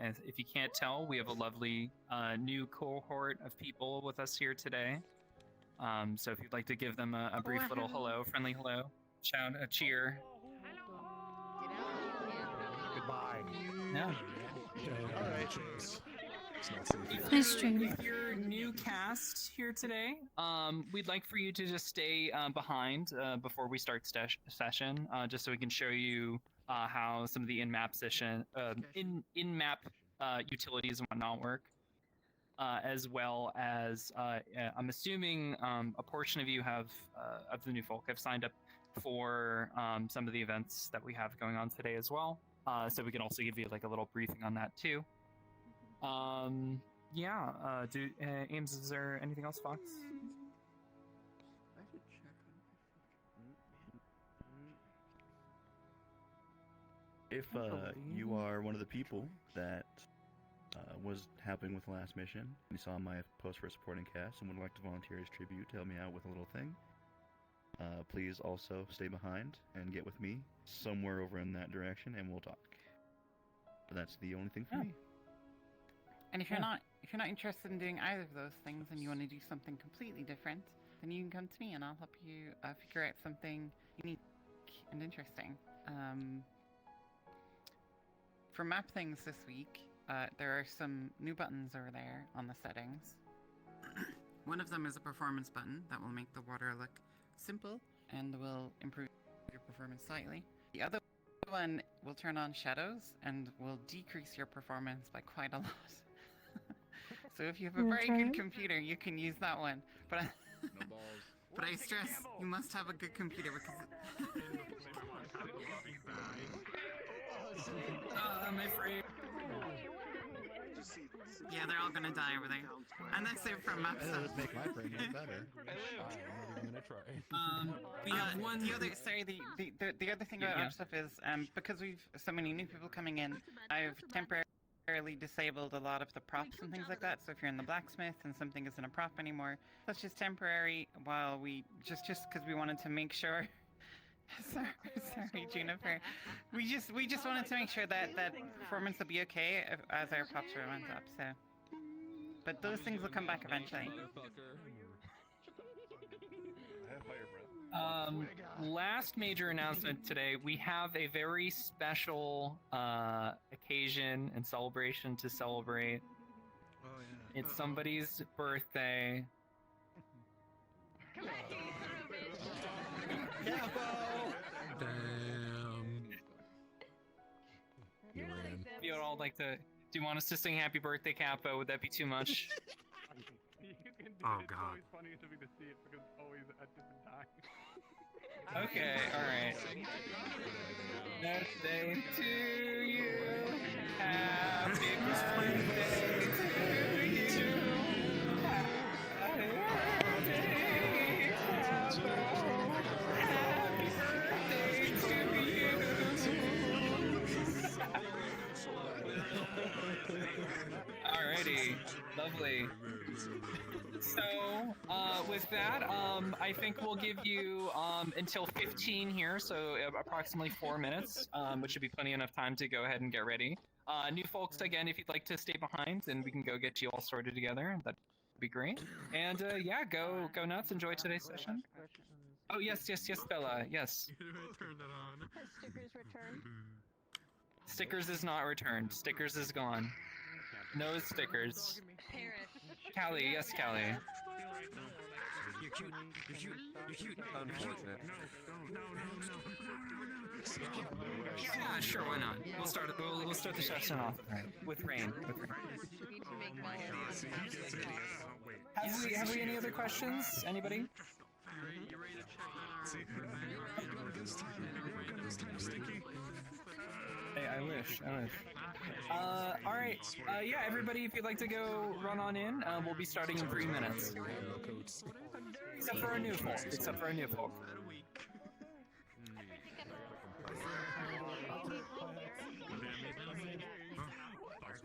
if you can't tell, we have a lovely new cohort of people with us here today. So if you'd like to give them a brief little hello, friendly hello, shout, a cheer. Goodbye. No. All right. Nice stream. With your new cast here today, we'd like for you to just stay behind before we start session, just so we can show you how some of the in-map utilities and whatnot work, as well as I'm assuming a portion of you have of the new folk have signed up for some of the events that we have going on today as well. So we can also give you like a little briefing on that too. Ames, is there anything else, Fox? I should check on If you are one of the people that was helping with the last mission, you saw my post for supporting cast and would like to volunteer as tribute to help me out with a little thing, please also stay behind and get with me somewhere over in that direction, and we'll talk. But that's the only thing for me. And if you're not interested in doing either of those things and you want to do something completely different, then you can come to me and I'll help you figure out something unique and interesting. For map things this week, there are some new buttons over there on the settings. One of them is a performance button that will make the water look simple and will improve your performance slightly. The other one will turn on shadows and will decrease your performance by quite a lot. So if you have a very good computer, you can use that one. But but I stress, you must have a good computer because I'm afraid. Yeah, they're all gonna die over there. And that's it for map That stuff. would make my brain get better. I'm gonna try. We have one. The other thing about map stuff is because we've so many new people coming in, I've temporarily disabled a lot of the props and things like that. So if you're in the blacksmith and something isn't a prop anymore, that's just temporary while we just because we wanted to make sure. Sorry, Juniper. We just wanted to make sure that performance will be okay as our props are went up. So, but those things will come back eventually. Last major announcement today, we have a very special occasion and celebration to celebrate. Oh, yeah. It's somebody's birthday. Damn. You ran. If you would all like to, do you want us to sing happy birthday, Capo? Would that be too much? Oh, God. It's always funny to me to see it because it's always at different times. Okay, alright. Birthday to you. Happy birthday to you. Happy birthday, Capo. Happy birthday to you. Alrighty, lovely. So, with that, I think we'll give you until 15 here, so approximately 4 minutes, which should be plenty enough time to go ahead and get ready. New folks, again, if you'd like to stay behind, then we can go get you all sorted together. That'd be great. And yeah, go nuts. Enjoy today's session. Oh yes, Bella. Yes. Turn that on. Has stickers returned? Stickers is not returned. Stickers is gone. No stickers. Callie, yes, Callie. You're cute. You're cute. You're cute. Unfortunate. Yeah, sure. Why not? We'll start the session off with rain. Have we any other questions? Anybody? Hey, I wish. Alright, yeah, everybody, if you'd like to go run on in, we'll be starting in 3 minutes. Except for our new folk.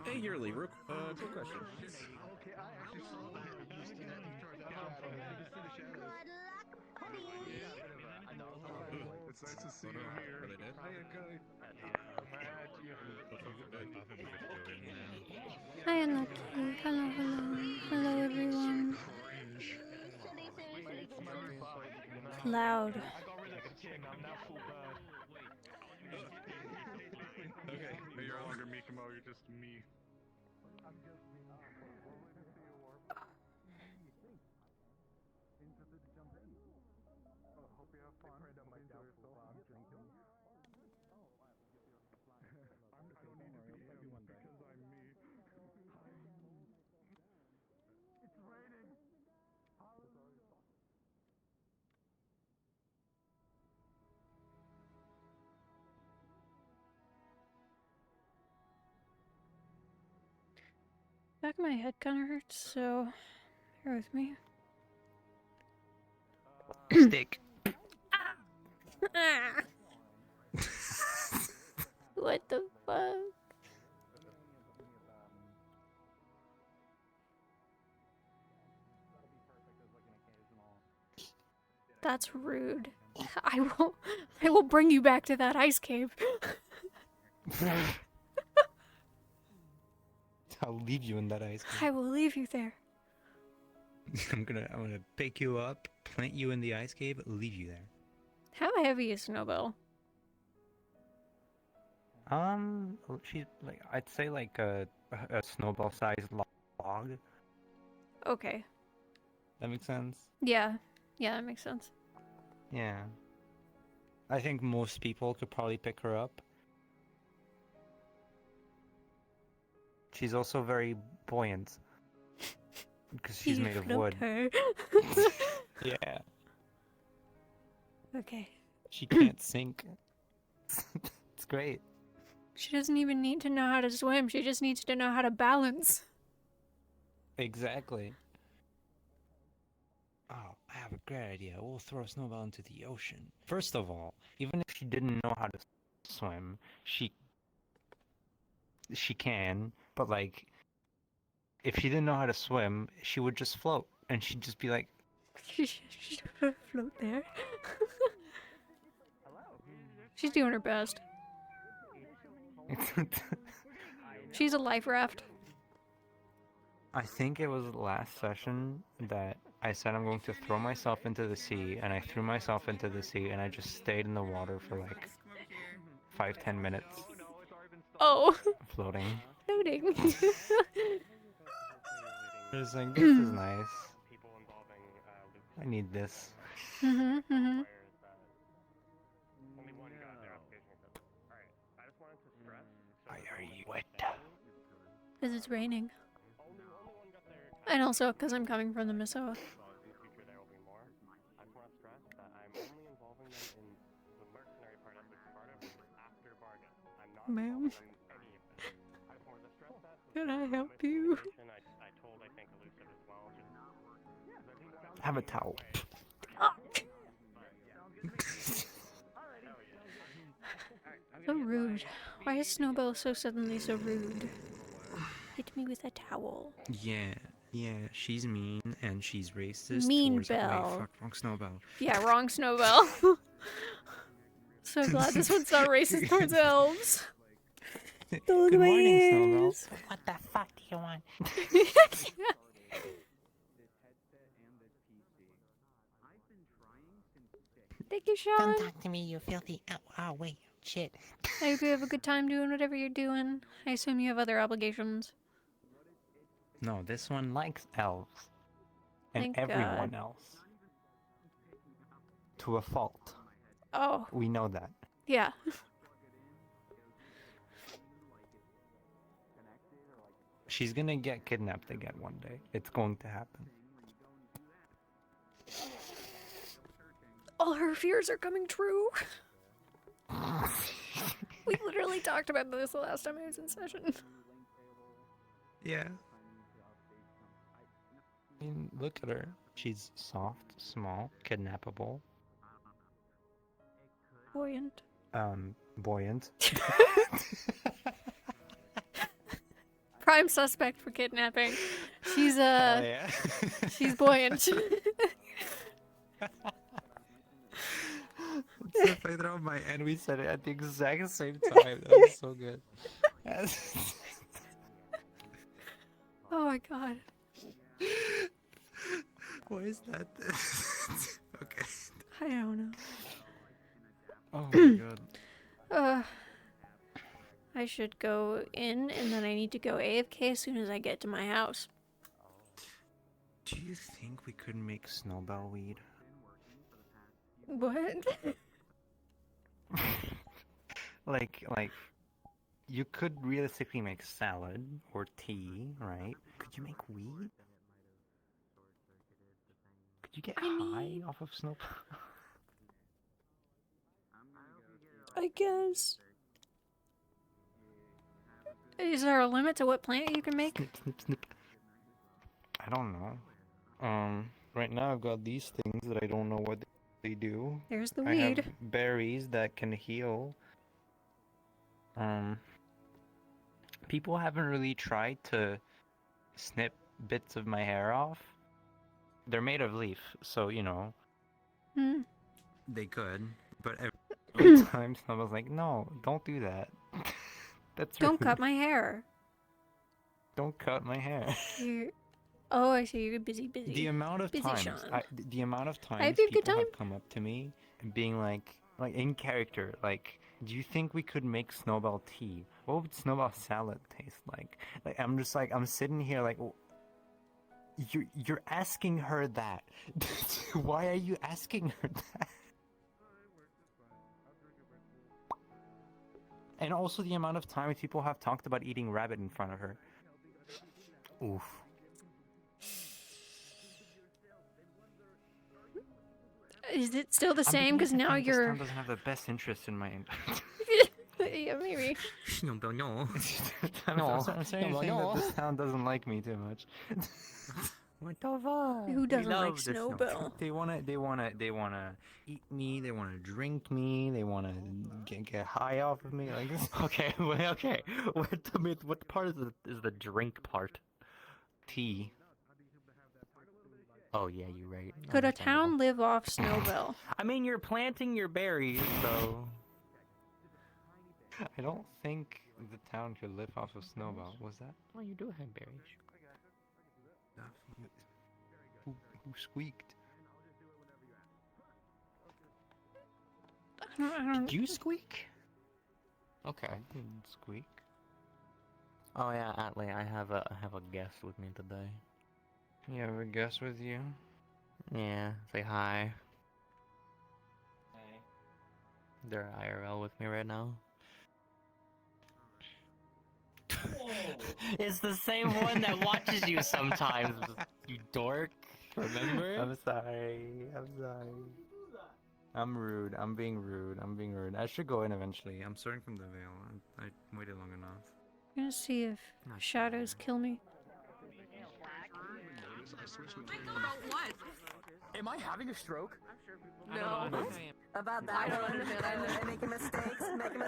Hey, Yearly, quick question. to see you here. Are they dead? Hiya, guys. Hi, Unlucky. Hello, hello. Hello, everyone. Loud. I got rid of the king. I'm now full bird. Okay, You're no longer Mikamo, you're just me. I'm just me. Hope you have fun. I don't need to see a warp because I'm me. It's raining. Back of my head kind of hurts, so bear with me. Stick. Ah! What the fuck? That's rude. I will bring you back to that ice cave. I'll leave you in that ice I cave. will leave you there. I'm gonna pick you up, plant you in the ice cave, leave you there. How heavy is Snowbell? She's like, I'd say like a snowball-sized log. Okay. That makes sense. Yeah. Yeah, that makes sense. Yeah. I think most people could probably pick her up. She's also very buoyant. Because she's You made of float wood. her. Yeah. Okay. She can't sink. It's great. She doesn't even need to know how to swim. She just needs to know how to balance. Exactly. Oh, I have a great idea. We'll throw Snowball into the ocean. First of all, even if she didn't know how to swim, she can, but like, if she didn't know how to swim, she would just float, and she'd just be like, She's float there. She's doing her best. She's a life raft. I think it was last session that I said I'm going to throw myself into the sea, and I threw myself into the sea, and I just stayed in the water for like 5-10 minutes, Oh, floating. floating. Just like, this is nice. I need this. Mm-hmm. Why are you wet? Because it's raining. And also because I'm coming from the Miso. Ma'am, can I help you? Have a towel. Oh. So rude. Why is Snowbell so suddenly so rude? Hit me with a towel. Yeah, she's mean and she's racist. Mean towards... Belle. Wait, fuck, wrong Snowbell. Yeah, wrong Snowbell. So glad this one's not racist towards elves. Good morning, Snowbell. What the fuck do you want? Thank you, Sean. Don't talk to me, you filthy. Oh, wait. Shit. I hope you have a good time doing whatever you're doing. I assume you have other obligations. No, this one likes elves. And Thank everyone God. else. To a fault. Oh, We know that. yeah. She's gonna get kidnapped again one day. It's going to happen. All her fears are coming true. We literally talked about this the last time I was in session. Yeah. I mean, look at her. She's soft, small, kidnappable, Buoyant. buoyant. Prime suspect for kidnapping. She's yeah. she's buoyant. played around my and we said it at the exact same time. That was so good. Oh my god. Why is that? Okay. I don't know. Oh my god. I should go in and then I need to go AFK as soon as I get to my house. Do you think we could make snowball weed? What? like, you could realistically make salad or tea, right? Could you make weed? Could you get high off of snowball? I guess. Is there a limit to what plant you can make? Snip, snip, snip. I don't know. Right now I've got these things that I don't know what they do. There's the I have weed. berries that can heal. People haven't really tried to snip bits of my hair off. They're made of leaf, so you know. Hmm. They could, but every time someone's like, "No, don't do that." That's Don't rude. cut my hair. Don't cut my hair. You're... Oh, I see. You're busy. The amount of Busy, times, Sean. the amount of times hope you have a good people time. have come up to me and being like in character, like, do you think we could make snowball tea? What would snowball salad taste like? Like, I'm just like, I'm sitting here like, you're asking her that. Why are you asking her that? And also the amount of times people have talked about eating rabbit in front of her. Oof. Is it still the same? Because now This you're... town doesn't have the best interest in my... Yeah, maybe. I'm saying that this town doesn't like me too much. Who doesn't like Snowbell? They wanna eat me. They wanna drink me. They wanna get high off of me. Like this. Okay, okay. What part is the drink part? Tea. Oh yeah, you're right. Could a town live off Snowbell? I mean, you're planting your berries, so. I don't think the town could live off of Snowball. Was that? Oh, you do have berries. Who squeaked? I don't... Did you squeak? Okay, I didn't squeak. Oh yeah, Atlee, I have a guest with me today. You have a guest with you? Yeah, say hi. They're IRL with me right now. It's the same one that watches you sometimes, you dork. Remember? I'm sorry. I'm rude. I'm being rude. I should go in eventually. I'm starting from the veil. I waited long enough. I'm gonna see if shadows kill me. About what? Am I having a stroke? No. About that one. I'm making mistakes. Talking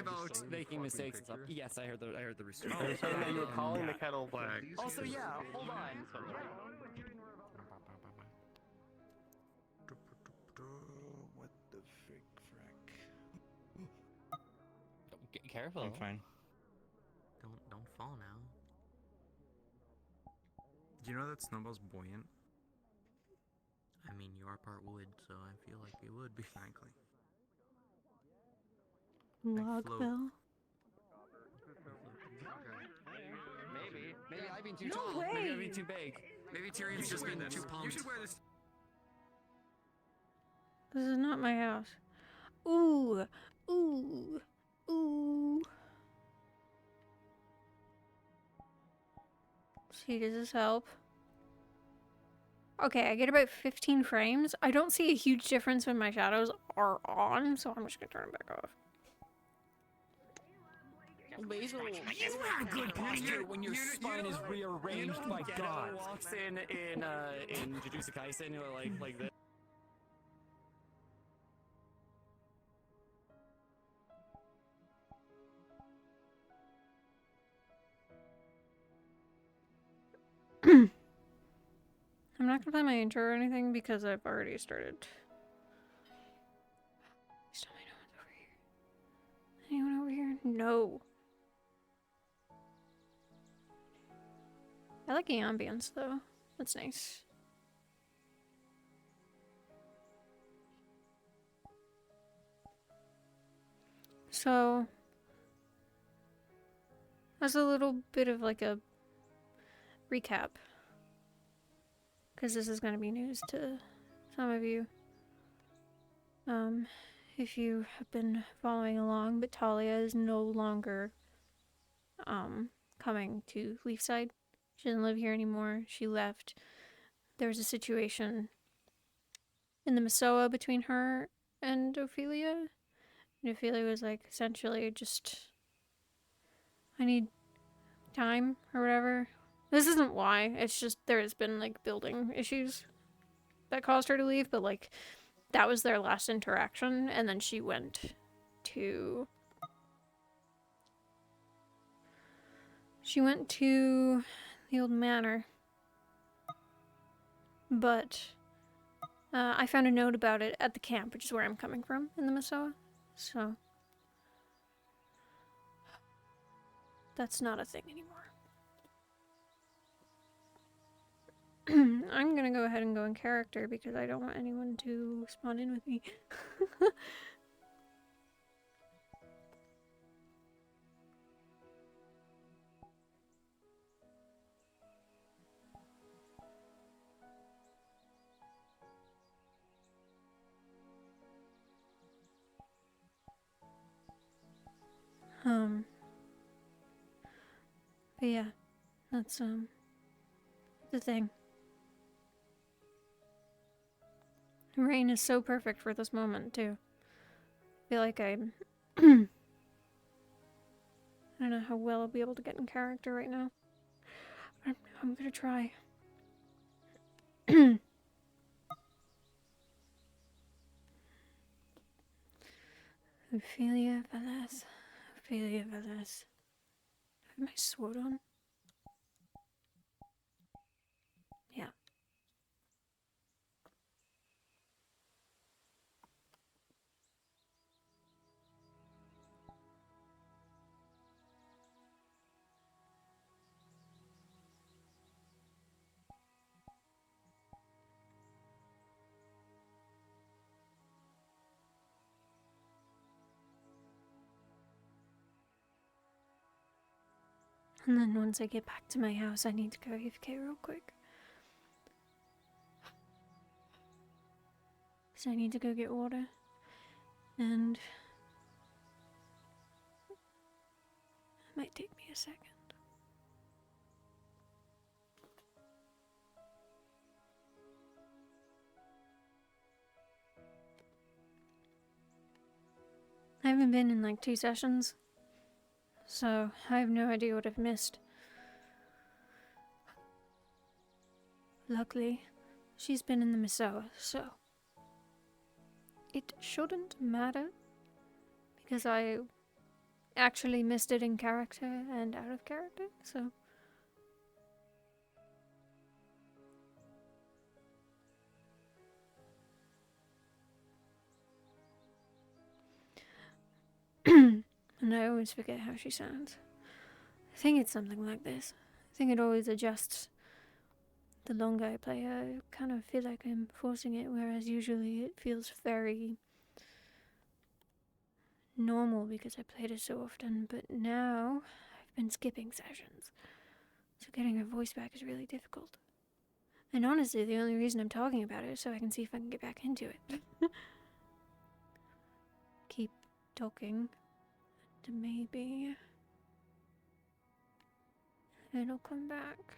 about making mistakes and stuff. Yes, I heard the rooster. Oh, so now you were calling the kettle black. Also, yeah, hold on. What the frack? Careful. I'm fine. Don't fall now. Do you know that Snowball's buoyant? I mean, you are part wood, so I feel like you would be. Frankly. Logbell. Maybe I've been too No tall. way. Maybe I've been too big. Maybe Tyrion's just been too pumped. You should wear this. This is not my house. Ooh. See, does this help? Okay, I get about 15 frames. I don't see a huge difference when my shadows are on, so I'm just gonna turn it back off. Basil. You have good posture when your spine is rearranged by God. Walks in Jujutsu Kaisen, you know, like this. I'm not gonna play my intro or anything because I've already started. Please tell me no one's over here. Anyone over here? No. I like the ambience though. That's nice. So, as a little bit of like a recap, because this is going to be news to some of you. If you have been following along, but Talia is no longer coming to Leafside. She doesn't live here anymore. She left. There was a situation in the Masoa between her and Ophelia. And Ophelia was like, essentially, just, I need time or whatever. This isn't why. It's just there has been like building issues that caused her to leave, but like that was their last interaction, and then she went to the old manor. But I found a note about it at the camp, which is where I'm coming from in the Masoa. So that's not a thing anymore. I'm gonna go ahead and go in character because I don't want anyone to spawn in with me. But yeah, that's the thing. Rain is so perfect for this moment too. I feel like I'm I don't know how well I'll be able to get in character right now. I'm gonna try. Ophelia Velez. Ophelia Velez. I have my sword on? Yeah. And then once I get back to my house, I need to go AFK real quick. So I need to go get water. And it might take me a second. I haven't been in like 2 sessions, so I have no idea what I've missed. Luckily, she's been in the Masoa, so it shouldn't matter because I actually missed it in character and out of character, so. And I always forget how she sounds. I think it's something like this. I think it always adjusts the longer I play her. I kind of feel like I'm forcing it, whereas usually it feels very normal because I played her so often. But now I've been skipping sessions, so getting her voice back is really difficult. And honestly, the only reason I'm talking about it is so I can see if I can get back into it. Keep talking. And maybe it'll come back.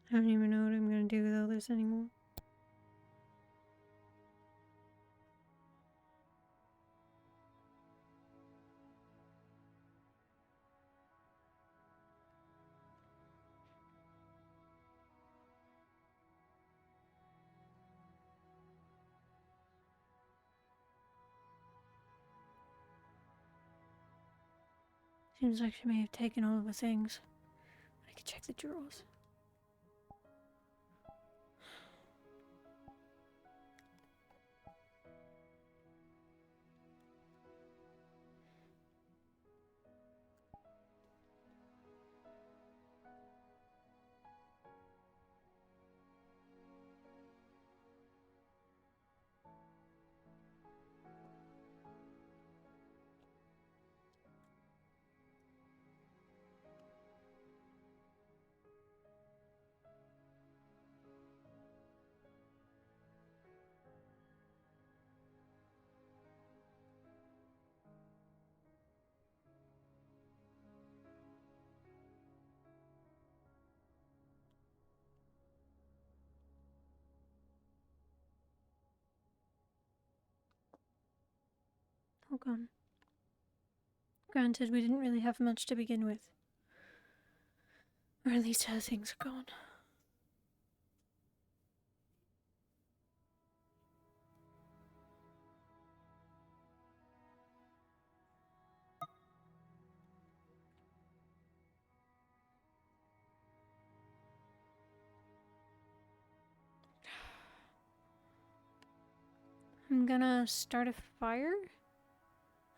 I don't even know what I'm gonna do with all this anymore. Seems like she may have taken all of the things. I could check the drawers. Oh, gone. Granted, we didn't really have much to begin with. Or at least her things are gone. I'm gonna start a fire.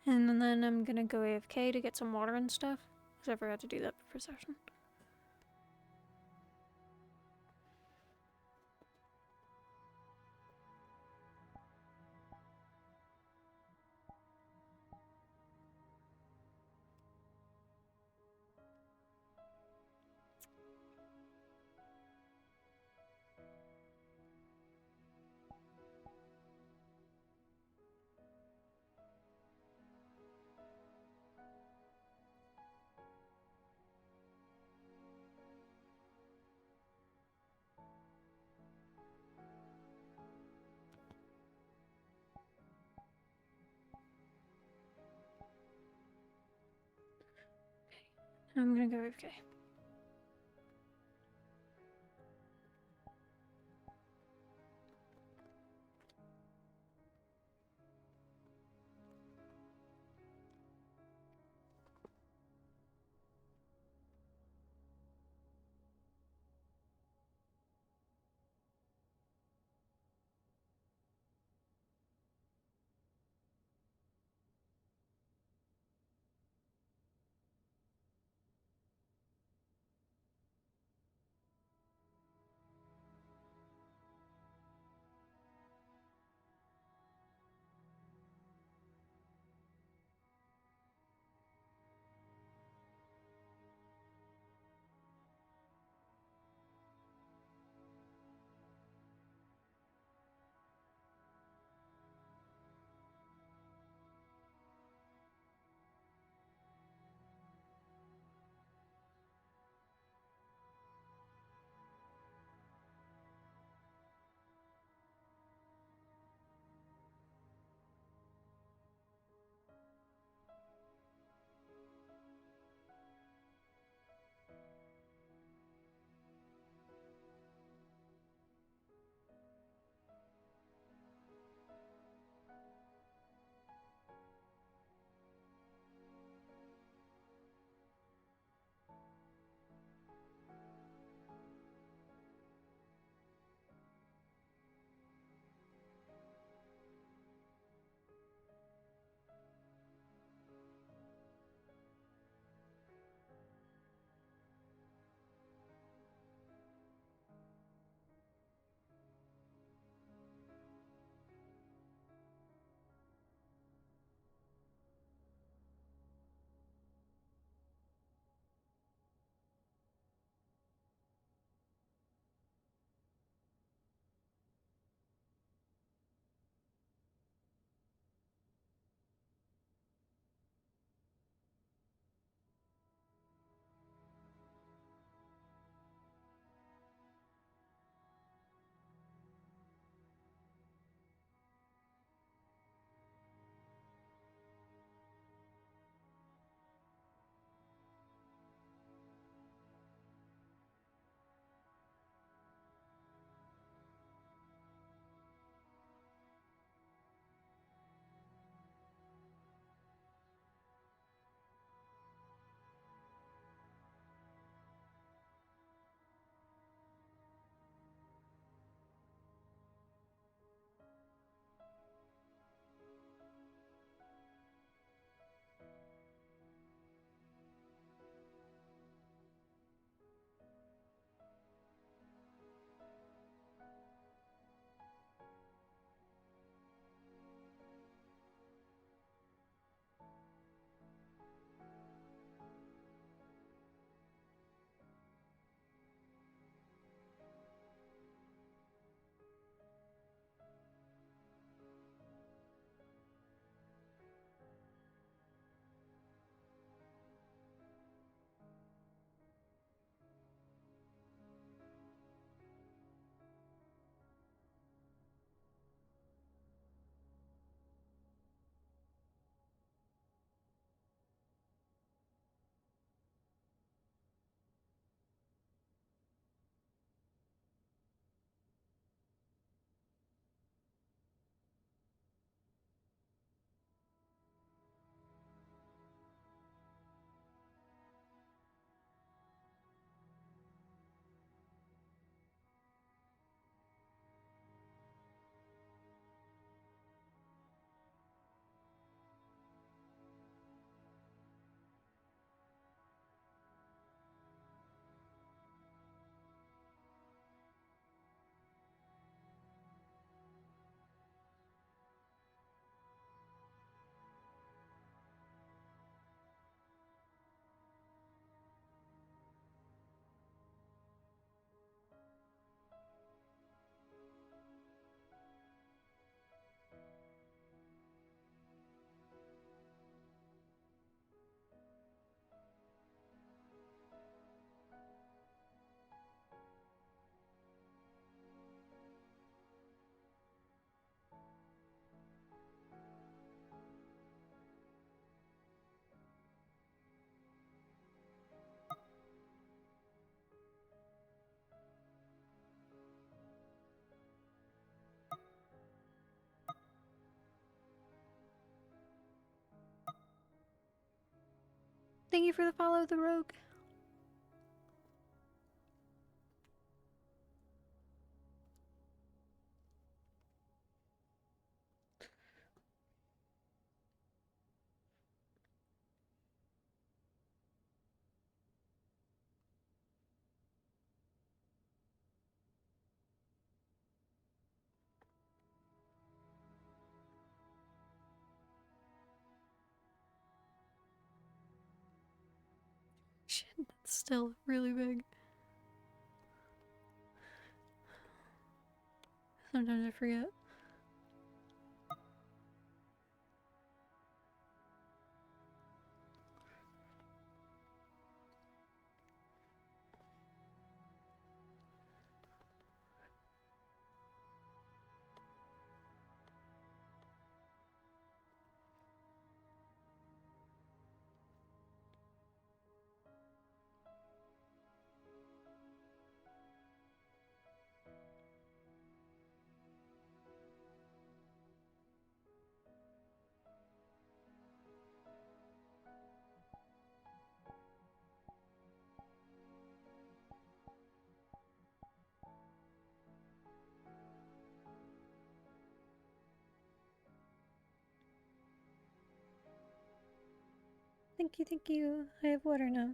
And then I'm gonna go AFK to get some water and stuff. Because I forgot to do that before session. I'm gonna go AFK. Thank you for the follow, the rogue. Shit, that's still really big. Sometimes I forget. Thank you, thank you. I have water now.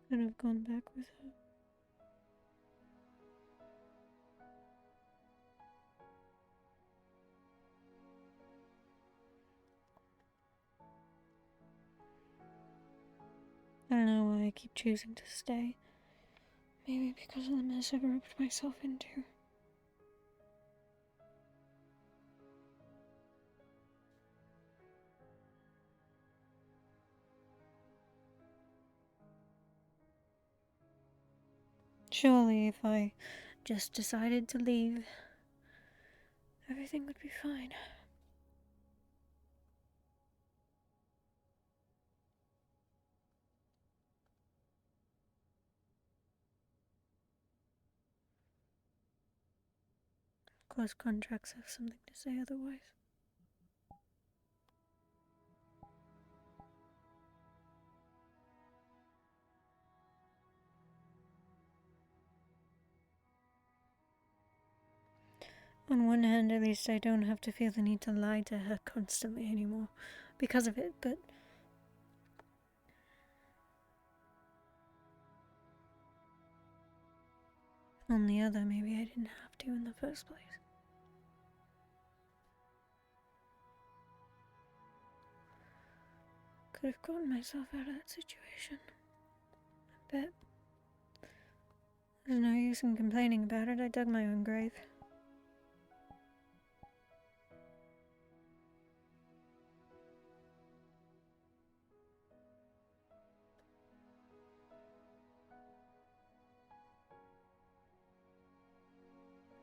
Could have gone back with her. I don't know why I keep choosing to stay. Maybe because of the mess I've roped myself into. Surely if I just decided to leave, everything would be fine. Of course, contracts have something to say otherwise. On one hand, at least I don't have to feel the need to lie to her constantly anymore because of it, but on the other, maybe I didn't have to in the first place. Could have gotten myself out of that situation. I bet. There's no use in complaining about it. I dug my own grave.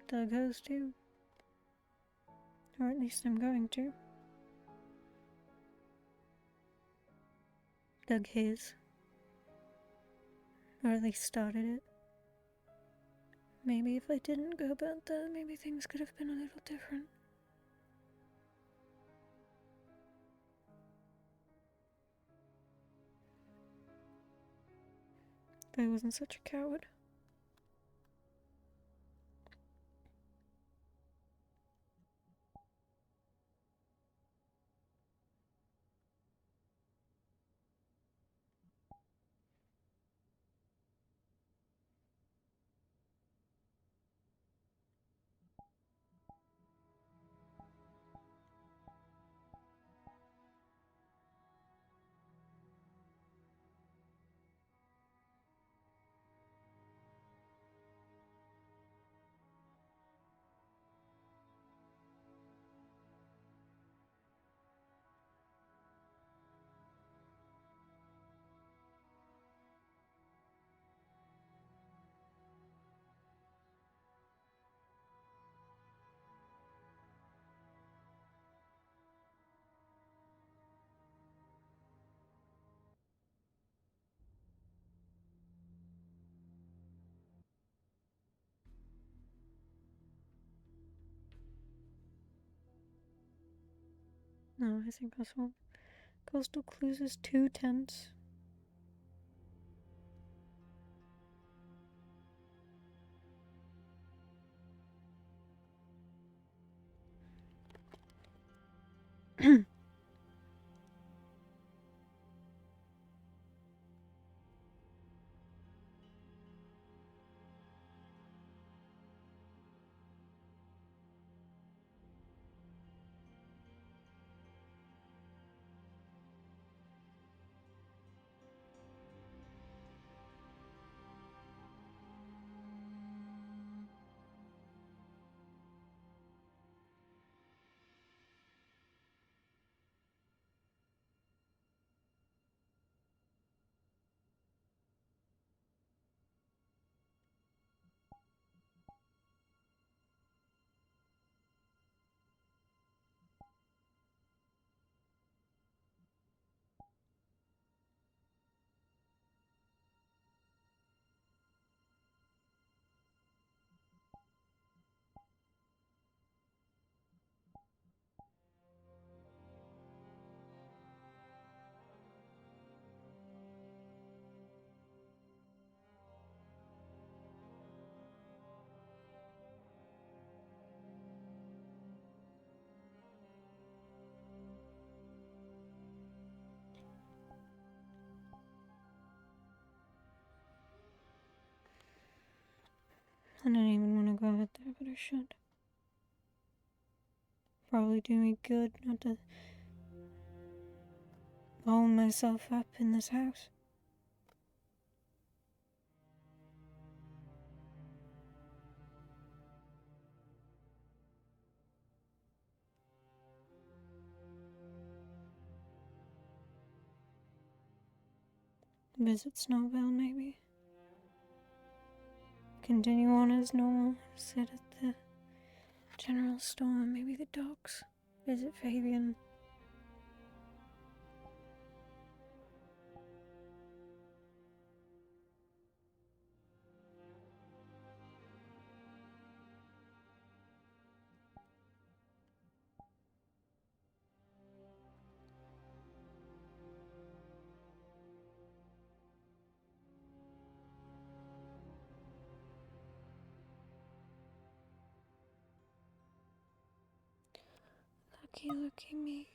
Doug hers too. Or at least I'm going to. Dug his. Or at least started it. Maybe if I didn't go about that, maybe things could have been a little different. But he wasn't such a coward. No, I think this one. Coastal Clues is too tense. I don't even want to go out there, but I should. Probably do me good not to hole myself up in this house. Visit Snowville, maybe. Continue on as normal. Sit at the general store, maybe the docks. Visit Fabian. Lucky me.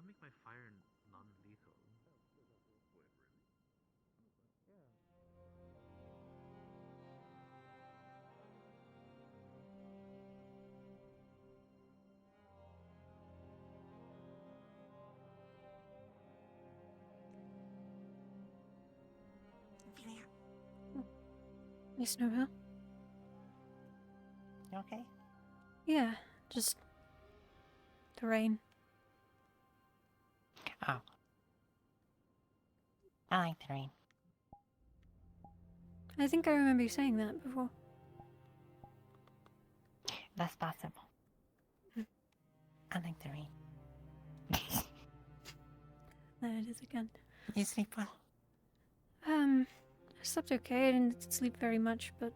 make my fire non-lethal. Ophelia, Miss Noel? you okay? Yeah, just the rain. Oh. I like the rain. I think I remember you saying that before. That's possible. I like the rain. There it is again. You sleep well? I slept okay. I didn't sleep very much, but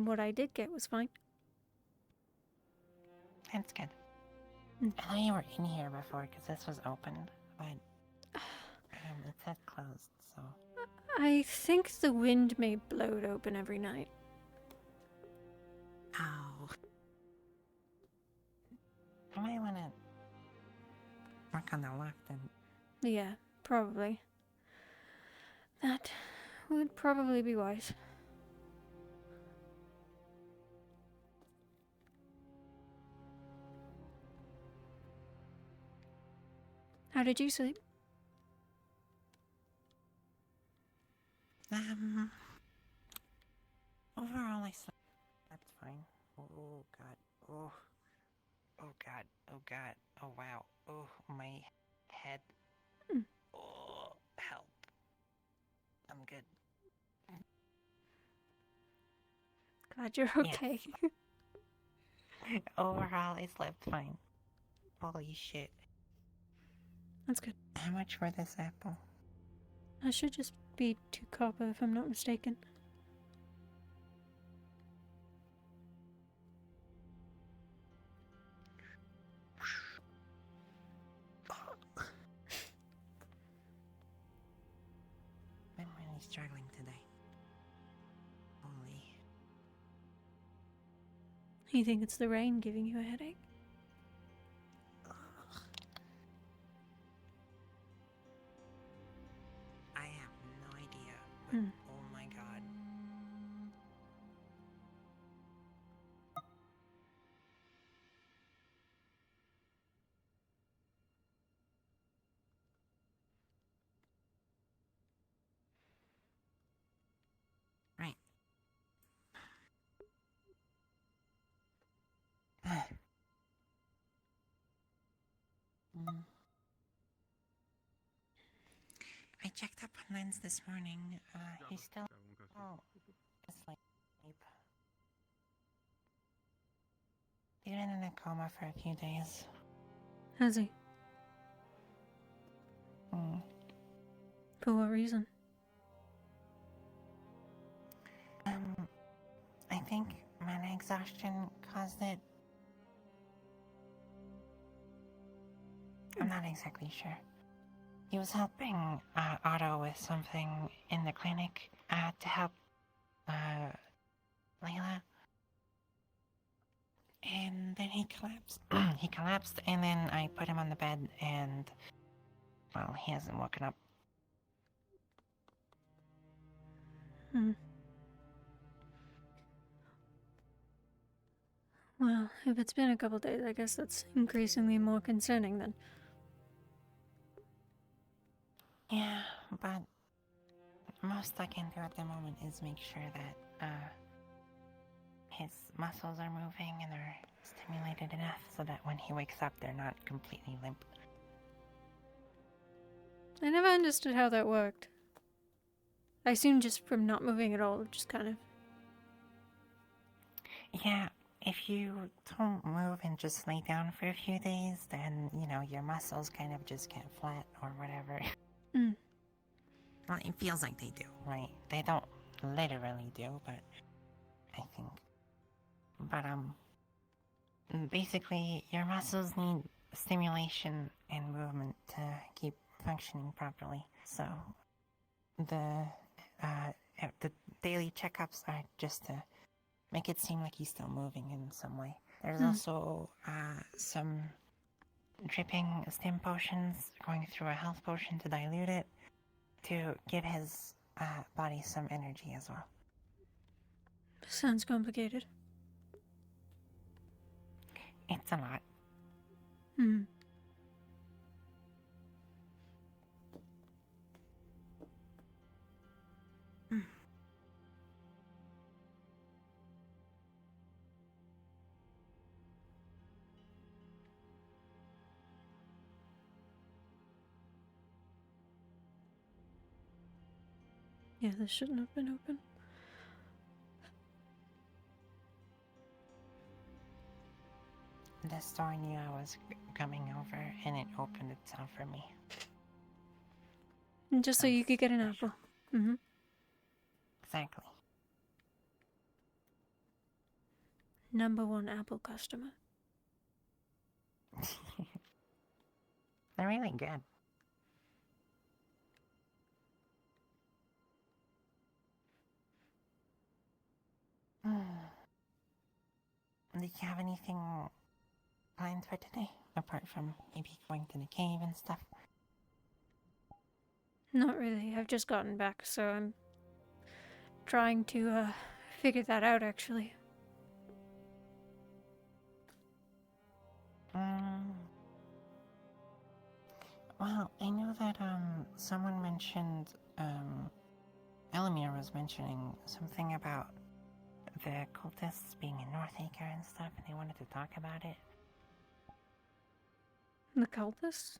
what I did get was fine. That's good. I know you were in here before because this was opened, but it said closed, so. I think the wind may blow it open every night. Ow. I might want to work on the lock then. Yeah, probably. That would probably be wise. How did you sleep? Overall I slept. That's fine. Oh god. Oh. Oh god. Oh god. Oh wow. Oh, my head. Oh, help. I'm good. Glad you're okay. Overall, I slept fine. Holy shit. That's good. How much for this apple? I should just be 2 copper if I'm not mistaken. I'm really struggling today. Holy. You think it's the rain giving you a headache? I have no idea, but oh my god. Right. I checked up on Lens this morning. He's still asleep. He's been in a coma for a few days. Has he? For what reason? I think mana exhaustion caused it. I'm not exactly sure. He was helping Otto with something in the clinic to help Layla. And then he collapsed. He collapsed, and then I put him on the bed, and, well, he hasn't woken up. Well, if it's been a couple days, I guess that's increasingly more concerning then. Yeah, but most I can do at the moment is make sure that his muscles are moving and are stimulated enough so that when he wakes up they're not completely limp. I never understood how that worked. I assumed just from not moving at all, just kind of... Yeah, if you don't move and just lay down for a few days, then, you know, your muscles kind of just get flat or whatever. Well, it feels like they do, right? They don't literally do, but I think. But, basically, your muscles need stimulation and movement to keep functioning properly. So, the daily checkups are just to make it seem like he's still moving in some way. There's also some dripping stim potions, going through a health potion to dilute it, to give his body some energy as well. Sounds complicated. It's a lot. Hmm. Yeah, this shouldn't have been open. The store knew I was coming over, and it opened itself for me. And just so you could get an apple. Mm-hmm. Exactly. #1 apple customer. They're really good. Do you have anything planned for today? Apart from maybe going to the cave and stuff? Not really. I've just gotten back, so I'm trying to figure that out actually. Well, I know that someone mentioned Elamir was mentioning something about the cultists being in Northacre and stuff, and they wanted to talk about it. The cultists?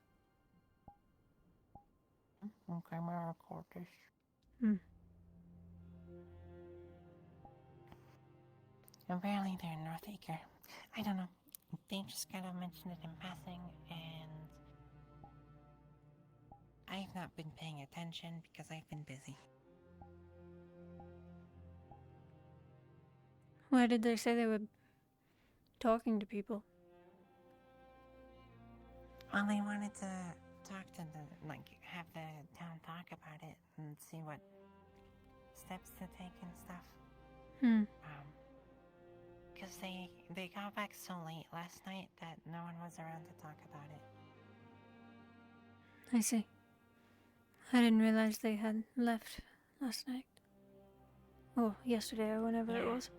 Chimera cultists. Hmm. Apparently they're in Northacre. I don't know. They just kind of mentioned it in passing, and I've not been paying attention because I've been busy. Why did they say they were talking to people? Well, they wanted to talk to have the town talk about it and see what steps to take and stuff. Hmm. Because they got back so late last night that no one was around to talk about it. I see. I didn't realize they had left last night. Or yesterday, or whenever it was.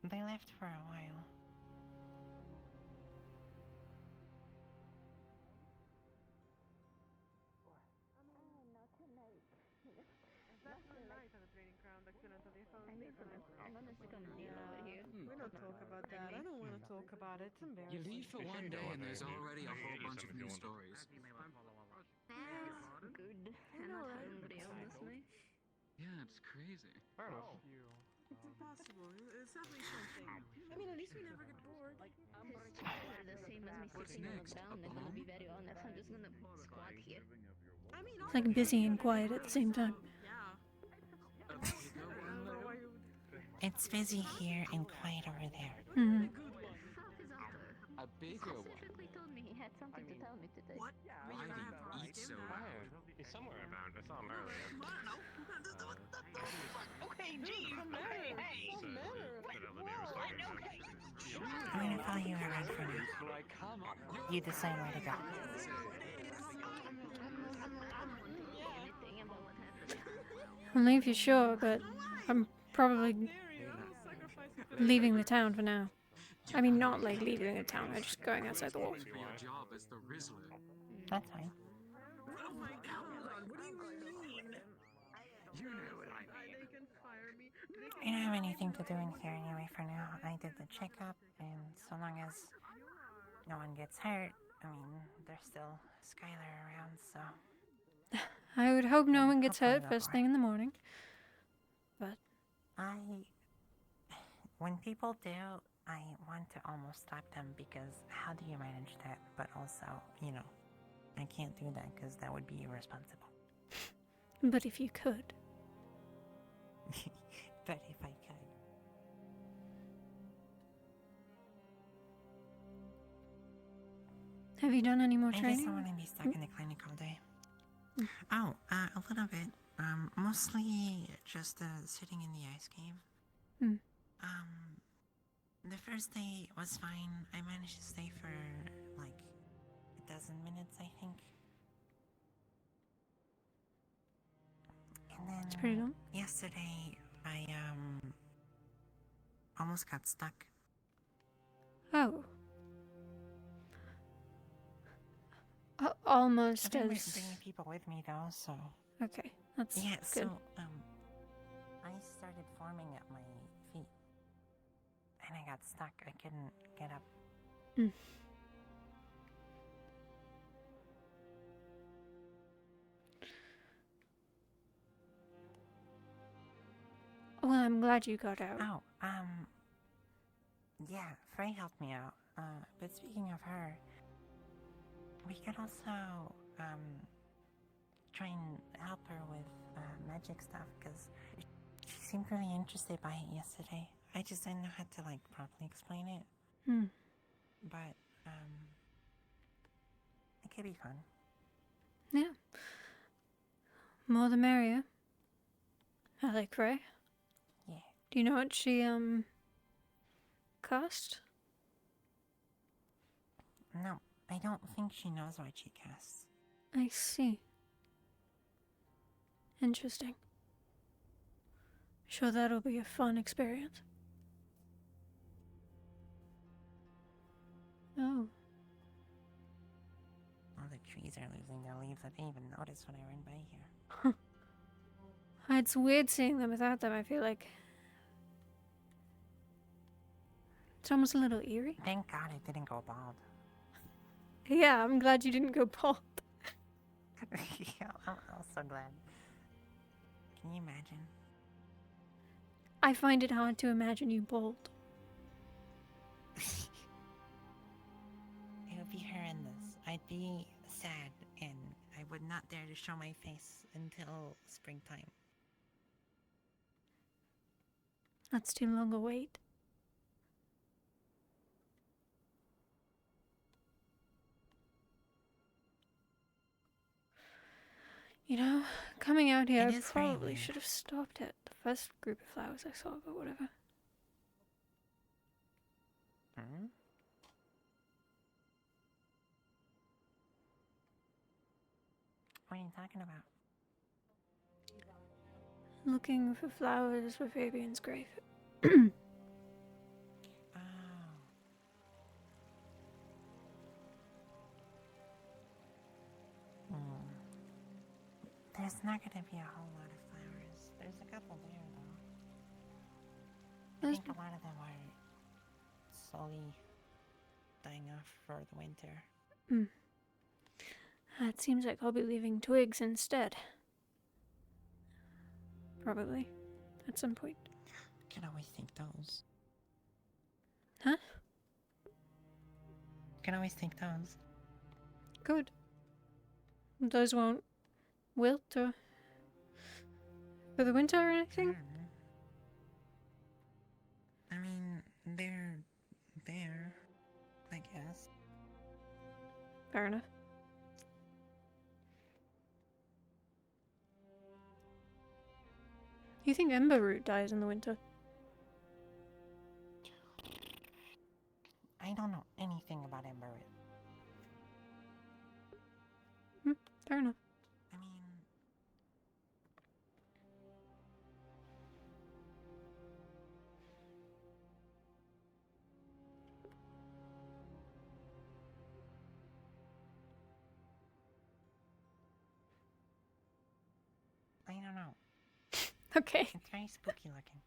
They left for a while. We don't talk about that. I don't want to talk about it. It's embarrassing. You leave for one day and there's already a whole bunch of new stories. That's good. I'm not hungry, honestly. Yeah, it's crazy. It's impossible. It's definitely something. I mean, at least we never get bored. His children are the same as me sitting on the ground. I'm gonna be very honest. I'm just gonna squat here. I mean, It's like busy and quiet at the same time. It's busy here and quiet over there. Mm-hmm. A bigger one. Specifically told me he had something to tell me today. What? Why do you eat so He's somewhere around. I saw him earlier. Okay, geez. Hey. I'm gonna follow you around for now. Like, come on. You decide where to go. Only if you're sure, but I'm probably leaving the town for now. I mean, not like leaving the town, I'm just going outside the walls. Your job as the Rizzler. That's fine. Oh my god, what do you mean? You know what I mean. They can fire me. I don't have anything to do in here anyway for now. I did the checkup, and so long as no one gets hurt, I mean, there's still Skylar around, so... I would hope no one gets Hopefully hurt they'll first work. thing in the morning. But when people do, I want to almost stop them because how do you manage that? But also, you know, I can't do that because that would be irresponsible. But if you could. But if I could. Have you done any more I guess training? I want to be stuck in the clinic all day. Oh, a little bit. Mostly just sitting in the ice cave. Hmm. The first day was fine. I managed to stay for like a dozen minutes, I think. And then It's pretty long. yesterday, I almost got stuck. Oh. Almost I've been as... bringing people with me though, so. Okay, that's Yeah, good. so I started forming at my feet, and I got stuck. I couldn't get up. Mm. Well, I'm glad you got out. Oh, yeah, Frey helped me out. But speaking of her, we could also, try and help her with, magic stuff, because she seemed really interested by it yesterday. I just didn't know how to, like, properly explain it. Hmm. But, it could be fun. Yeah. More the merrier. I like Frey. Yeah. Do you know what she, cast? No, I don't think she knows what she casts. I see. Interesting. Sure, that'll be a fun experience. Oh. All the trees are losing their leaves. I didn't even notice when I ran by here. It's weird seeing them without them, I feel like. It's almost a little eerie. Thank God I didn't go bald. Yeah, I'm glad you didn't go bald. Yeah, I'm so glad. Can you imagine? I find it hard to imagine you bald. It would be horrendous. I'd be sad, and I would not dare to show my face until springtime. That's too long a wait. You know, coming out here, It I is very probably weird. should have stopped at the first group of flowers I saw, but whatever. Hmm? What are you talking about? Looking for flowers for Fabian's grave. Oh. There's not gonna be a whole lot of flowers. There's a couple there, though. I think a lot of them are slowly dying off for the winter. It seems like I'll be leaving twigs instead. Probably. At some point. Can always take those. Huh? Can always take those. Good. Those won't wilt or for the winter or anything? I mean, they're there, I guess. Fair enough. You think ember root dies in the winter? I don't know anything about ember root. Fair enough. I mean, I don't know. Okay. It's very spooky looking.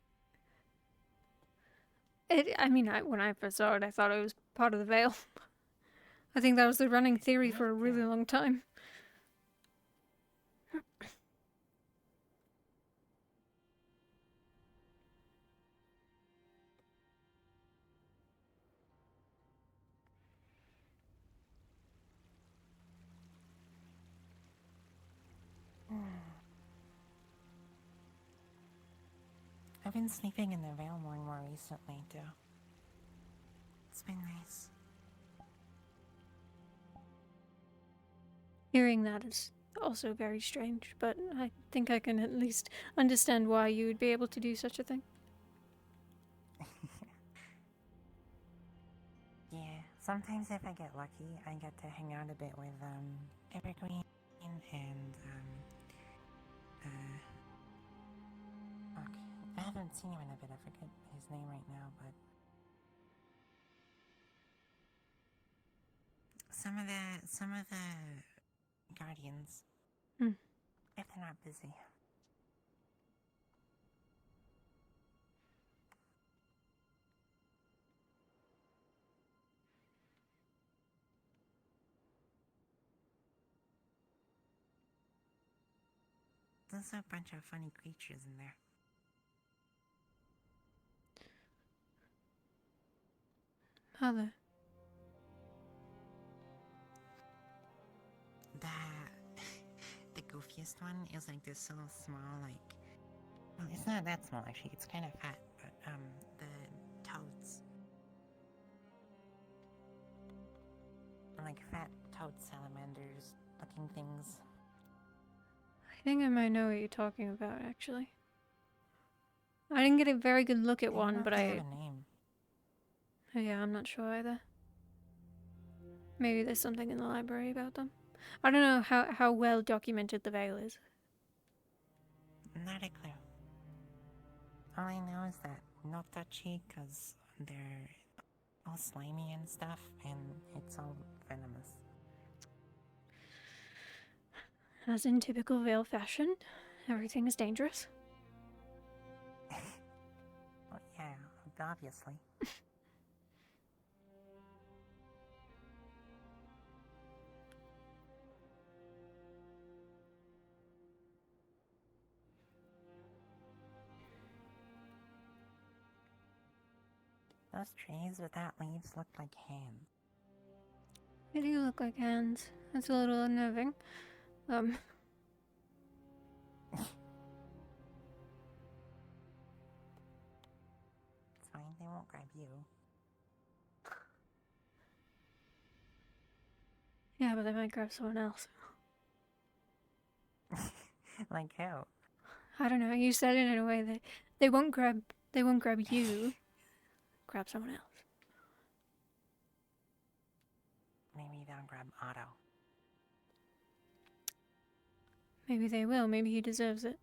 When I first saw it, I thought it was part of the veil. I think that was the running theory for a really long time. I've been sleeping in the veil more and more recently, too. It's been nice. Hearing that is also very strange, but I think I can at least understand why you would be able to do such a thing. Sometimes if I get lucky, I get to hang out a bit with, Evergreen and, fuck. I haven't seen him in a bit, I forget his name right now, but... Some of the Guardians. Hmm. If they're not busy. There's a bunch of funny creatures in there. Mother. The goofiest one is like this little small, like... Well, it's not that small actually, it's kind of fat, but, the toads. Like fat toad salamanders looking things. I think I might know what you're talking about, actually. I didn't get a very good look at one, but I have a name. Oh, yeah, I'm not sure either. Maybe there's something in the library about them. I don't know how well documented the Veil is. Not a clue. All I know is that no touchy, cause they're all slimy and stuff, and it's all venomous. As in typical Veil fashion, everything is dangerous. Well, yeah, obviously. Those trees without leaves look like hands. They do look like hands. That's a little unnerving. It's fine, they won't grab you. Yeah, but they might grab someone else. Like who? I don't know. You said it in a way that they won't grab you. Grab someone else. Maybe they'll grab Otto. Maybe they will. Maybe he deserves it.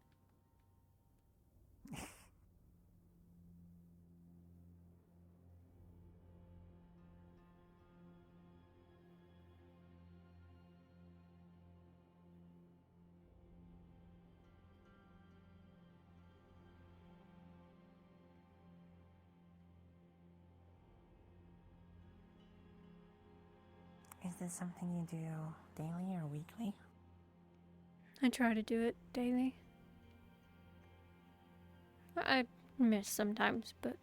Is this something you do daily or weekly? I try to do it daily. I miss sometimes, but...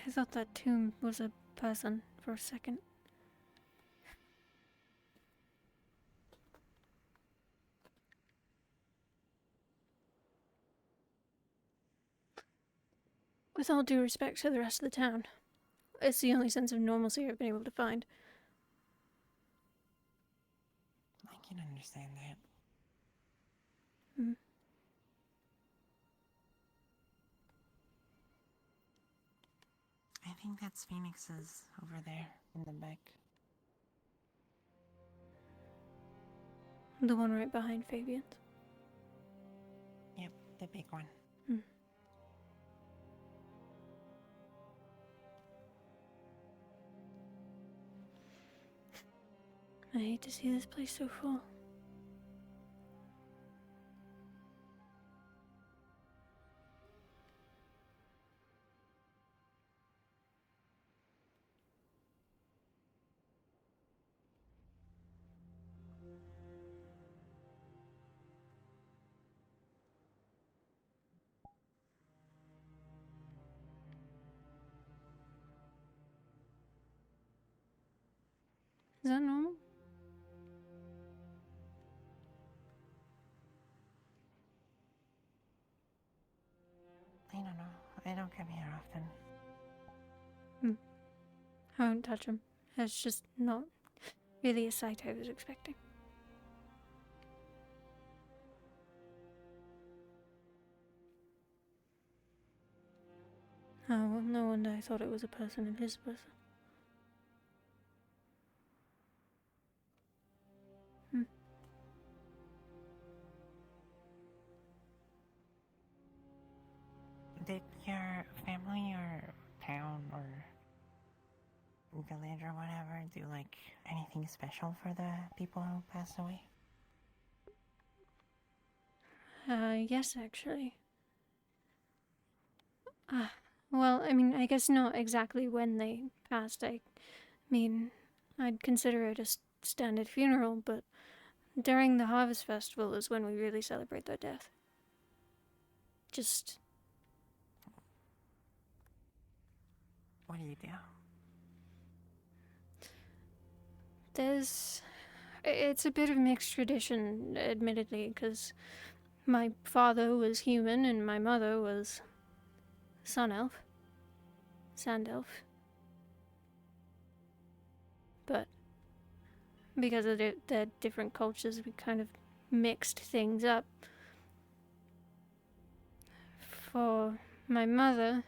I thought that tomb was a person for a second. With all due respect to the rest of the town, it's the only sense of normalcy I've been able to find. I can understand that. Hmm. I think that's Phoenix's over there in the back. The one right behind Fabian's. Yep, the big one. Hmm. I hate to see this place so full. Is that normal? I don't know. I don't come here often. I won't touch him. It's just not really a sight I was expecting. Oh, well, no wonder I thought it was a person in his person. Did your family or town or village or whatever do like anything special for the people who passed away? Yes, actually. Well, I mean, I guess not exactly when they passed. I mean, I'd consider it a standard funeral, but during the Harvest Festival is when we really celebrate their death. Just... What do you do? It's a bit of mixed tradition, admittedly, because my father was human and my mother was sand elf. But because of their different cultures, we kind of mixed things up. For my mother,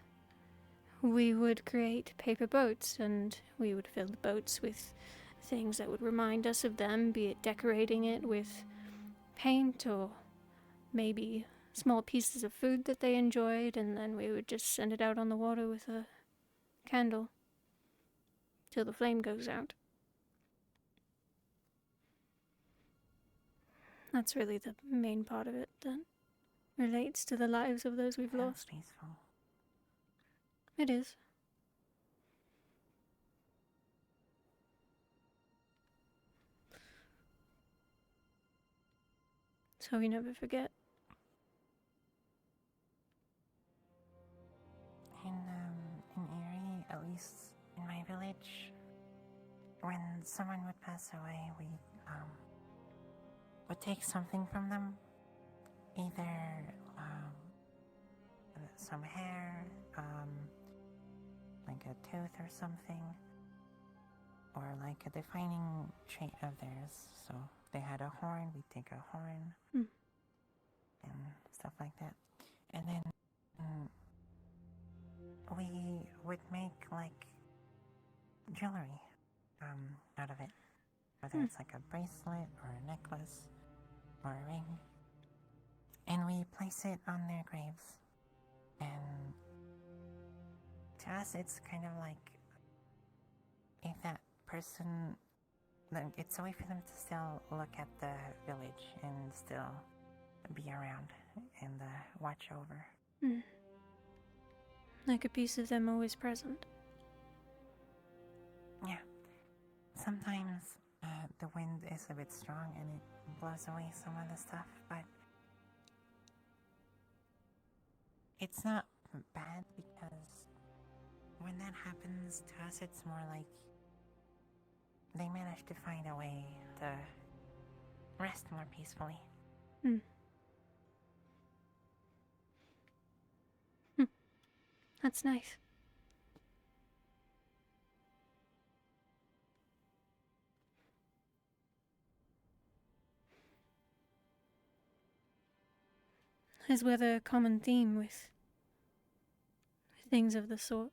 we would create paper boats, and we would fill the boats with things that would remind us of them, be it decorating it with paint or maybe small pieces of food that they enjoyed, and then we would just send it out on the water with a candle till the flame goes out. That's really the main part of it that relates to the lives of those we've lost. Peaceful. It is. So we never forget. In Erie, at least in my village, when someone would pass away, we would take something from them, either some hair, like a tooth or something, or like a defining trait of theirs. So they had a horn, we'd take a horn, and stuff like that. And then we would make like jewelry out of it, whether it's like a bracelet or a necklace or a ring, and we place it on their graves. And to us, it's kind of like if that person, it's a way for them to still look at the village and still be around and watch over. Like a piece of them always present. Yeah. Sometimes the wind is a bit strong and it blows away some of the stuff, but it's not bad because when that happens to us, it's more like they managed to find a way to rest more peacefully. That's nice. Is weather a common theme with things of the sort?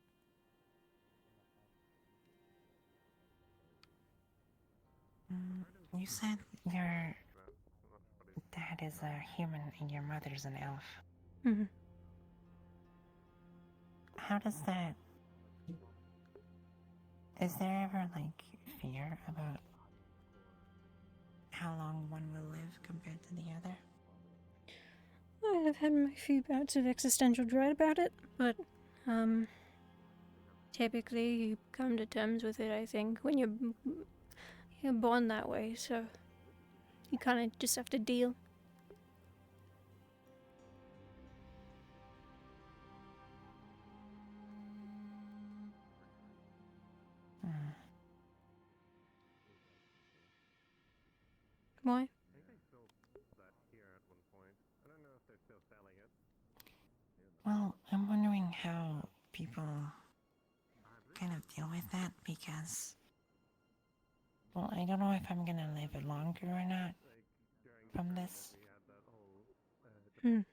You said your dad is a human and your mother's an elf. Mm-hmm. How does that... Is there ever, like, fear about how long one will live compared to the other? I have had my few bouts of existential dread about it, but, typically you come to terms with it, I think, when you're born that way, so you kind of just have to deal. Why? Well, I'm wondering how people kind of deal with that because, well, I don't know if I'm gonna live longer or not from this. And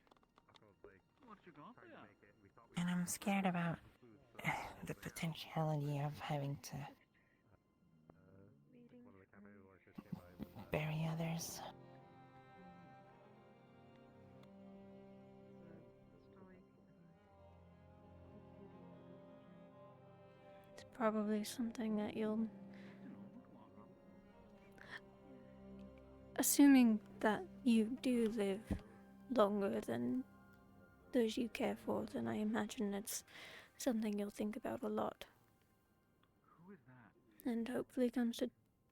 I'm scared about the potentiality of having to bury others. It's probably something that you'll... Assuming that you do live longer than those you care for, then I imagine it's something you'll think about a lot. Who is that? And hopefully comes to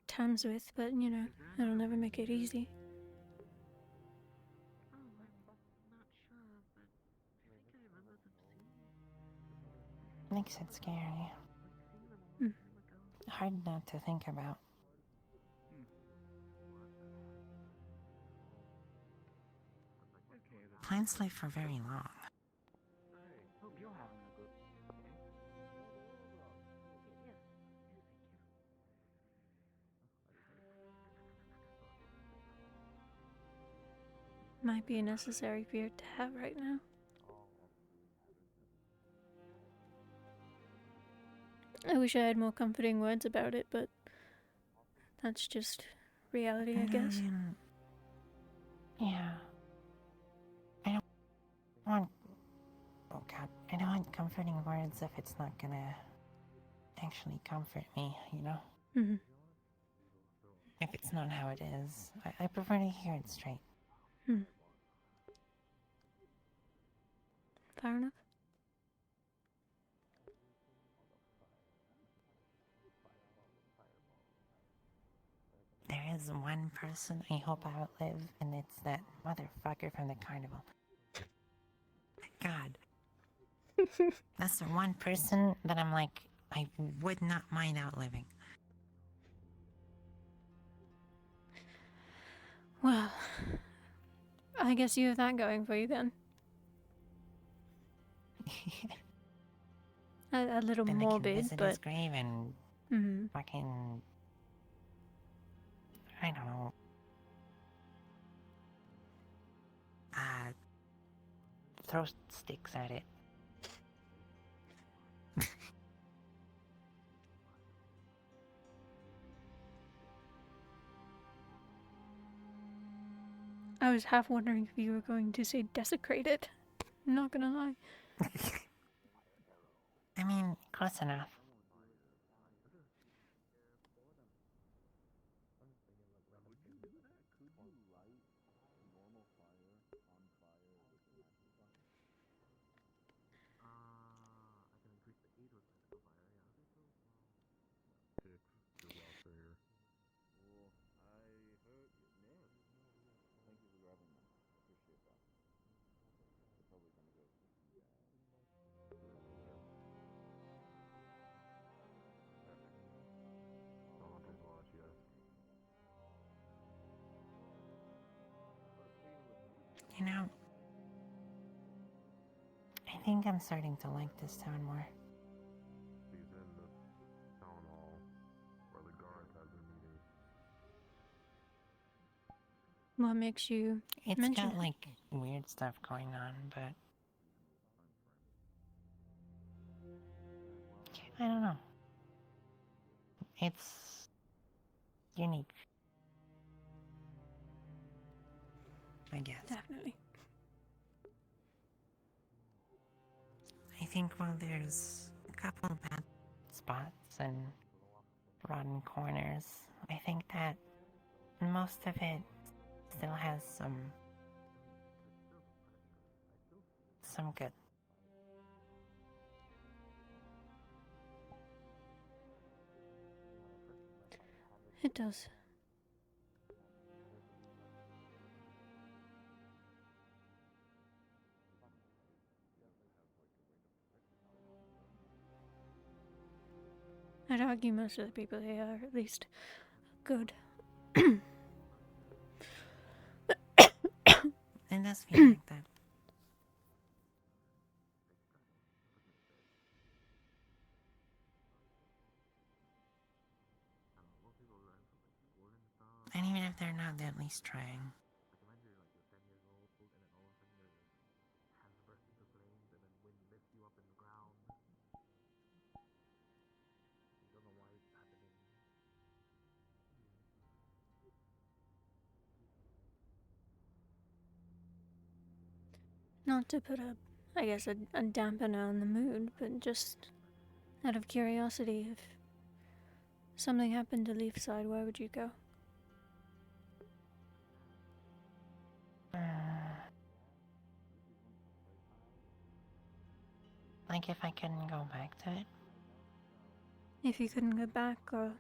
terms with, but you know, it'll never make it easy. Oh, I'm not sure, but I think I remember them seeing. Makes it scary. Hmm. Hard not to think about. Plants live for very long. Hope you're having a good. Might be a necessary fear to have right now. I wish I had more comforting words about it, but that's just reality, I guess. Yeah. I don't want... Oh god. I don't want comforting words if it's not gonna actually comfort me, you know? Mm-hmm. If it's not how it is. I prefer to hear it straight. Hmm. Fair enough. There is one person I hope I outlive, and it's that motherfucker from the carnival. God. That's the one person that I'm like, I would not mind outliving. Well, I guess you have that going for you then. A little Then I can morbid, visit but... his grave and fucking... I don't know. Throw sticks at it. I was half wondering if you were going to say desecrate it. I'm not gonna lie. I mean, close enough. You know, I think I'm starting to like this town more. He's in the town hall where the guards have their meeting. What makes you It's mention got it? like weird stuff going on, but I don't know. It's unique, I guess. Definitely. I think while there's a couple bad spots and rotten corners, I think that most of it still has some good. It does. I'd argue most of the people here are at least good. It does feel like that. And even if they're not, they're at least trying. Not to put I guess, a dampener on the mood, but just out of curiosity, if something happened to Leafside, where would you go? Like if I couldn't go back to it? If you couldn't go back, or,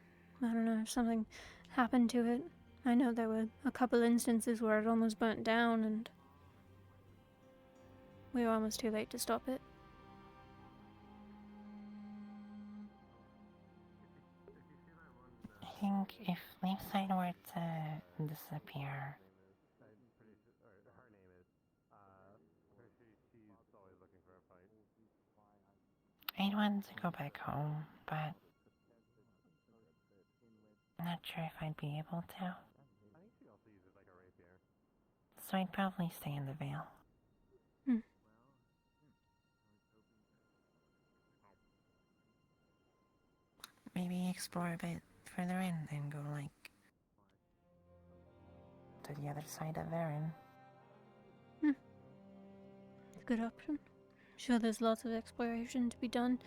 I don't know, if something happened to it. I know there were a couple instances where it almost burnt down, and we were almost too late to stop it. I think if Leafside were to disappear, I'd want to go back home, but I'm not sure if I'd be able to. So I'd probably stay in the Vale. Maybe explore a bit further in and go, like, to the other side of Erin. Good option. Sure, there's lots of exploration to be done.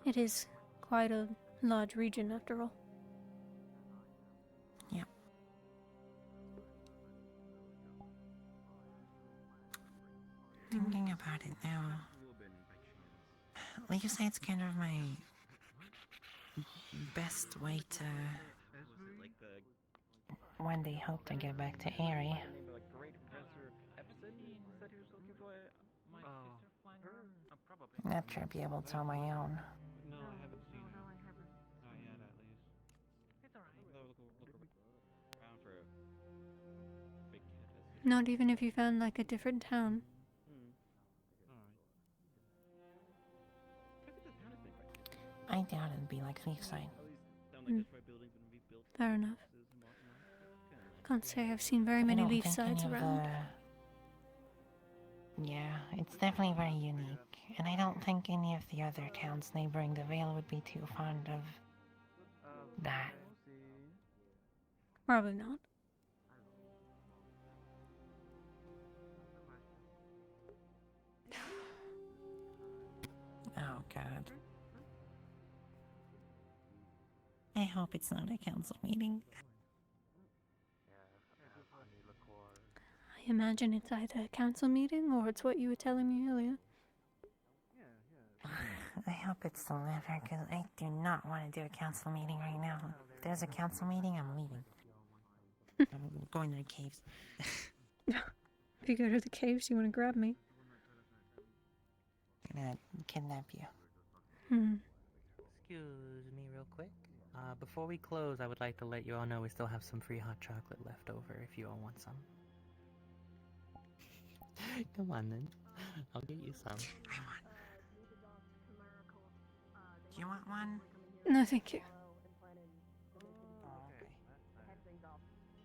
It is quite a large region, after all. Yep. Thinking about it now, Leafside's kind of my best way to one day hope to get back to Aerie. Not sure I'd be able to on my own. No, I haven't seen it. Not yet, at least. It's alright. Look around for a big campus. Not even if you found, like, a different town. I doubt it'd be like Leafside. Fair enough. Can't say I've seen very many Leafsides around. Yeah, it's definitely very unique, and I don't think any of the other towns neighboring the Vale would be too fond of that. Probably not. Oh god. I hope it's not a council meeting. I imagine it's either a council meeting or it's what you were telling me earlier. I hope it's the latter, because I do not want to do a council meeting right now. If there's a council meeting, I'm leaving. I'm going to the caves. If you go to the caves, you want to grab me? I'm gonna kidnap you. Excuse me real quick. Before we close, I would like to let you all know we still have some free hot chocolate left over if you all want some. Come on then. I'll get you some. I want. Do you want one? No, thank you.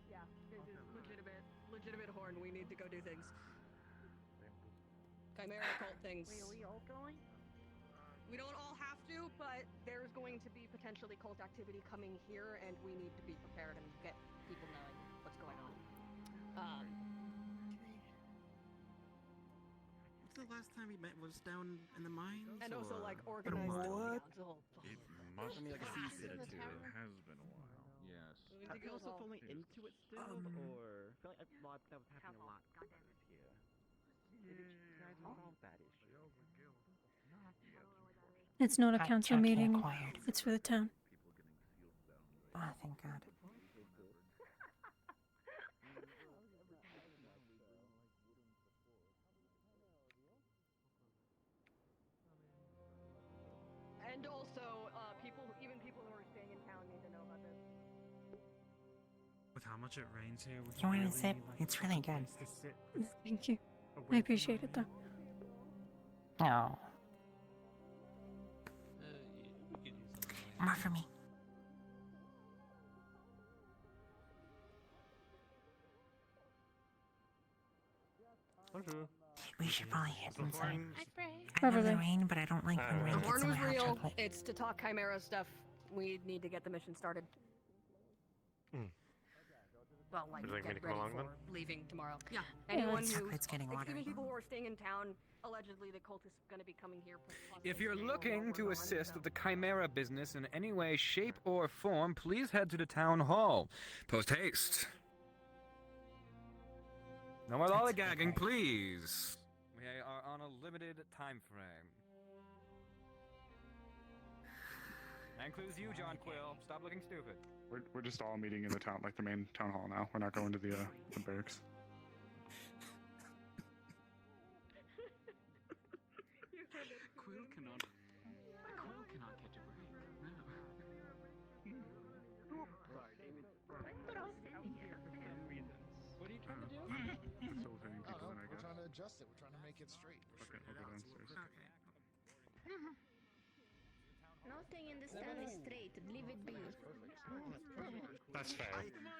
Yeah, this is legitimate horn. We need to go do things. Chimera cult things. Wait, are we all going? We don't all have to, but there's going to be potentially cult activity coming here, and we need to be prepared and get people knowing what's going on. The last time we met was down in the mines, and also like or organized. what? It must be like a season season or or two. two. It has been a while. Yes. Are you also falling into it still, or? I feel like that was happening a lot here. Did you guys resolve that issue? It's not a Hot council chocolate meeting. acquired. It's for the town. Oh, thank God. And also, even people who are staying in town need to know about this. With how much it rains here, You want a sip? It's really good. Thank you. I appreciate it, though. No. More for me. We should probably hit inside. I love the rain, but I don't like when rain The gets horn in my was hot real. chocolate. It's to talk Chimera stuff. We need to get the mission started. well, like, Would you like me get to come ready along for then? leaving tomorrow. Yeah. Yeah, Anyone let's- who, It's getting watery. even people who are staying in town, allegedly the cult is going to be coming here. possibly If you're staying while looking we're to gone, assist so- with the Chimera business in any way, shape, or form, please head to the town hall. Post haste. No more lollygagging, please. We are on a limited time frame. That includes you, John Quill. Stop looking stupid. We're just all meeting in the town, like the main town hall now. We're not going to the barracks. Quill cannot catch a break. No. What are you trying to do? Facilitating people in, I We're guess. trying to adjust it. We're trying to make it straight. Okay, I'll go downstairs. Nothing in this town is straight. Leave it be. That's fair.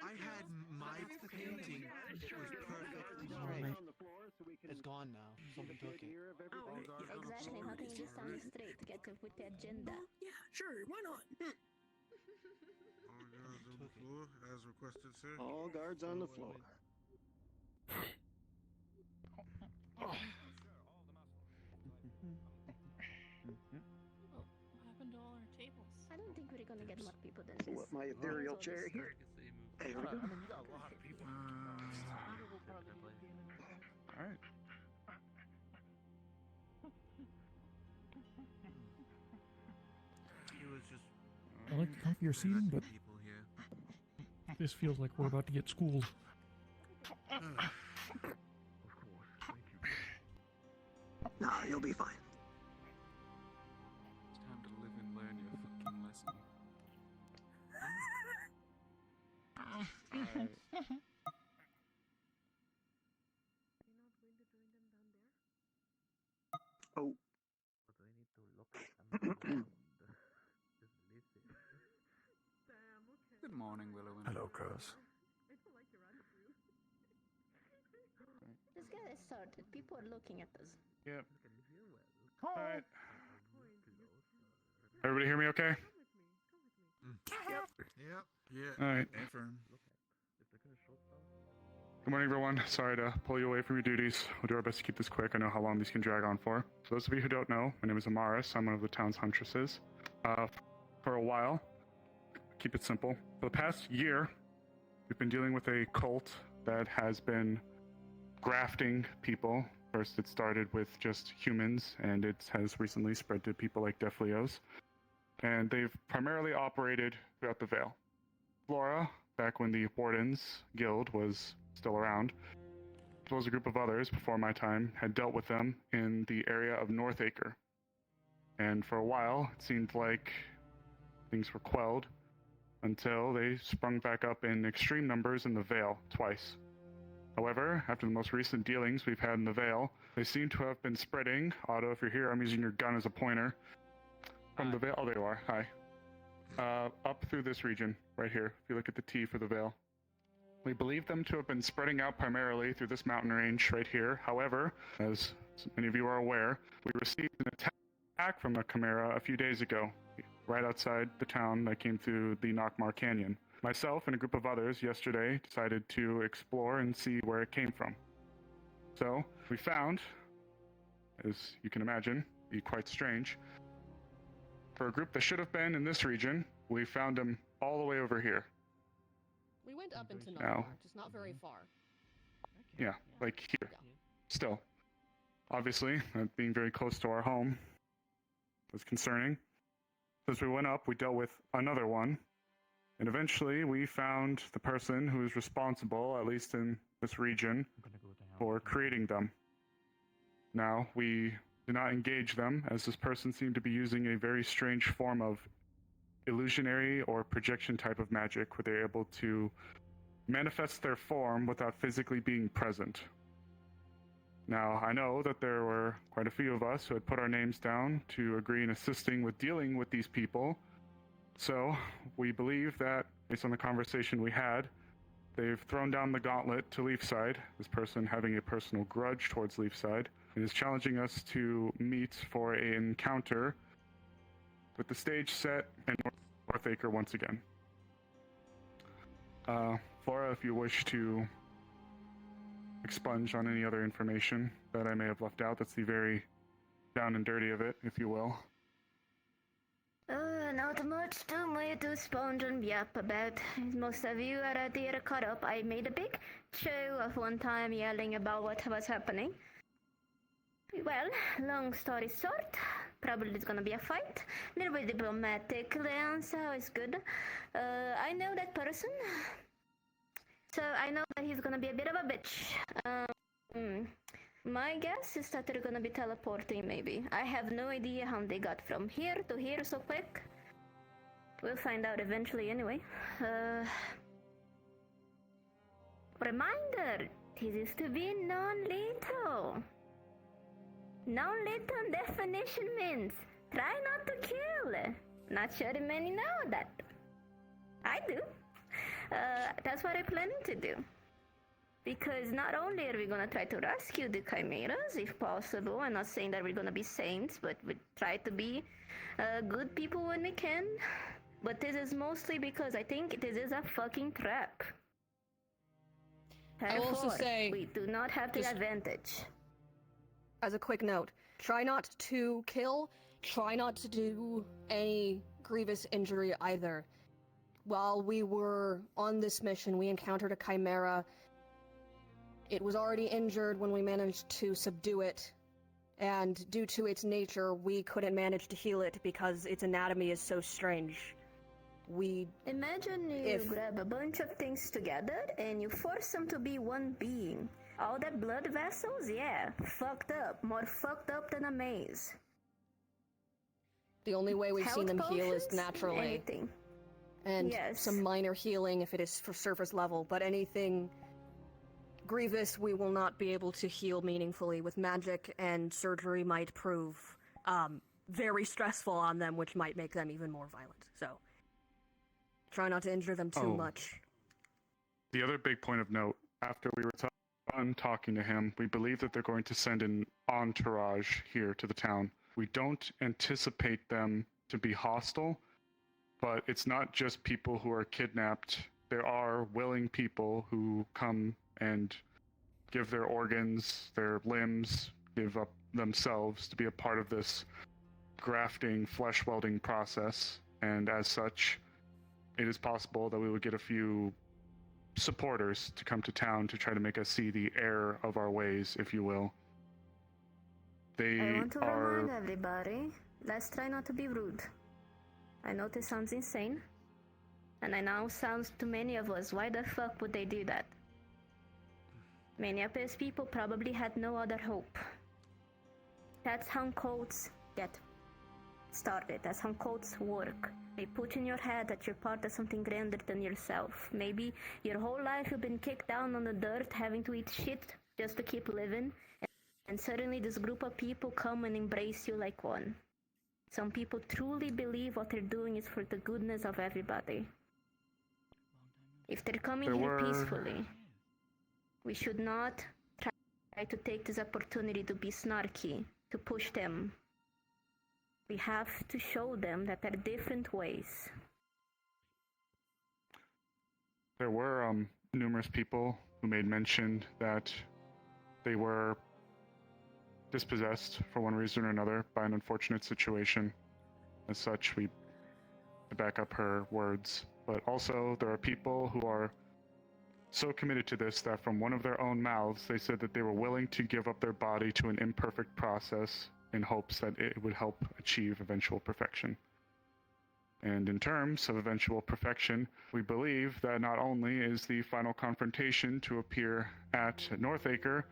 I had my painting was perfectly straight. It's gone now. Someone took it. Exactly. Nothing in this town is straight. Get with the agenda. Yeah, sure, why not? All guards on the floor, as requested, sir. All guards on the floor. What happened to all our tables? I don't think we're gonna get more people than this. What, my ethereal chair here? There we go. I mean, you got a lot of people. Alright. It was just. I like the comfier seating, but people here. this feels like we're about to get schooled. Of course, thank you. Nah, you'll be fine. It's time to live and learn your fucking lesson. Oh. Good morning, Willow. Hello, Cuz. Let's get it started. People are looking at us. Yep. Alright. Everybody hear me okay? Yep. Yeah. Alright. Affirm. Good morning, everyone. Sorry to pull you away from your duties. We'll do our best to keep this quick. I know how long these can drag on for. For those of you who don't know, my name is Amaris. I'm one of the town's huntresses. For a while, keep it simple. For the past year, we've been dealing with a cult that has been grafting people. First, it started with just humans, and it has recently spread to people like Deaf Leos. And they've primarily operated throughout the Vale. Flora, back when the Wardens Guild was still around, as well as a group of others before my time, had dealt with them in the area of Northacre. And for a while, it seemed like things were quelled until they sprung back up in extreme numbers in the Vale twice. However, after the most recent dealings we've had in the Vale, they seem to have been spreading. Otto, if you're here, I'm using your gun as a pointer. From the Vale, oh, there you are, hi. Up through this region, right here, if you look at the T for the Vale. We believe them to have been spreading out primarily through this mountain range right here. However, as many of you are aware, we received an attack from a Chimera a few days ago, right outside the town that came through the Knockmar Canyon. Myself and a group of others yesterday decided to explore and see where it came from. So, we found, as you can imagine, be quite strange. For a group that should have been in this region, we found them all the way over here. We went up into Now. Knockmar, just not very far. Yeah, like here. Still. Obviously, being very close to our home was concerning. As we went up, we dealt with another one. And eventually, we found the person who is responsible, at least in this region, for creating them. Now, we did not engage them, as this person seemed to be using a very strange form of illusionary or projection type of magic, where they're able to manifest their form without physically being present. Now, I know that there were quite a few of us who had put our names down to agree in assisting with dealing with these people. So, we believe that, based on the conversation we had, they've thrown down the gauntlet to Leafside, this person having a personal grudge towards Leafside, and is challenging us to meet for an encounter with the stage set and Northacre once again. Flora, if you wish to expunge on any other information that I may have left out, that's the very down and dirty of it, if you will. Not much to sponge and yap about. Most of you are out here caught up. I made a big show of one time yelling about what was happening. Well, long story short, probably it's gonna be a fight. A little bit diplomatic, so it's good. I know that person. So I know that he's gonna be a bit of a bitch. My guess is that they're gonna be teleporting, maybe. I have no idea how they got from here to here so quick. We'll find out eventually anyway. Reminder, this is to be non-lethal. Non-lethal definition means try not to kill. Not sure many know that. I do. That's what I'm planning to do. Because not only are we gonna try to rescue the chimeras, if possible, I'm not saying that we're gonna be saints, but we try to be good people when we can. But this is mostly because I think this is a fucking trap. I will also Therefore, say, we do not have the just advantage. as a quick note, try not to kill, try not to do any grievous injury either. While we were on this mission, we encountered a chimera. It was already injured when we managed to subdue it, and due to its nature, we couldn't manage to heal it because its anatomy is so strange. Imagine you grab a bunch of things together and you force them to be one being. All that blood vessels, yeah, fucked up. More fucked up than a maze. The only way we've seen them Health heal is potions? naturally. Anything. And Yes. some minor healing if it is for surface level, but anything grievous we will not be able to heal meaningfully with magic, and surgery might prove very stressful on them, which might make them even more violent. So, try not to injure them too much. The other big point of note, after we were done talking to him, we believe that they're going to send an entourage here to the town. We don't anticipate them to be hostile, but it's not just people who are kidnapped. There are willing people who come and give their organs, their limbs, give up themselves to be a part of this grafting, flesh welding process. And as such, it is possible that we would get a few supporters to come to town to try to make us see the error of our ways, if you will. They I want to are... remind everybody, let's try not to be rude. I know this sounds insane, and I know sounds to many of us, why the fuck would they do that? Many of these people probably had no other hope. That's how cults get started. That's how cults work. They put in your head that you're part of something grander than yourself. Maybe your whole life you've been kicked down on the dirt, having to eat shit just to keep living, and suddenly this group of people come and embrace you like one. Some people truly believe what they're doing is for the goodness of everybody. If they're coming here peacefully, we should not try to take this opportunity to be snarky, to push them. We have to show them that there are different ways. There were numerous people who made mention that they were dispossessed for one reason or another by an unfortunate situation. As such, we to back up her words. But also, there are people who are so committed to this that from one of their own mouths, they said that they were willing to give up their body to an imperfect process in hopes that it would help achieve eventual perfection. And in terms of eventual perfection, we believe that not only is the final confrontation to appear at Northacre,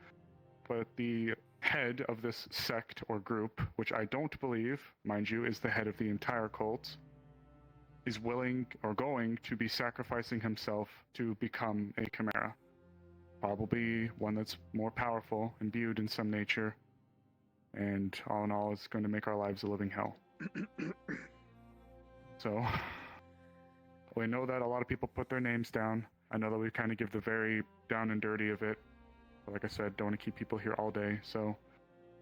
but the head of this sect or group, which I don't believe, mind you, is the head of the entire cult, is willing or going to be sacrificing himself to become a chimera. Probably one that's more powerful, imbued in some nature, and all in all, it's going to make our lives a living hell. So, we know that a lot of people put their names down. I know that we kind of give the very down and dirty of it. But like I said, don't want to keep people here all day. So,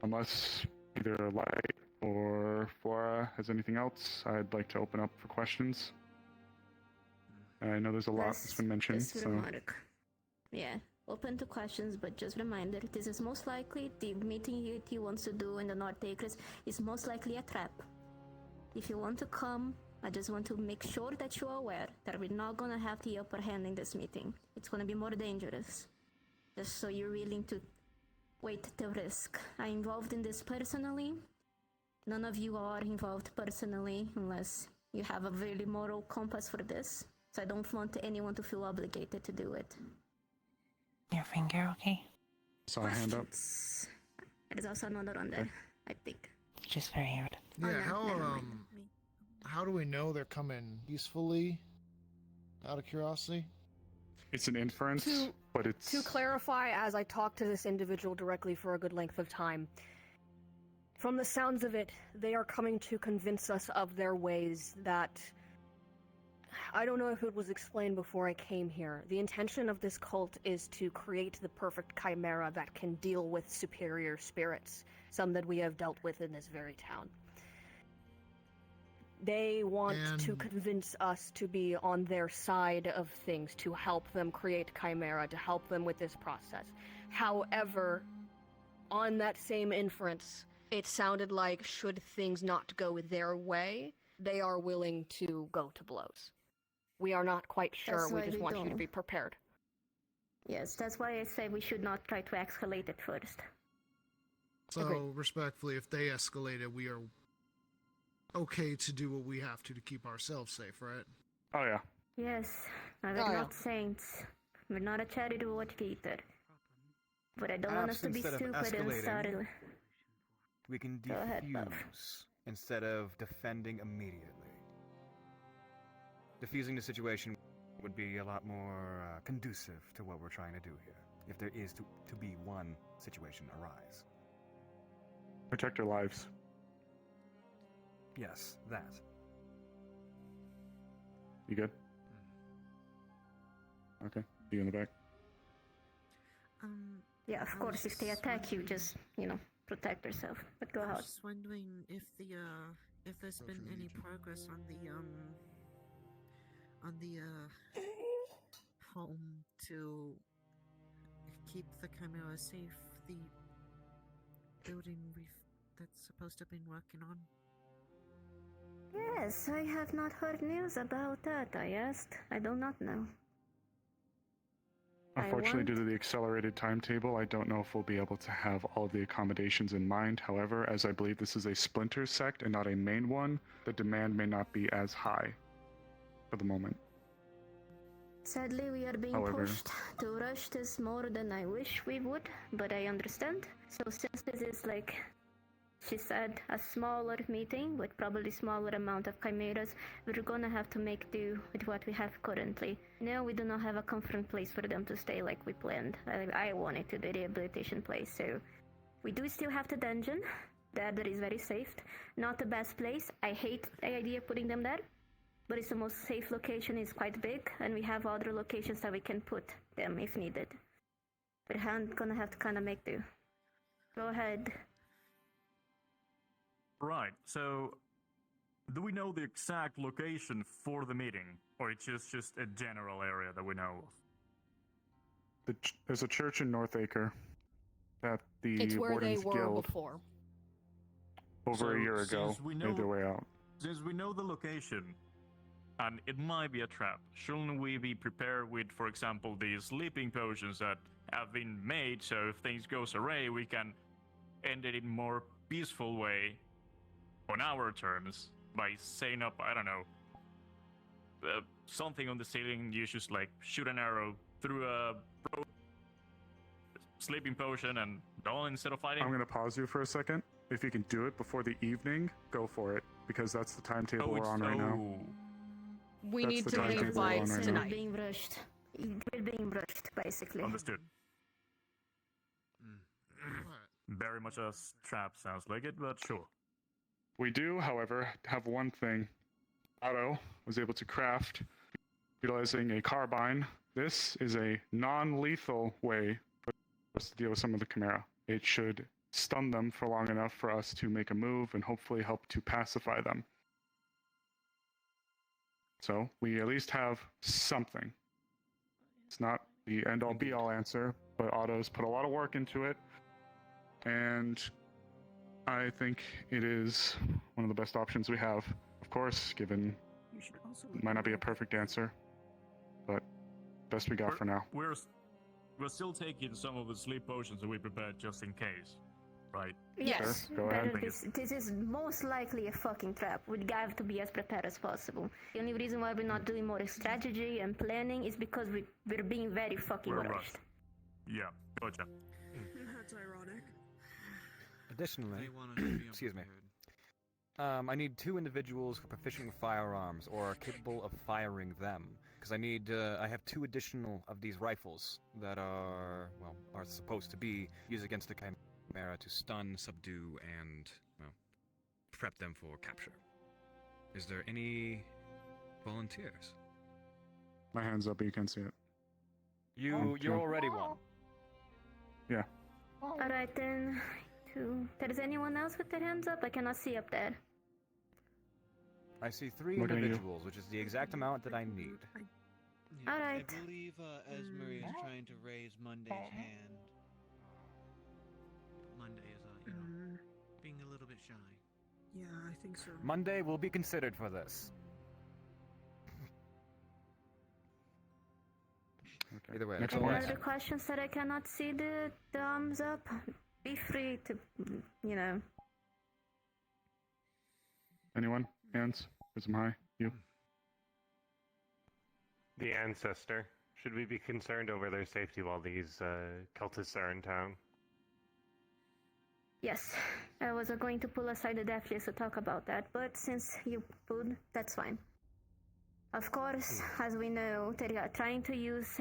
unless either Light or Flora has anything else, I'd like to open up for questions. I know there's a lot that's been mentioned, Just so... remark. Yeah, open to questions, but just reminder, this is most likely the meeting he wants to do in the North Acres is most likely a trap. If you want to come, I just want to make sure that you are aware that we're not gonna have the upper hand in this meeting. It's gonna be more dangerous. Just so you're willing to wait the risk. I'm involved in this personally. None of you are involved personally unless you have a really moral compass for this. So I don't want anyone to feel obligated to do it. Your finger okay? Saw a hand up. There's also another on there, I think. Just very odd. Yeah, no, never mind. how do we know they're coming peacefully? Out of curiosity? It's an inference, but it's... To clarify, as I talked to this individual directly for a good length of time, from the sounds of it, they are coming to convince us of their ways that... I don't know if it was explained before I came here. The intention of this cult is to create the perfect chimera that can deal with superior spirits, some that we have dealt with in this very town. They want to convince us to be on their side of things, to help them create chimera, to help them with this process. However, on that same inference, it sounded like should things not go their way, they are willing to go to blows. We are not quite sure, That's we why just we want you to don't. be prepared. Yes, that's why I say we should not try to escalate it first. So, Agreed. respectfully, if they escalate it, we are okay to do what we have to keep ourselves safe, right? Oh, yeah. Yes, we're not saints. We're not a charity watch either. But I don't want us to be Perhaps instead of stupid and start... escalating, we can Go ahead, Puff. defuse instead of defending immediately. Diffusing the situation would be a lot more conducive to what we're trying to do here, if there is to be one situation arise. Protect our lives. Yes, that. You good? Okay. You in the back? Yeah, of course, if they attack you, just, protect yourself. But go I ahead. was just wondering if there's been any progress on the home to keep the chimera safe, the building that's supposed to have been working on. Yes, I have not heard news about that, I asked. I do not know. Unfortunately, due to the accelerated timetable, I don't know if we'll be able to have all of the accommodations in mind. However, as I believe this is a splinter sect and not a main one, the demand may not be as high for the moment. Sadly, we are being pushed to rush this more than I wish we would, but I understand. So since this is like, she said, a smaller meeting with probably smaller amount of chimeras, we're gonna have to make do with what we have currently. No, we do not have a comfort place for them to stay like we planned. I wanted to the rehabilitation place, so we do still have the dungeon. That is very safe. Not the best place. I hate the idea of putting them there, but it's the most safe location. It's quite big, and we have other locations that we can put them if needed. We're gonna have to kind of make do. Go ahead. Right, so do we know the exact location for the meeting, or it's just a general area that we know of? There's a church in North Acre that the It's where Wardens they were Guild before. over a year ago made their way out. Since we know the location, and it might be a trap, shouldn't we be prepared with, for example, the sleeping potions that have been made, so if things goes awry, we can end it in more peaceful way on our terms by setting up, I don't know, something on the ceiling. You just like shoot an arrow through a sleeping potion and all instead of fighting. I'm going to pause you for a second. If you can do it before the evening, go for it, because that's the timetable we're on right now. We That's need the to timetable leave we're by on right now. tonight. Being rushed. We're being rushed, basically. Understood. Very much a trap sounds like it, but sure. We do, however, have one thing. Otto was able to craft utilizing a carbine. This is a non-lethal way for us to deal with some of the Chimera. It should stun them for long enough for us to make a move and hopefully help to pacify them. So we at least have something. It's not the end-all be-all answer, but Otto's put a lot of work into it, and I think it is one of the best options we have. Of course, given it might not be a perfect answer, but best we got for now. We're still taking some of the sleep potions that we prepared just in case, right? Yes, Sure, go ahead. this is most likely a fucking trap. We have to be as prepared as possible. The only reason why we're not doing more strategy and planning is because we're being very fucking rushed. Yeah, gotcha. That's ironic. Additionally, excuse me. I need 2 individuals who are proficient with firearms or are capable of firing them. Because I have 2 additional of these rifles that are supposed to be used against the Chimera to stun, subdue, and, prep them for capture. Is there any volunteers? My hand's up, but you can't see it. You're already one. Yeah. Alright then. 2. There is anyone else with their hands up? I cannot see up there. I see 3 Looking at you. individuals, which is the exact amount that I need. Yeah, Alright. I believe Esmery is trying to raise Monday's hand. Monday is, being a little bit shy. Yeah, I think so. Monday will be considered for this. Either way, that's all Any I other have. questions that I cannot see the thumbs up? Be free to, Anyone? Hands? Prism high? You? The ancestor. Should we be concerned over their safety while these cultists are in town? Yes, I was going to pull aside the deathliest to talk about that, but since you pulled, that's fine. Of course, as we know, they are trying to use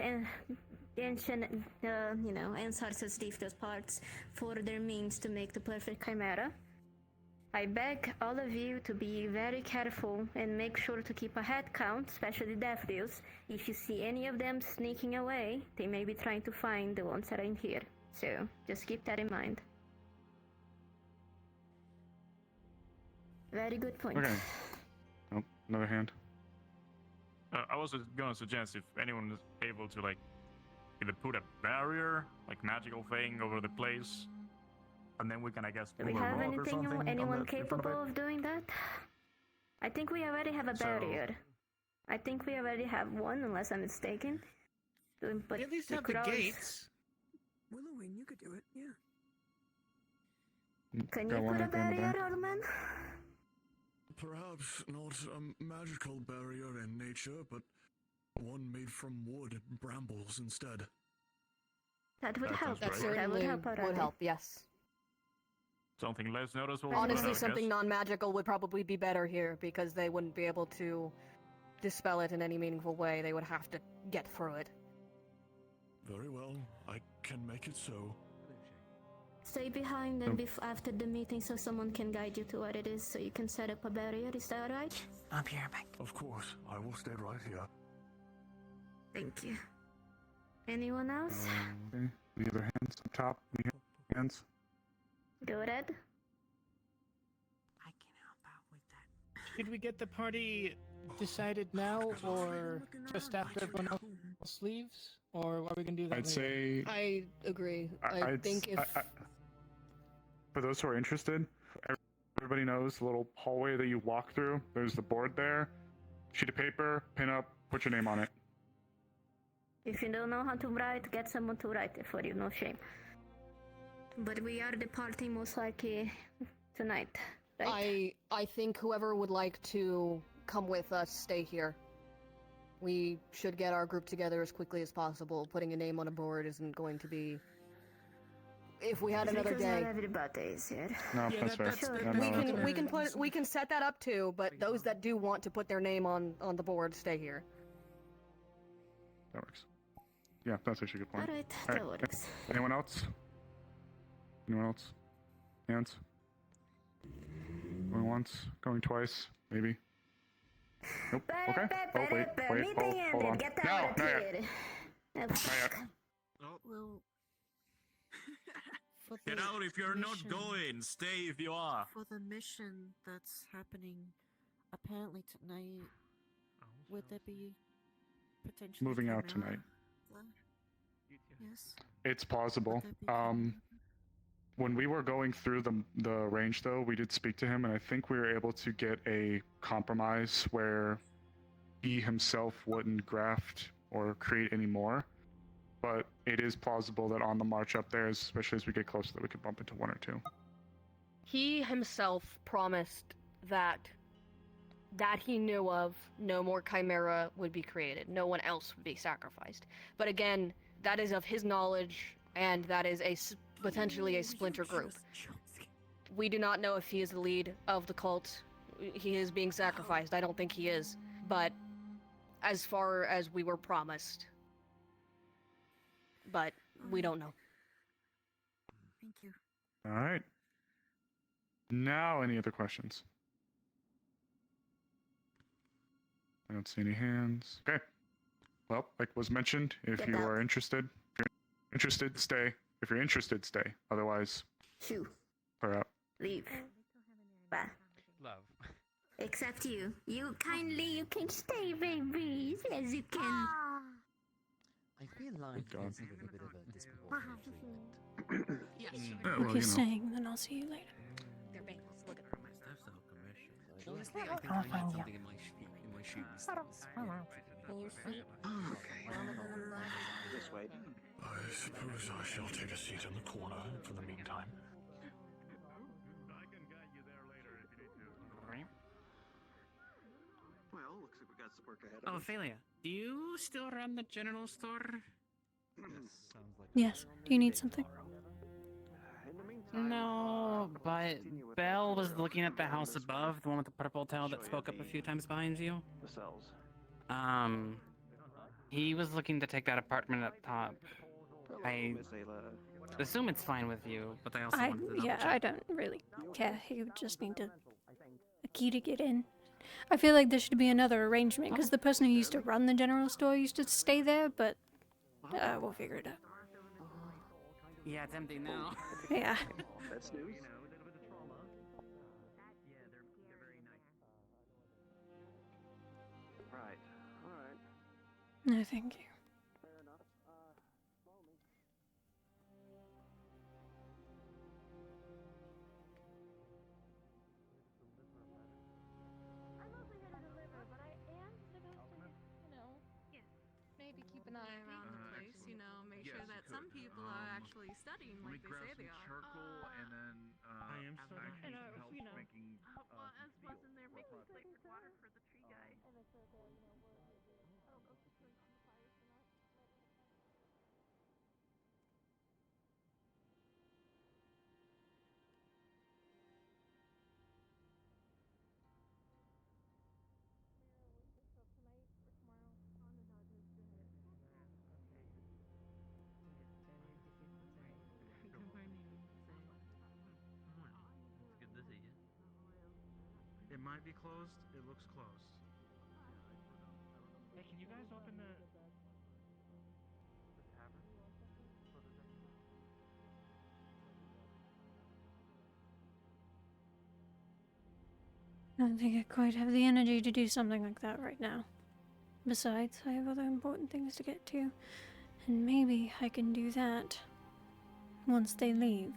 ancient, ancestors' deepest parts for their means to make the perfect chimera. I beg all of you to be very careful and make sure to keep a head count, especially death deals. If you see any of them sneaking away, they may be trying to find the ones that are in here. So, just keep that in mind. Very good point. Okay. Oh, another hand. I was gonna suggest if anyone is able to either put a barrier, magical thing over the place, and then we can, I guess, Do we have anyone capable of doing that? I think we already have a barrier. I think we already have one, unless I'm mistaken. But We at least have the gates. Willowwing, you could do it, yeah. Can you put a barrier, Orman? Perhaps not a magical barrier in nature, but one made from wood and brambles instead. That would help. That certainly would help, yes. Something less noticeable. Honestly, something non-magical would probably be better here, because they wouldn't be able to dispel it in any meaningful way. They would have to get through it. Very well, I can make it so. Stay behind and after the meeting so someone can guide you to what it is so you can set up a barrier. Is that alright? I'll be right back. Of course, I will stay right here. Thank you. Anyone else? Okay. The other hands up top. The hands. Go ahead. I can help out with that. Should we get the party decided now, or just after everyone else leaves? Or are we gonna do that I'd later? say... I agree. I think if... for those who are interested, everybody knows the little hallway that you walk through. There's the board there. Sheet of paper, pin up, put your name on it. If you don't know how to write, get someone to write it for you, no shame. But we are departing most likely tonight, right? I think whoever would like to come with us, stay here. We should get our group together as quickly as possible. Putting a name on a board isn't going to be... If we had another because day... not everybody is here. No, Yeah, that's fair. sure. Yeah, no, We can set that up too, but those that do want to put their name on the board, stay here. That works. Yeah, that's actually a good point. Alright, All that works. Anyone else? Anyone else? Hands? Going once, going twice, maybe. Nope. Okay. Oh, wait. Meeting Hold on. ended. Get No, out of not yet. here. Not yet. Well, for Get the out if you're not mission- going. Stay if you are. For the mission that's happening apparently tonight, would there be potentially Moving out chimera tonight. there? Yes. It's plausible. Would there be When we were going through the range, though, we did speak to him, and I think we were able to get a compromise where he himself wouldn't graft or create any more. But it is plausible that on the march up there, especially as we get closer, that we could bump into one or two. He himself promised that he knew of, no more chimera would be created. No one else would be sacrificed. But again, that is of his knowledge, and that is potentially a splinter group. We do not know if he is the lead of the cult. He is being sacrificed. I don't think he is. But as far as we were promised. But we don't know. Thank you. All right. Now, any other questions? I don't see any hands. Okay. Well, like was mentioned, if you are interested, stay. If you're interested, stay. Otherwise, Shoo. clear out. Leave. Bye. Love. Except you. You can stay, babies, as you can. I feel like God. there's a bit of a disproportionate treatment. Yes. If you're staying, then I'll see you later. They're bangles. Look at them. Stuff's all commercial. Honestly, I think I'll I need find you. something in my shoes. This way. I suppose I shall take a seat in the corner for the meantime. I can guide you there later if you need to. Well, looks like we got some work ahead Oh, of us. Ophelia, do you still run the general store? Yes. Do you need something? No, but Belle was looking at the house above, the one with the purple tile that spoke up a few times behind you. The cells. He was looking to take that apartment up top. I Miss Ayla. assume it's fine with you, but I also wanted to double check. I don't really care. He would just need a key to get in. I feel like there should be another arrangement, because the person who used to run the general store used to stay there, but we'll figure it out. Yeah, it's empty now. Yeah. That's news. Right. All right. No, thank you. Maybe keep an eye around the place, make sure that some people are actually studying like they say they are. Charcoal and then I am studying. actually help making Well, as was in there making flavored water for the tree guy. It's good to see you. It might be closed. It looks closed. Hey, can you guys open the tavern? I don't think I quite have the energy to do something like that right now. Besides, I have other important things to get to, and maybe I can do that once they leave.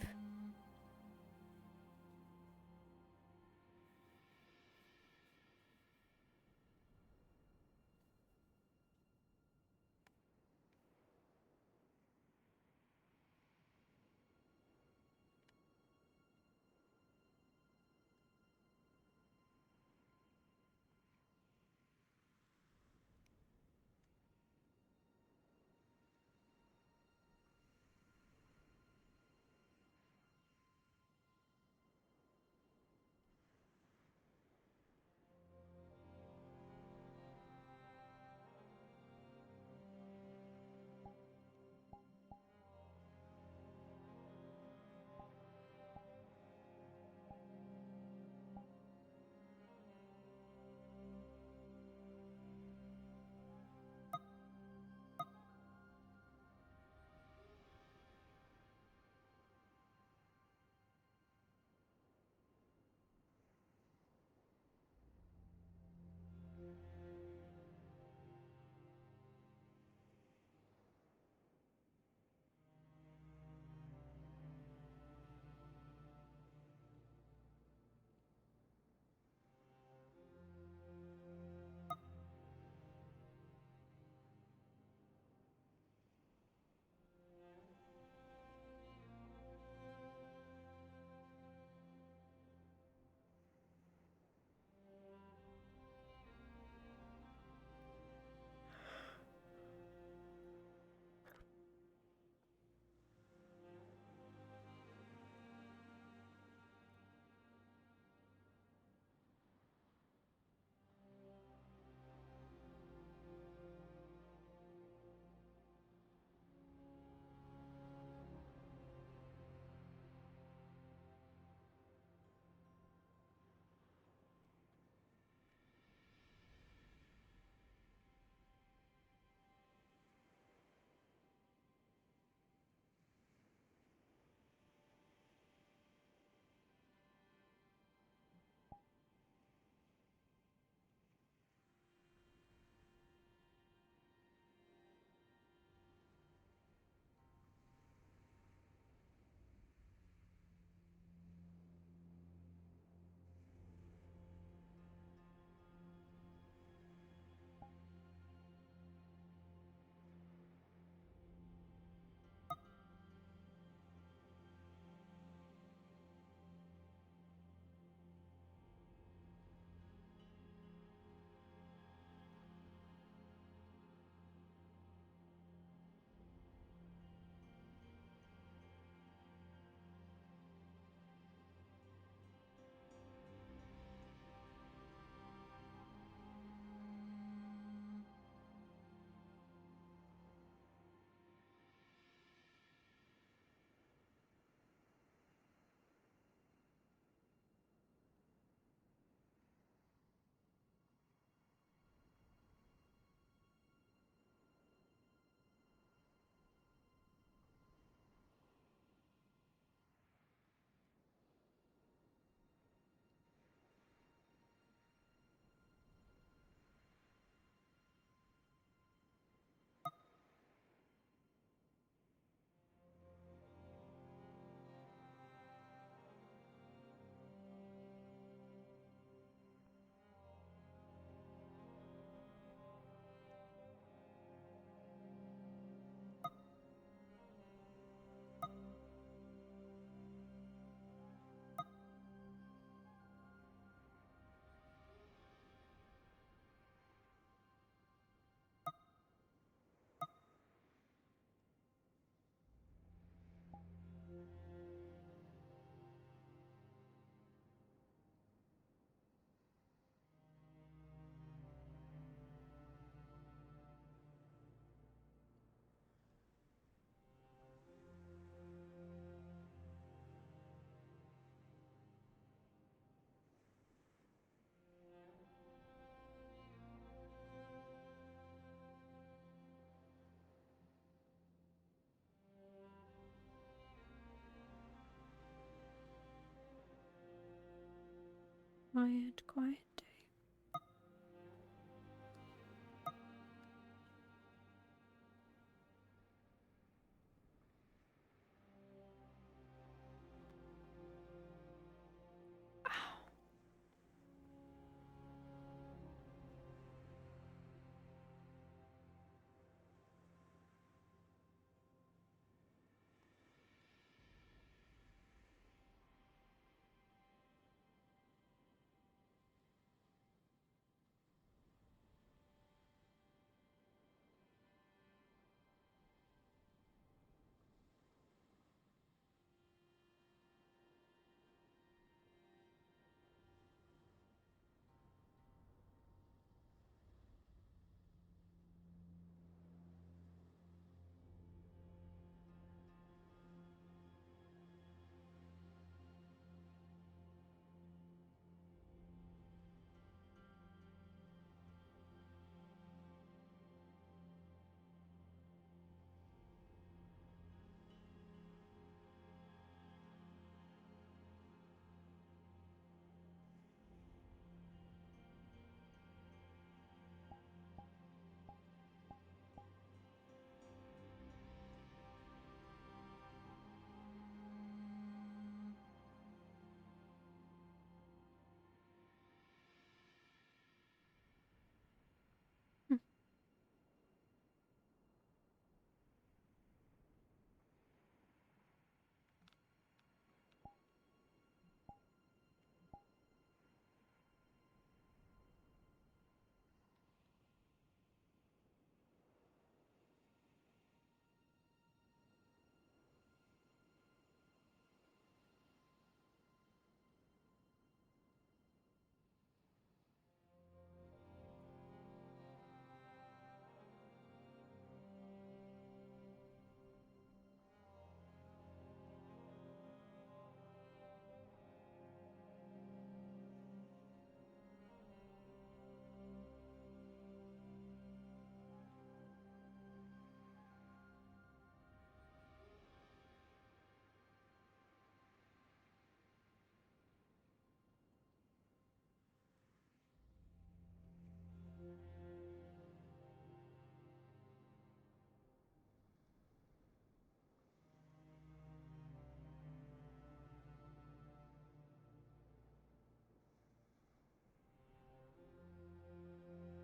Quiet, quiet day.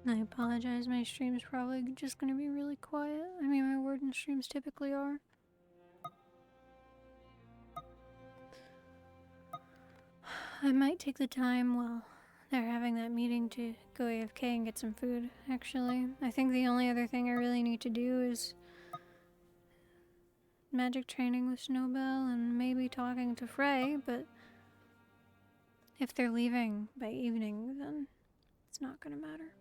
I apologize, my stream's probably just gonna be really quiet. I mean, my Warden streams typically are. I might take the time while they're having that meeting to go AFK and get some food, actually. I think the only other thing I really need to do is magic training with Snowbell and maybe talking to Frey, but if they're leaving by evening, then it's not gonna matter.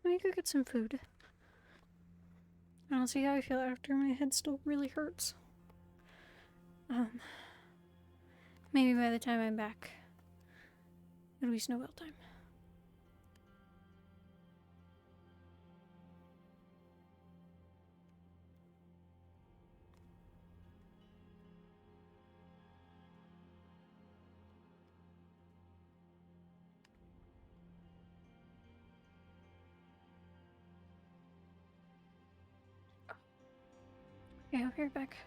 Let me go get some food. I'll see how I feel after. My head still really hurts. Maybe by the time I'm back, it'll be Snowbell time. Yeah, I'll be right back.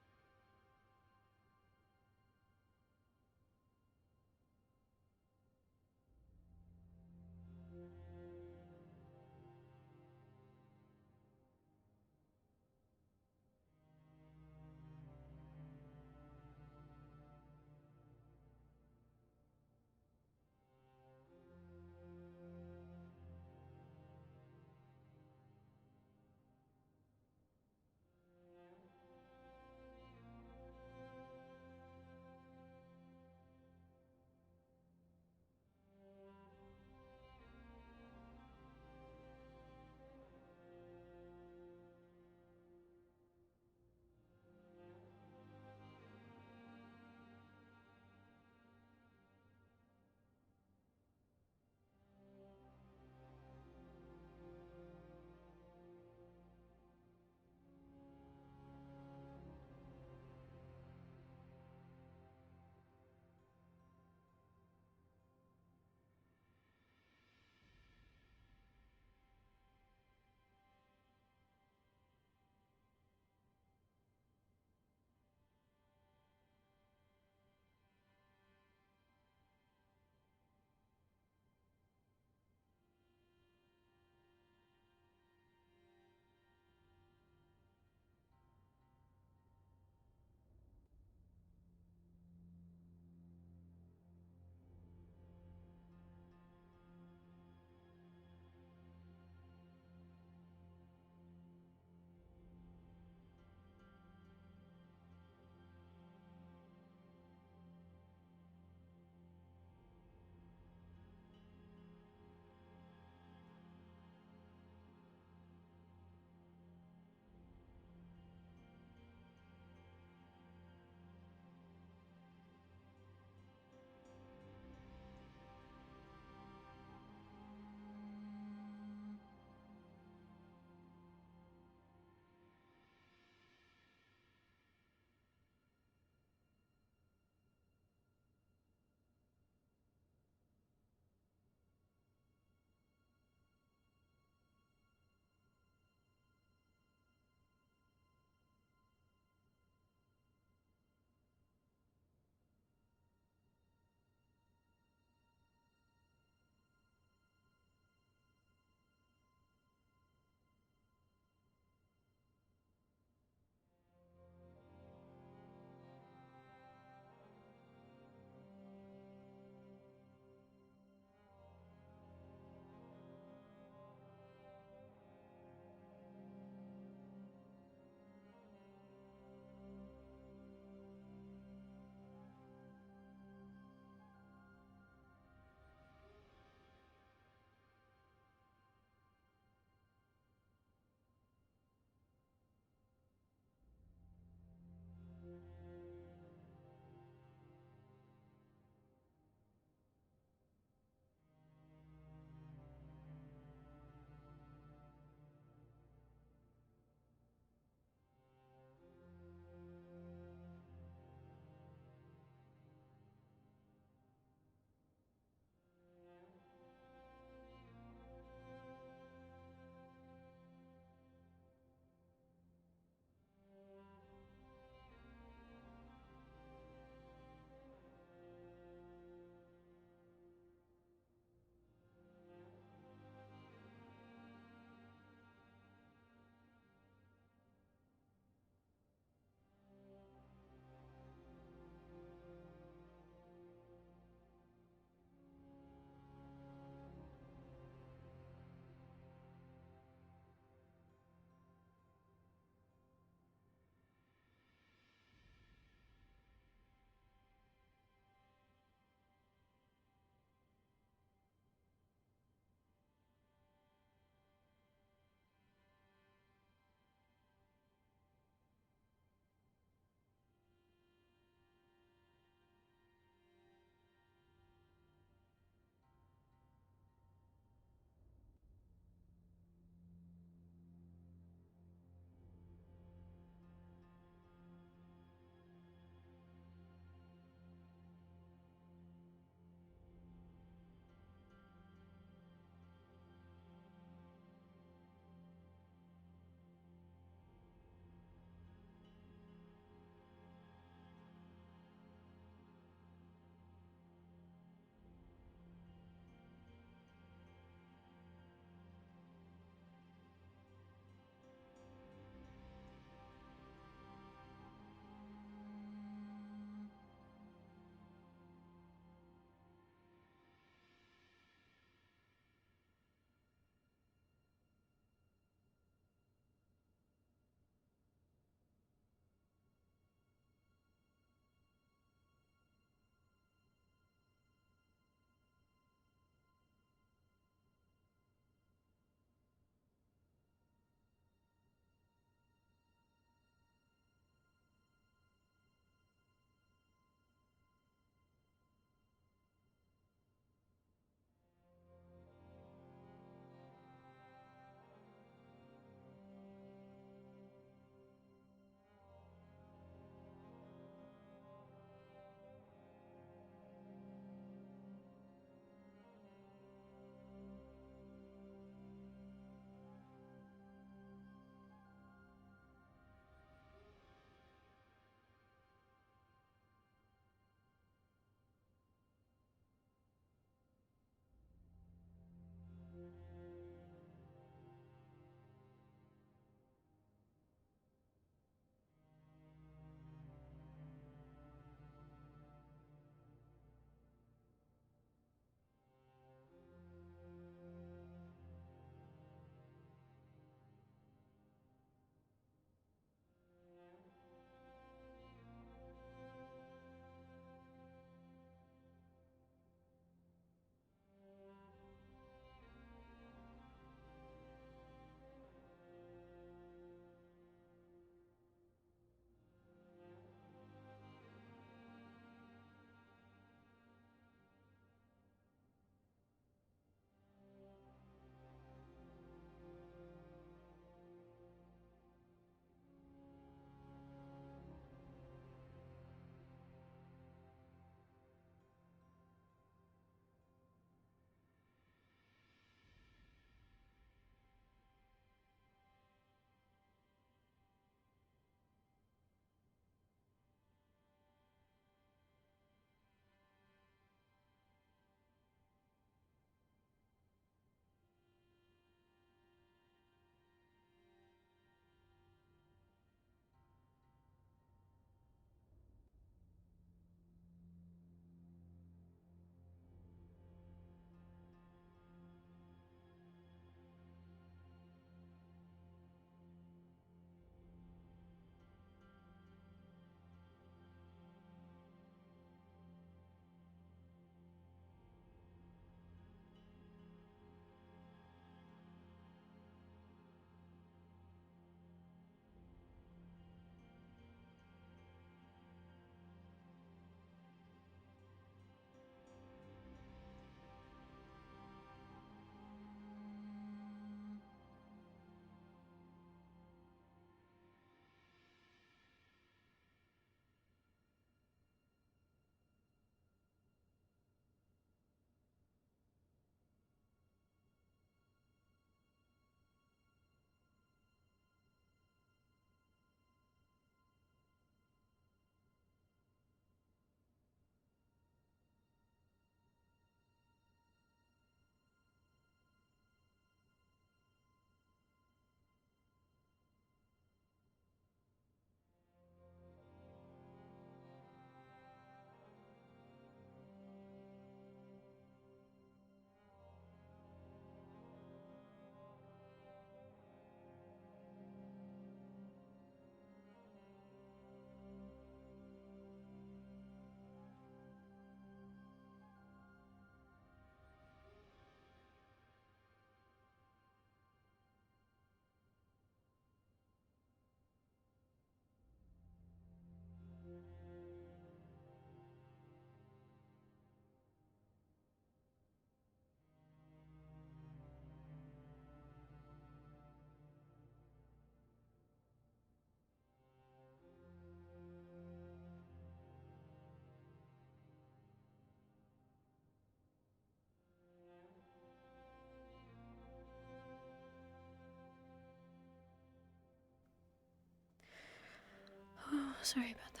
sorry about that.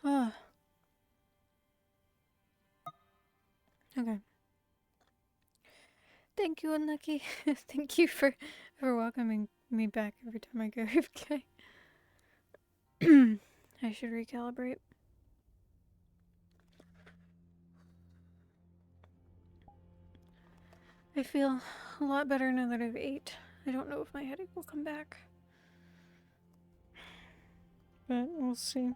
Oh. Okay. Thank you, Unlucky. Thank you for welcoming me back every time I go AFK. I should recalibrate. I feel a lot better now that I've ate. I don't know if my headache will come back. But we'll see.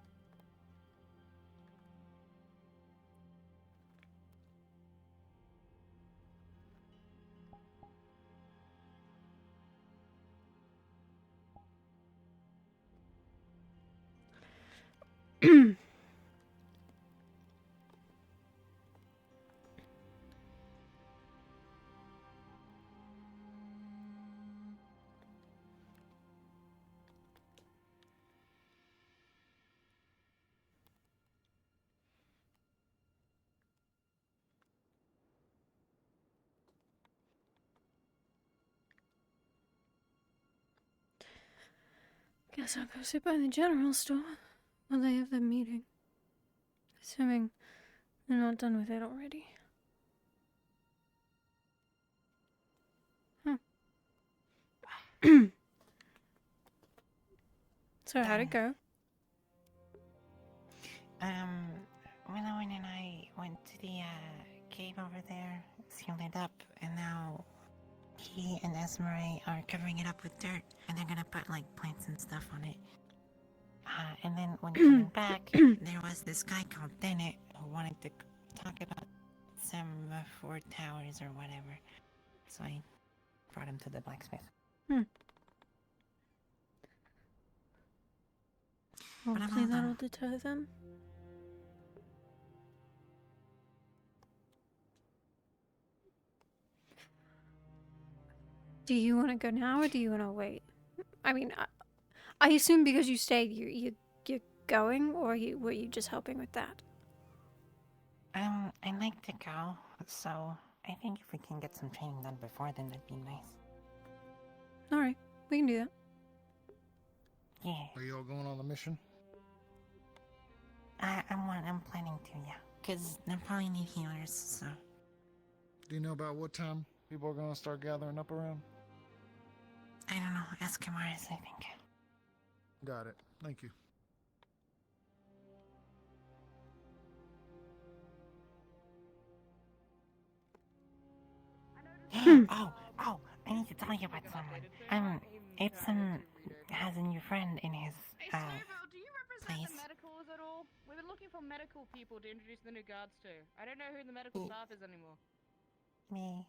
Guess I'll go sit by the general store while they have the meeting. Assuming they're not done with it already. Huh. So how'd it go? Willowin and I went to the cave over there, sealed it up, and now he and Esmeralda are covering it up with dirt, and they're gonna put like plants and stuff on it. And then when coming back, there was this guy called Dennett who wanted to talk about some Ford Towers or whatever. So I brought him to the blacksmith. Hopefully that'll deter them. Do you want to go now or do you want to wait? I mean, I assume because you stayed, you're going, or were you just helping with that? I'd like to go, so I think if we can get some training done before then, that'd be nice. Alright, we can do that. Yeah. Are you all going on the mission? I'm planning to, yeah. Because they probably need healers, so. Do you know about what time people are gonna start gathering up around? I don't know. Ask Kamaris, I think. Got it. Thank you. Oh, I need to tell you about someone. Ipsen has a new friend in his, Do you represent place. the medicals at all? We've been looking for medical people to introduce the new guards to. I don't know who the medical staff is anymore. Me.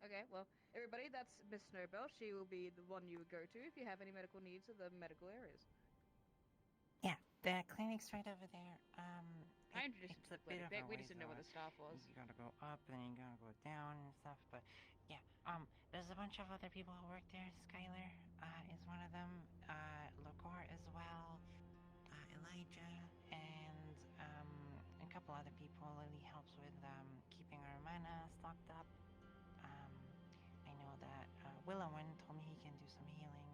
Okay, well, everybody, that's Miss Snowbell. She will be the one you would go to if you have any medical needs of the medical areas. Yeah, the clinic's right over there. I introduced it's you to a the bit clinic. of a We just ways didn't know where away. the staff was. You gotta go up, and then you gotta go down and stuff, but yeah. There's a bunch of other people who work there. Skylar, is one of them. Lokor as well. Elijah, and, a couple other people. Lily helps with, keeping our mana stocked up. I know that, Willowin told me he can do some healing.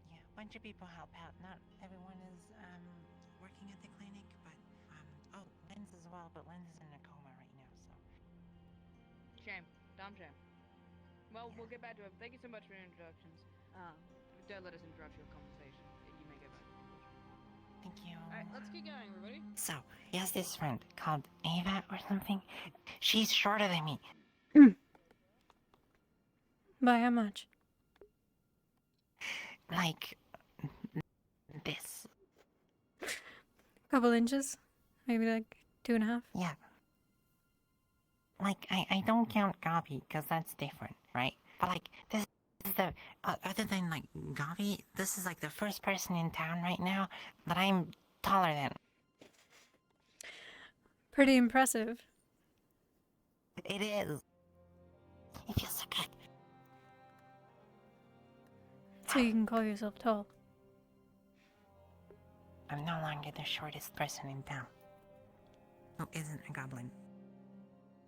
Yeah, a bunch of people help out. Not everyone is, working at the clinic, but, Lens as well, but Lens is in a coma right now, so. Shame. Dumb shame. Well, we'll get back to it. Thank you so much for your introductions. Don't let us interrupt your conversation. You may go back. Thank you. Alright, let's keep going, everybody. So, he has this friend called Ava or something. She's shorter than me. By how much? Like, this. Couple inches? Maybe like 2.5? Yeah. like, I don't count Gabi, because that's different, right? But, like, this is the, other than, like, Gabi, this is, like, the first person in town right now that I'm taller than. Pretty impressive. It is. It feels so good. So you can call yourself tall. I'm no longer the shortest person in town. Who isn't a goblin.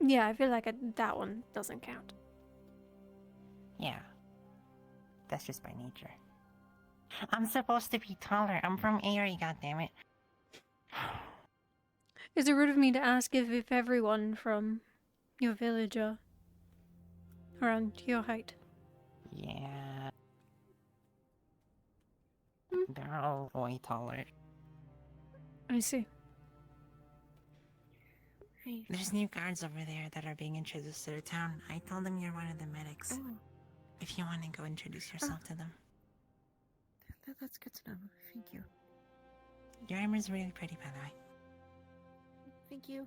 Yeah, I feel like that one doesn't count. Yeah. That's just by nature. I'm supposed to be taller. I'm from Aerie, goddammit. Is it rude of me to ask if everyone from your village are around your height? Yeah. They're all way taller. I see. There's new guards over there that are being introduced to the town. I told them you're one of the medics. Oh. If you want to go introduce yourself to them. That's good to know. Thank you. Your armor's really pretty, by the way. Thank you.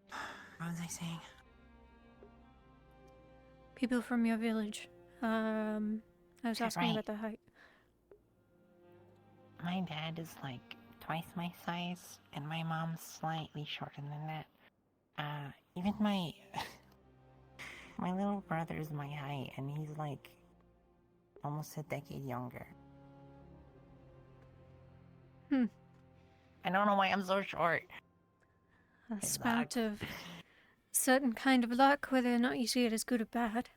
What was I saying? People from your village. I was asking Right. about the height. My dad is like twice my size, and my mom's slightly shorter than that. Even my my little brother is my height, and he's like almost a decade younger. I don't know why I'm so short. A spout of certain kind of luck, whether or not you see it as good or bad.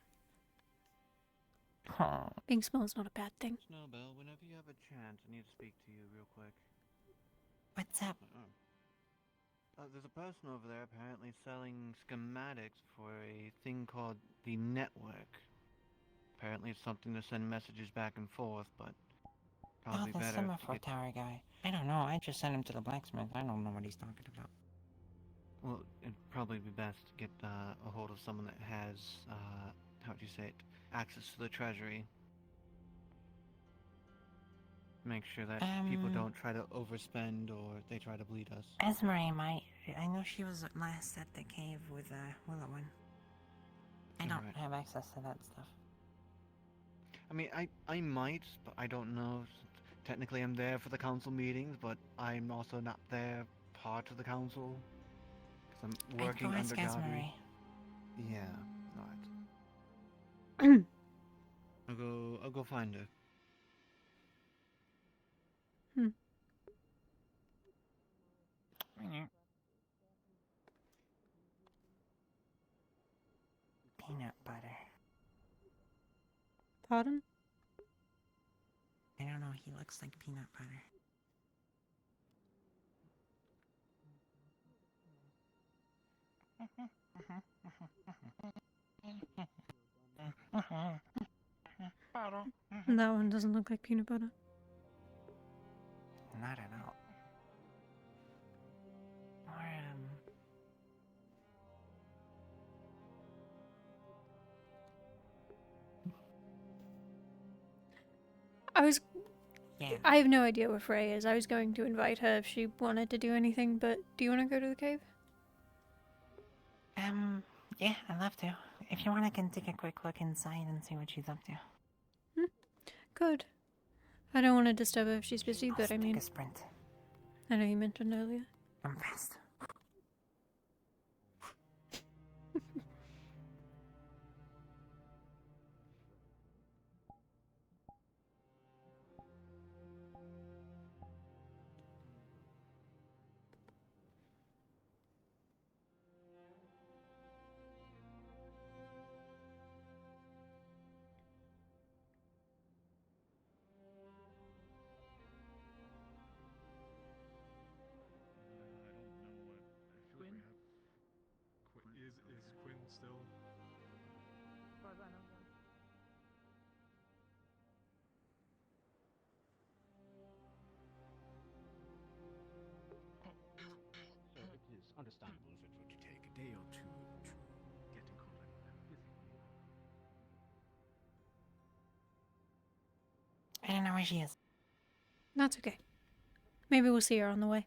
Oh. Being small is not a bad thing. Snowbell, whenever you have a chance, I need to speak to you real quick. What's up? There's a person over there apparently selling schematics for a thing called the network. Apparently it's something to send messages back and forth, but probably the better to semaphore get... tower guy. I don't know, I just sent him to the blacksmith. I don't know what he's talking about. Well, it'd probably be best to get a hold of someone that has, how would you say it, access to the treasury. Make sure that people don't try to overspend or they try to bleed us. Esmeralda might. I know she was last at the cave with Willow one. I don't have access to that stuff. I mean, I might, but I don't know. Technically I'm there for the council meetings, but I'm also not there part of the council. Because I'm working under Gabi. Esmeralda. Yeah, alright. I'll go find her. Peanut butter. Pardon? I don't know, he looks like peanut butter. That one doesn't look like peanut butter. Not at all. Or, I have no idea where Frey is. I was going to invite her if she wanted to do anything, but do you want to go to the cave? Yeah, I'd love to. If you want, I can take a quick look inside and see what she's up to. Good. I don't want to disturb her if she's busy, but I mean... Take a sprint. I know you mentioned earlier. I'm fast. Is Quinn still? So it is understandable if it were to take a day or two to get in contact with them physically. I don't know where she is. That's okay. Maybe we'll see her on the way.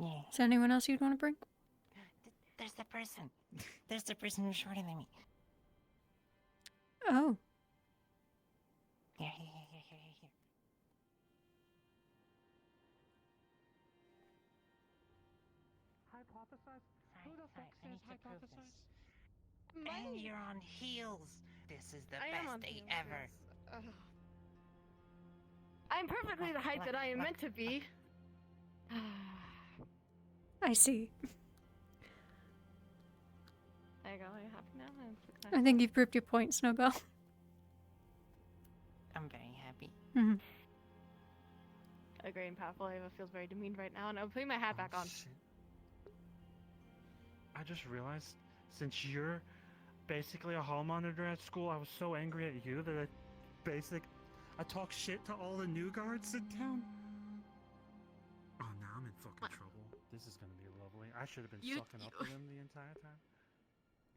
Yeah. Is there anyone else you'd want to bring? There's the person. There's the person who's shorter than me. Oh. Here. Hypothesize? Sorry, Who the fuck I need says to prove hypothesize? this. And you're on heels. This is the I am best on day heels, ever. yes. I'm perfectly the height that I am meant to be. I see. There you go. Are you happy now? I'm I think you've proved your point, Snowbell. I'm very happy. Mm-hmm. Agreed and powerful. Ava feels very demeaned right now, and I'm putting my hat back on. Shit. I just realized, since you're basically a hall monitor at school, I was so angry at you that I talked shit to all the new guards in town. Oh, now I'm in fucking trouble. This is gonna be lovely. I should have been sucking up to them the entire time.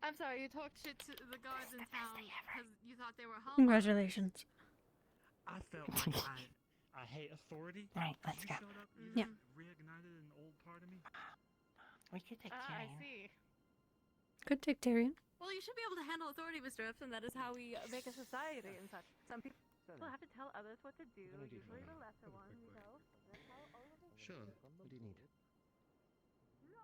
I'm sorry, you talked shit to the guards in town because you thought they were home. Congratulations. I felt like I hate authority. Right, let's go. Showed up, you Yeah. reignited an old part of me. We could take I Tyrion. see. Could take Tyrion. Well, you should be able to handle authority, Mr. Epson. That is how we make a society and such. Some people have to tell others what to do, usually the lesser ones, you know. That's how all of us. Sure. What do you need? Do you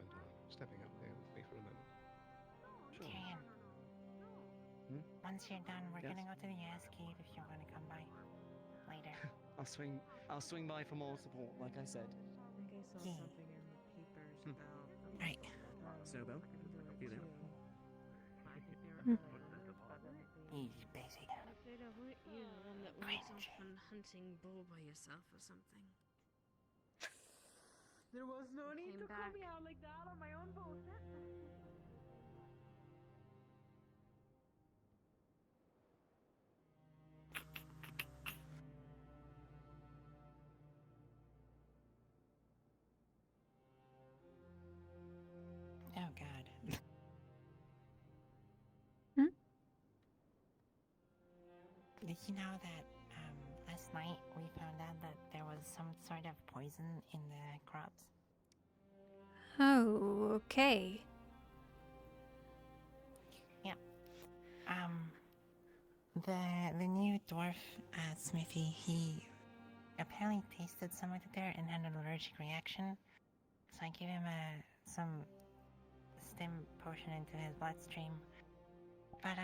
mind stepping up here with me for a moment? Sure. Tyrion. Once you're done, we're gonna go to the Ass Cave if you wanna come by later. I'll swing by for more support, like I said. Yeah. Right. Snowbell, you there? Easy, basic. Weren't you the one that went off on hunting bull by yourself or something? There was no need to back. call me out like that on my own bullshit. Oh God. Did you know that last night we found out that there was some sort of poison in the crops? Oh, okay. Yeah. The new dwarf Smithy, he apparently tasted some of it there and had an allergic reaction. So I gave him some stim potion into his bloodstream. But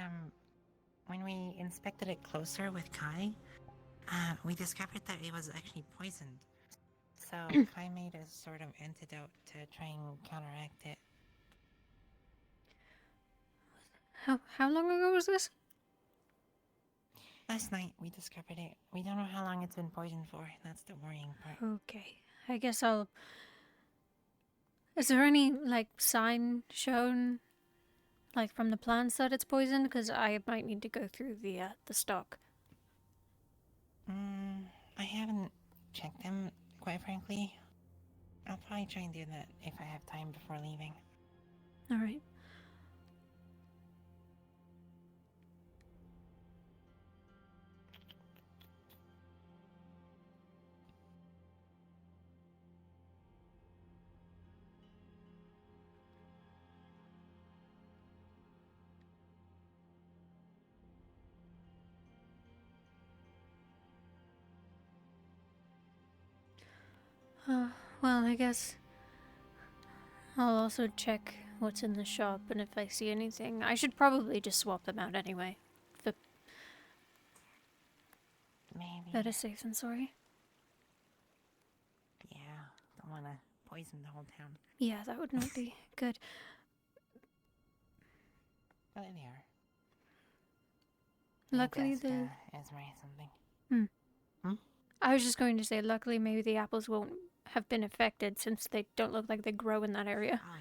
when we inspected it closer with Kai, we discovered that it was actually poisoned. So Kai made a sort of antidote to try and counteract it. How long ago was this? Last night we discovered it. We don't know how long it's been poisoned for. That's the worrying part. Okay. I guess I'll... Is there any, like, sign shown, like, from the plants that it's poisoned? Because I might need to go through the stock. I haven't checked them, quite frankly. I'll probably try and do that if I have time before leaving. Alright. Well, I guess I'll also check what's in the shop, and if I see anything, I should probably just swap them out anyway. Maybe. Better safe than sorry. Yeah, don't want to poison the whole town. Yeah, that would not be good. But in here. Luckily, Just, the... Esme something. I was just going to say, luckily, maybe the apples won't have been affected since they don't look like they grow in that area. Oh,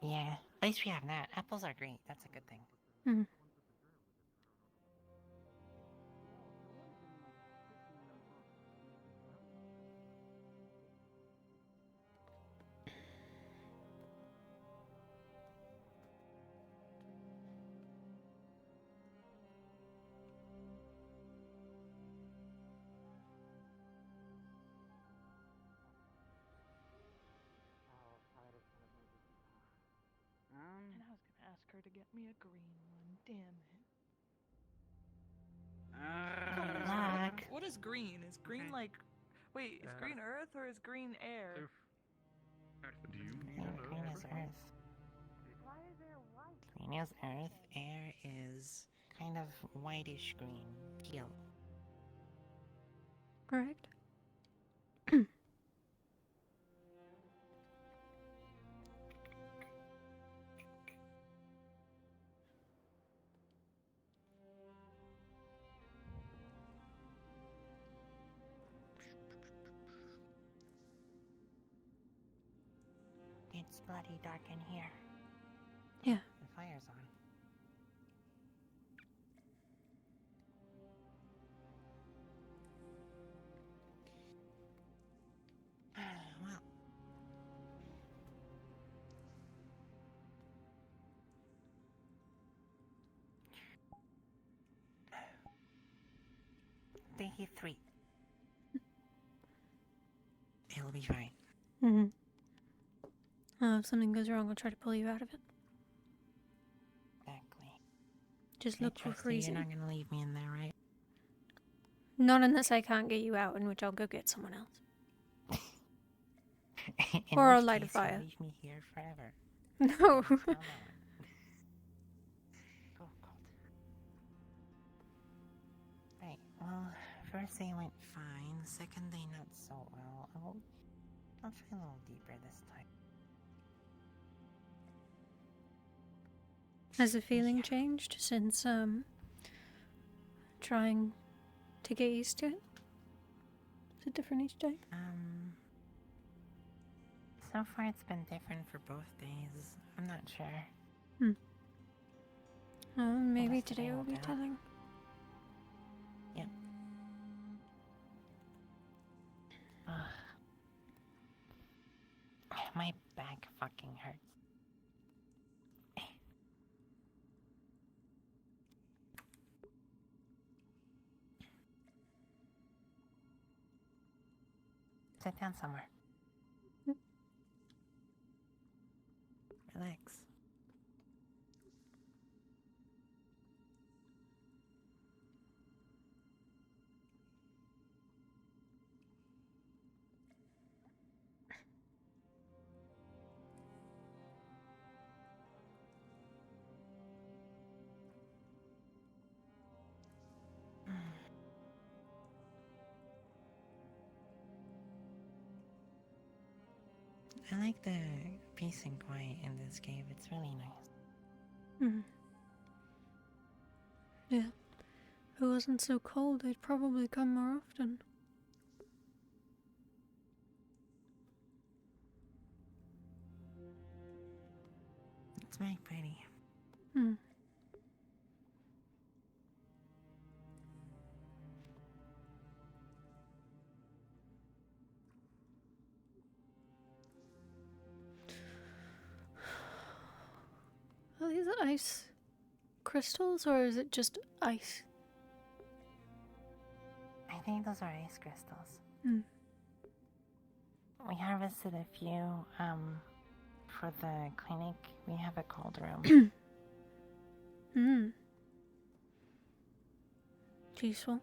yeah. Yeah, at least we have that. Apples are great. That's a good thing. Hmm. get me a green one. Damn it. Good luck. What is green? Is green like... Wait, is green earth or is green air? Do you Green is earth. Why is there white? Green is earth. Air is kind of whitish green. Teal. Correct. It's bloody dark in here. Yeah. The fire's on. Well. Day 3. It'll be fine. Mm-hmm. If something goes wrong, I'll try to pull you out of it. Exactly. Just I look for trust you. freezing. You're not gonna leave me in there, right? Not unless I can't get you out, in which I'll go get someone else. In Or I'll which light a case, you'll fire. leave me here forever. No. Come on. Oh, God. Right. Well, first day went fine. Second day not so well. I'll try a little deeper this time. Has the feeling changed since, trying to get used to it? Is it different each day? So far it's been different for both days. I'm not sure. Maybe Yesterday today will will be do. telling. Yep. My back fucking hurts. Sit down somewhere. Relax. I like the peace and quiet in this game. It's really nice. Yeah. If it wasn't so cold, I'd probably come more often. It's very pretty. Are these ice crystals, or is it just ice? I think those are ice crystals. Hmm. We harvested a few, for the clinic. We have a cold room. Useful.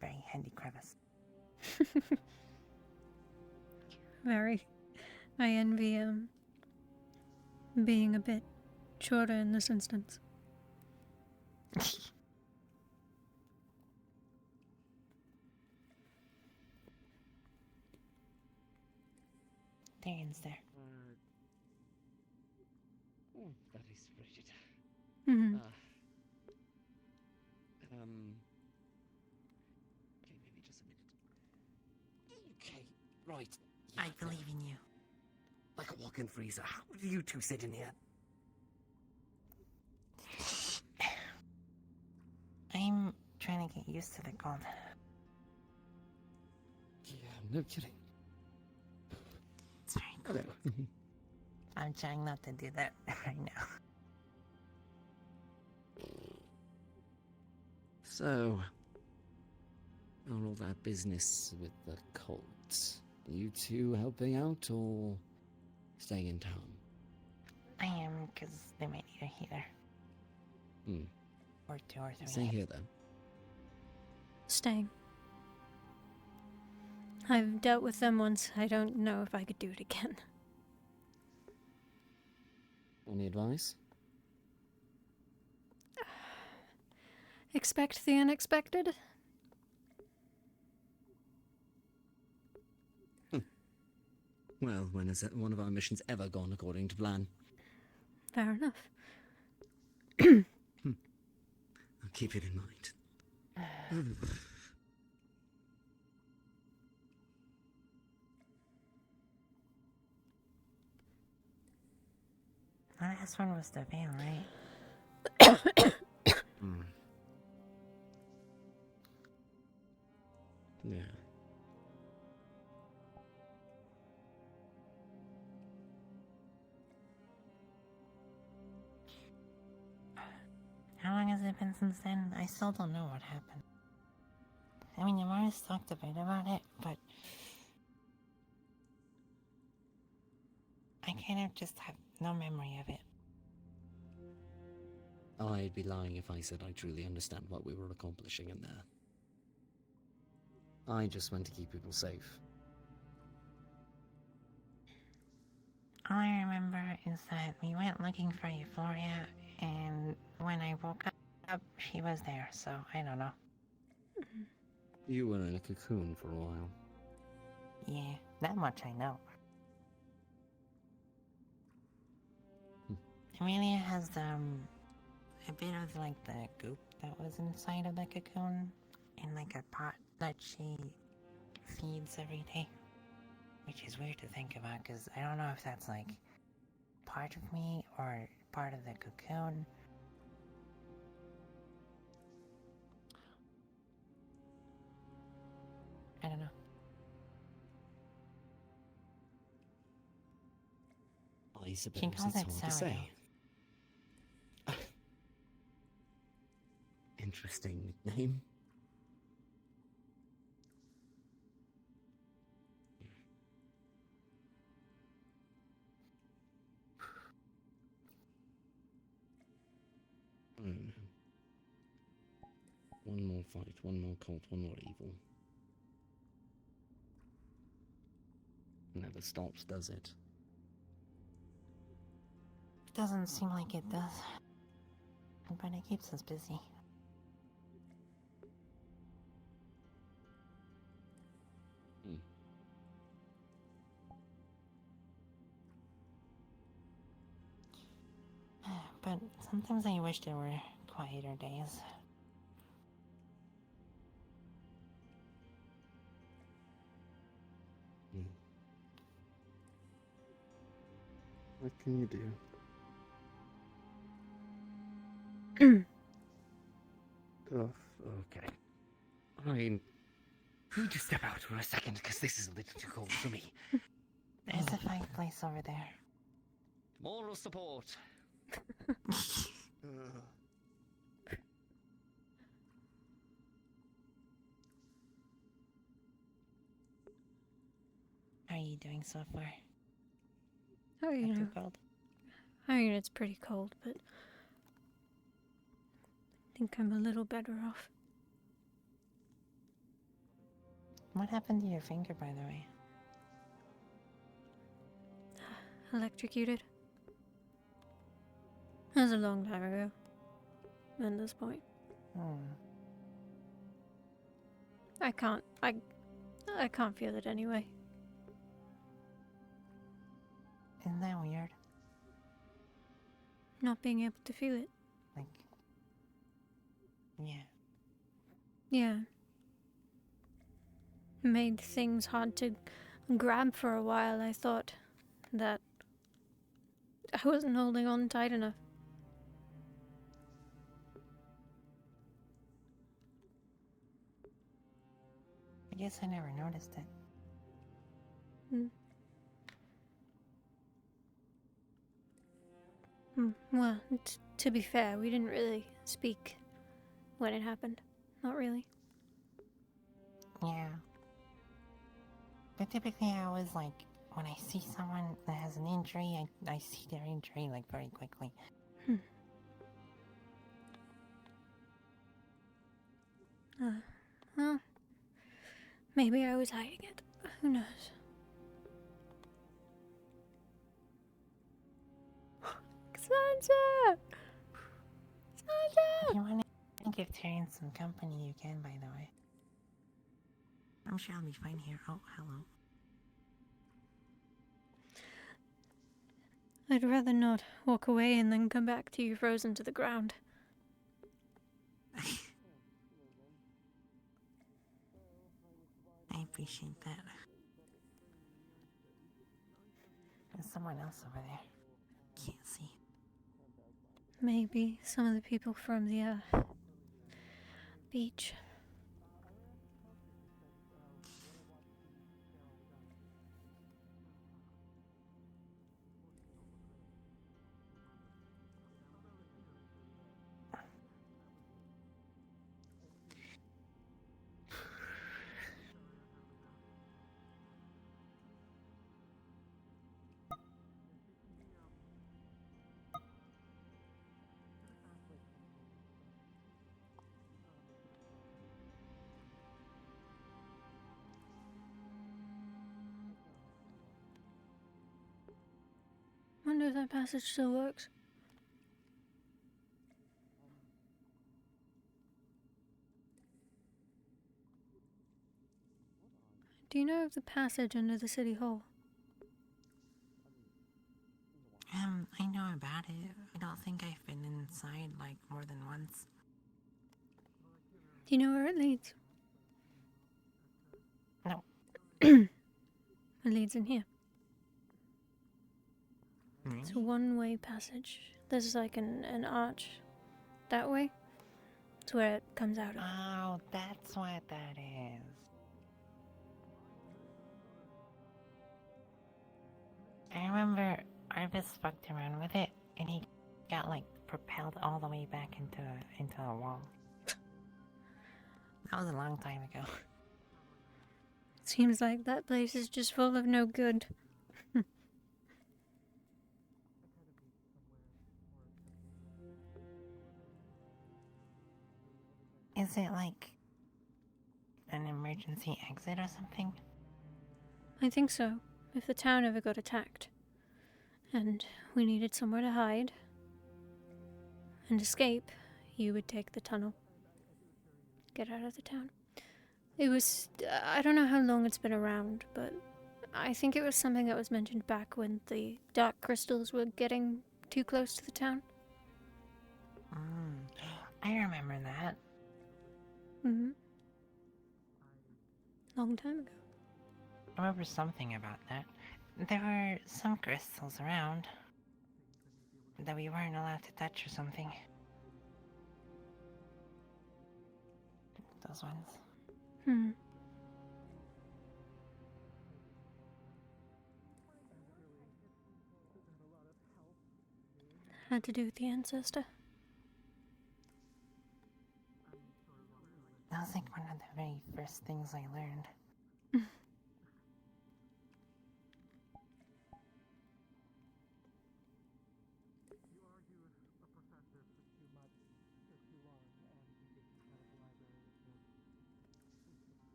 Very handy crevice. Very. I envy being a bit shorter in this instance. Darian's there. That is frigid. Mm-hmm. Okay, maybe just a minute. Okay, right. I believe in you. Like a walk-in freezer. How do you two sit in here? I'm trying to get used to the cold. Yeah, no kidding. It's very cold. I'm trying not to do that right now. So, on all that business with the cults, You two helping out or staying in town? I am, because they might need a healer. Or 2 or 3. Staying here then. Staying. I've dealt with them once. I don't know if I could do it again. Any advice? Expect the unexpected. Well, when has one of our missions ever gone according to plan? Fair enough. I'll keep it in mind. The last one was the veil, right? Yeah. How long has it been since then? I still don't know what happened. I mean, Yamaris talked a bit about it, but I kind of just have no memory of it. I'd be lying if I said I truly understand what we were accomplishing in there. I just want to keep people safe. All I remember is that we went looking for Euphoria, and when I woke up, she was there, so I don't know. You were in a cocoon for a while. Yeah, that much I know. Amelia has a bit of like the goop that was inside of the cocoon in like a pot that she feeds every day, which is weird to think about because I don't know if that's like part of me or part of the cocoon. I don't know. I suppose She calls it's it hard to sourdough. say. Interesting name. One more fight, one more cult, one more evil. Never stops, does it? Doesn't seem like it does, but it keeps us busy. But sometimes I wish there were quieter days. What can you do? Okay. I need to step out for a second because this is a little too cold for me. There's a fireplace over there. Moral support. How are you doing so far? Oh, you Not know. too cold? I mean, it's pretty cold, but I think I'm a little better off. What happened to your finger, by the way? Electrocuted. That was a long time ago. At this point. I can't feel it anyway. Isn't that weird? Not being able to feel it. Like, yeah. Yeah. Made things hard to grab for a while. I thought that I wasn't holding on tight enough. I guess I never noticed it. Well, to be fair, we didn't really speak when it happened. Not really. Yeah. But typically I always like, when I see someone that has an injury, I see their injury like very quickly. Well, maybe I was hiding it. Who knows? Sansa! Sansa! If you want to give Tyrion some company, you can, by the way. I'm sure I'll be fine here. Oh, hello. I'd rather not walk away and then come back to you frozen to the ground. I appreciate that. There's someone else over there. Can't see. Maybe some of the people from the, beach. Wonder if that passage still works. Do you know of the passage under the city hall? I know about it. I don't think I've been inside like more than once. Do you know where it leads? No. It leads in here. Really? It's a one-way passage. There's like an arch that way. It's where it comes out of. Oh, that's what that is. I remember Arvis fucked around with it, and he got like propelled all the way back into a wall. That was a long time ago. Seems like that place is just full of no good. Is it like an emergency exit or something? I think so. If the town ever got attacked, and we needed somewhere to hide and escape, you would take the tunnel. Get out of the town. It was... I don't know how long it's been around, but I think it was something that was mentioned back when the dark crystals were getting too close to the town. I remember that. Mm-hmm. Long time ago. I remember something about that. There were some crystals around that we weren't allowed to touch or something. Those ones. Had to do with the ancestor. That was like one of the very first things I learned.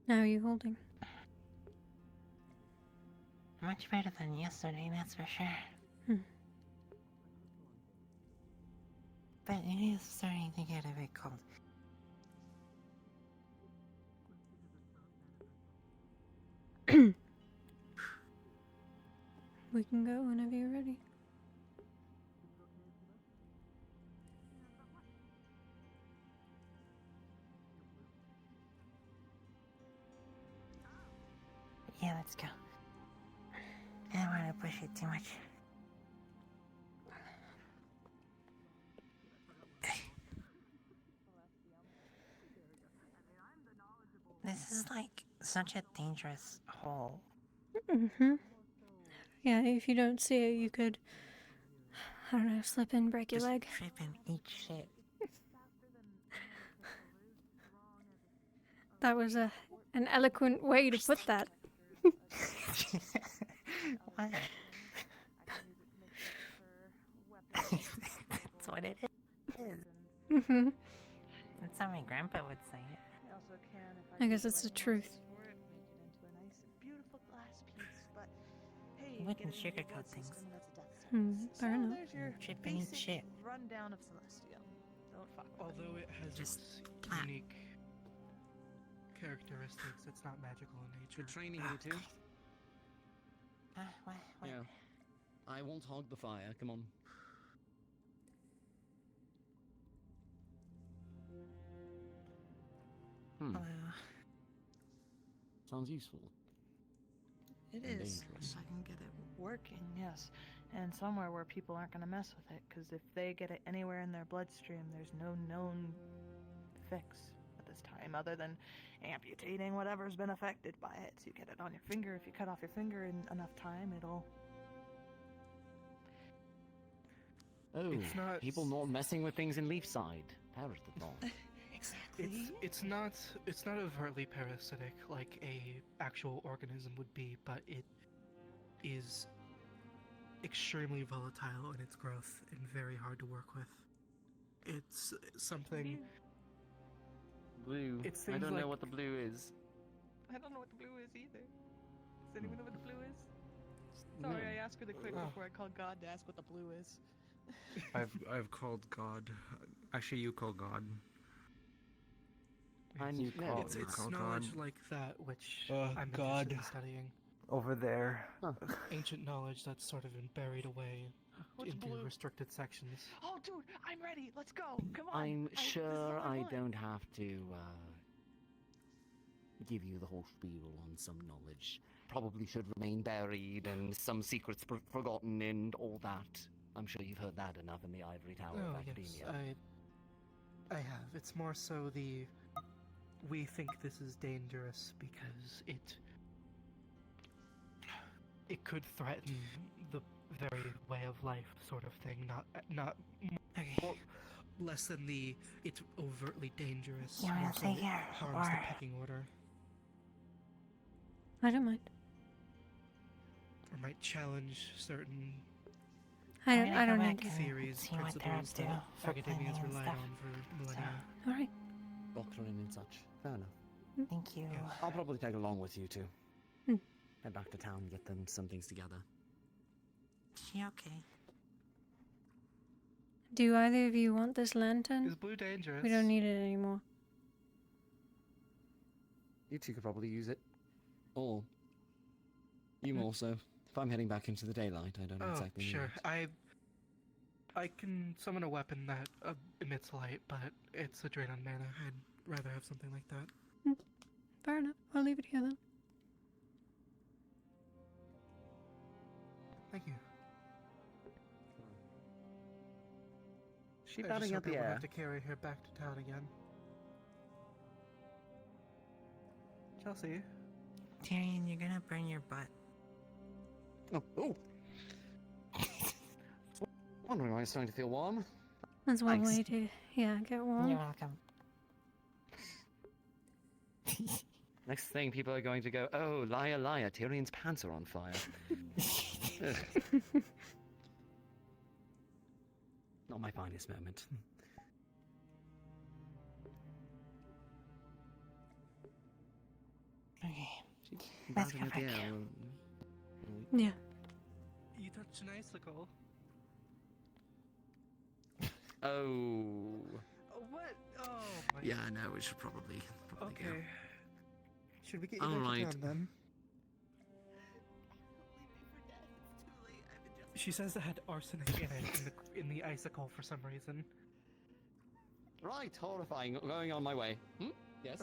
How are you holding? Much better than yesterday, that's for sure. But it is starting to get a bit cold. We can go whenever you're ready. Yeah, let's go. I don't want to push it too much. This is like such a dangerous hole. Yeah, if you don't see it, you could, I don't know, slip and break your leg. Trip and eat shit. That was an eloquent way to put that. What? That's what it is. Mm-hmm. That's how my grandpa would say it. I guess it's the truth. I wouldn't sugarcoat things. Fair enough. There's your Chip ain't basic shit. rundown of Celestial. Don't fuck with Although it has Just its clap. unique characteristics, it's not magical in nature. Good training, you two. What? Yeah. I won't hog the fire. Come on. Hello. Sounds useful. It And is. dangerous. If I can get it working, yes. And somewhere where people aren't going to mess with it, because if they get it anywhere in their bloodstream, there's no known fix at this time other than amputating whatever's been affected by it. So you get it on your finger. If you cut off your finger in enough time, it'll... Oh, It's not- people not messing with things in Leafside. That was the thought. It's not overtly parasitic like a actual organism would be, but it is extremely volatile in its growth and very hard to work with. It's something. Blue. It I seems don't like- know what the blue is. I don't know what the blue is either. Does anyone know what the blue is? No. Sorry, I asked really quick Oh. before I called God to ask what the blue is. I've called God. Actually, you call God. And you call It's call knowledge God. like that which Oh, I'm God. interested in studying. Over there. Ancient knowledge that's sort of been buried away What's into blue? restricted sections. Oh, dude, I'm ready. Let's go. Come on. I'm this is sure what I want. don't have to give you the whole spiel on some knowledge. Probably should remain buried and some secrets forgotten and all that. I'm sure you've heard that enough in the ivory tower of Oh yes, academia. I have. It's more so the we think this is dangerous because it could threaten the very way of life sort of thing. Not more, less than the it's overtly dangerous. You wanna more so stay it here, harms or- the pecking order, I don't mind. or might challenge certain I I'm gonna go don't back need to. and theories, see what they're up principles to that for academia has planning and relied stuff. on for millennia. Alright. Doctrine and such. Fair enough. Thank you. I'll probably tag along with you two. Hmm. Head back to town and get them some things together. She okay? Do either of you want this lantern? Is blue dangerous? We don't need it anymore. You two could probably use it. Or you more so. If I'm heading back into the daylight, I don't Oh, exactly know. sure. I can summon a weapon that emits light, but it's a drain on mana. I'd rather have something like that. Fair enough. I'll leave it here then. Thank you. She I just batting hope up I the won't air. have to carry her back to town again. Chelsea, Tyrion, you're gonna burn your butt. Oh. Wondering why it's starting to feel warm. That's one Thanks. way to, get warm. You're welcome. Next thing, people are going to go, oh, liar, liar, Tyrion's pants are on fire. Ugh. Not my finest moment. Okay. She Let's batting go up the back. air. Yeah. you touched an icicle. Oh. What? Oh my. Yeah, no, we should probably Okay. go. Should we get you All back right. to town then? She says it had arsenic in it in the icicle for some reason. Right, horrifying. Going on my way. Yes.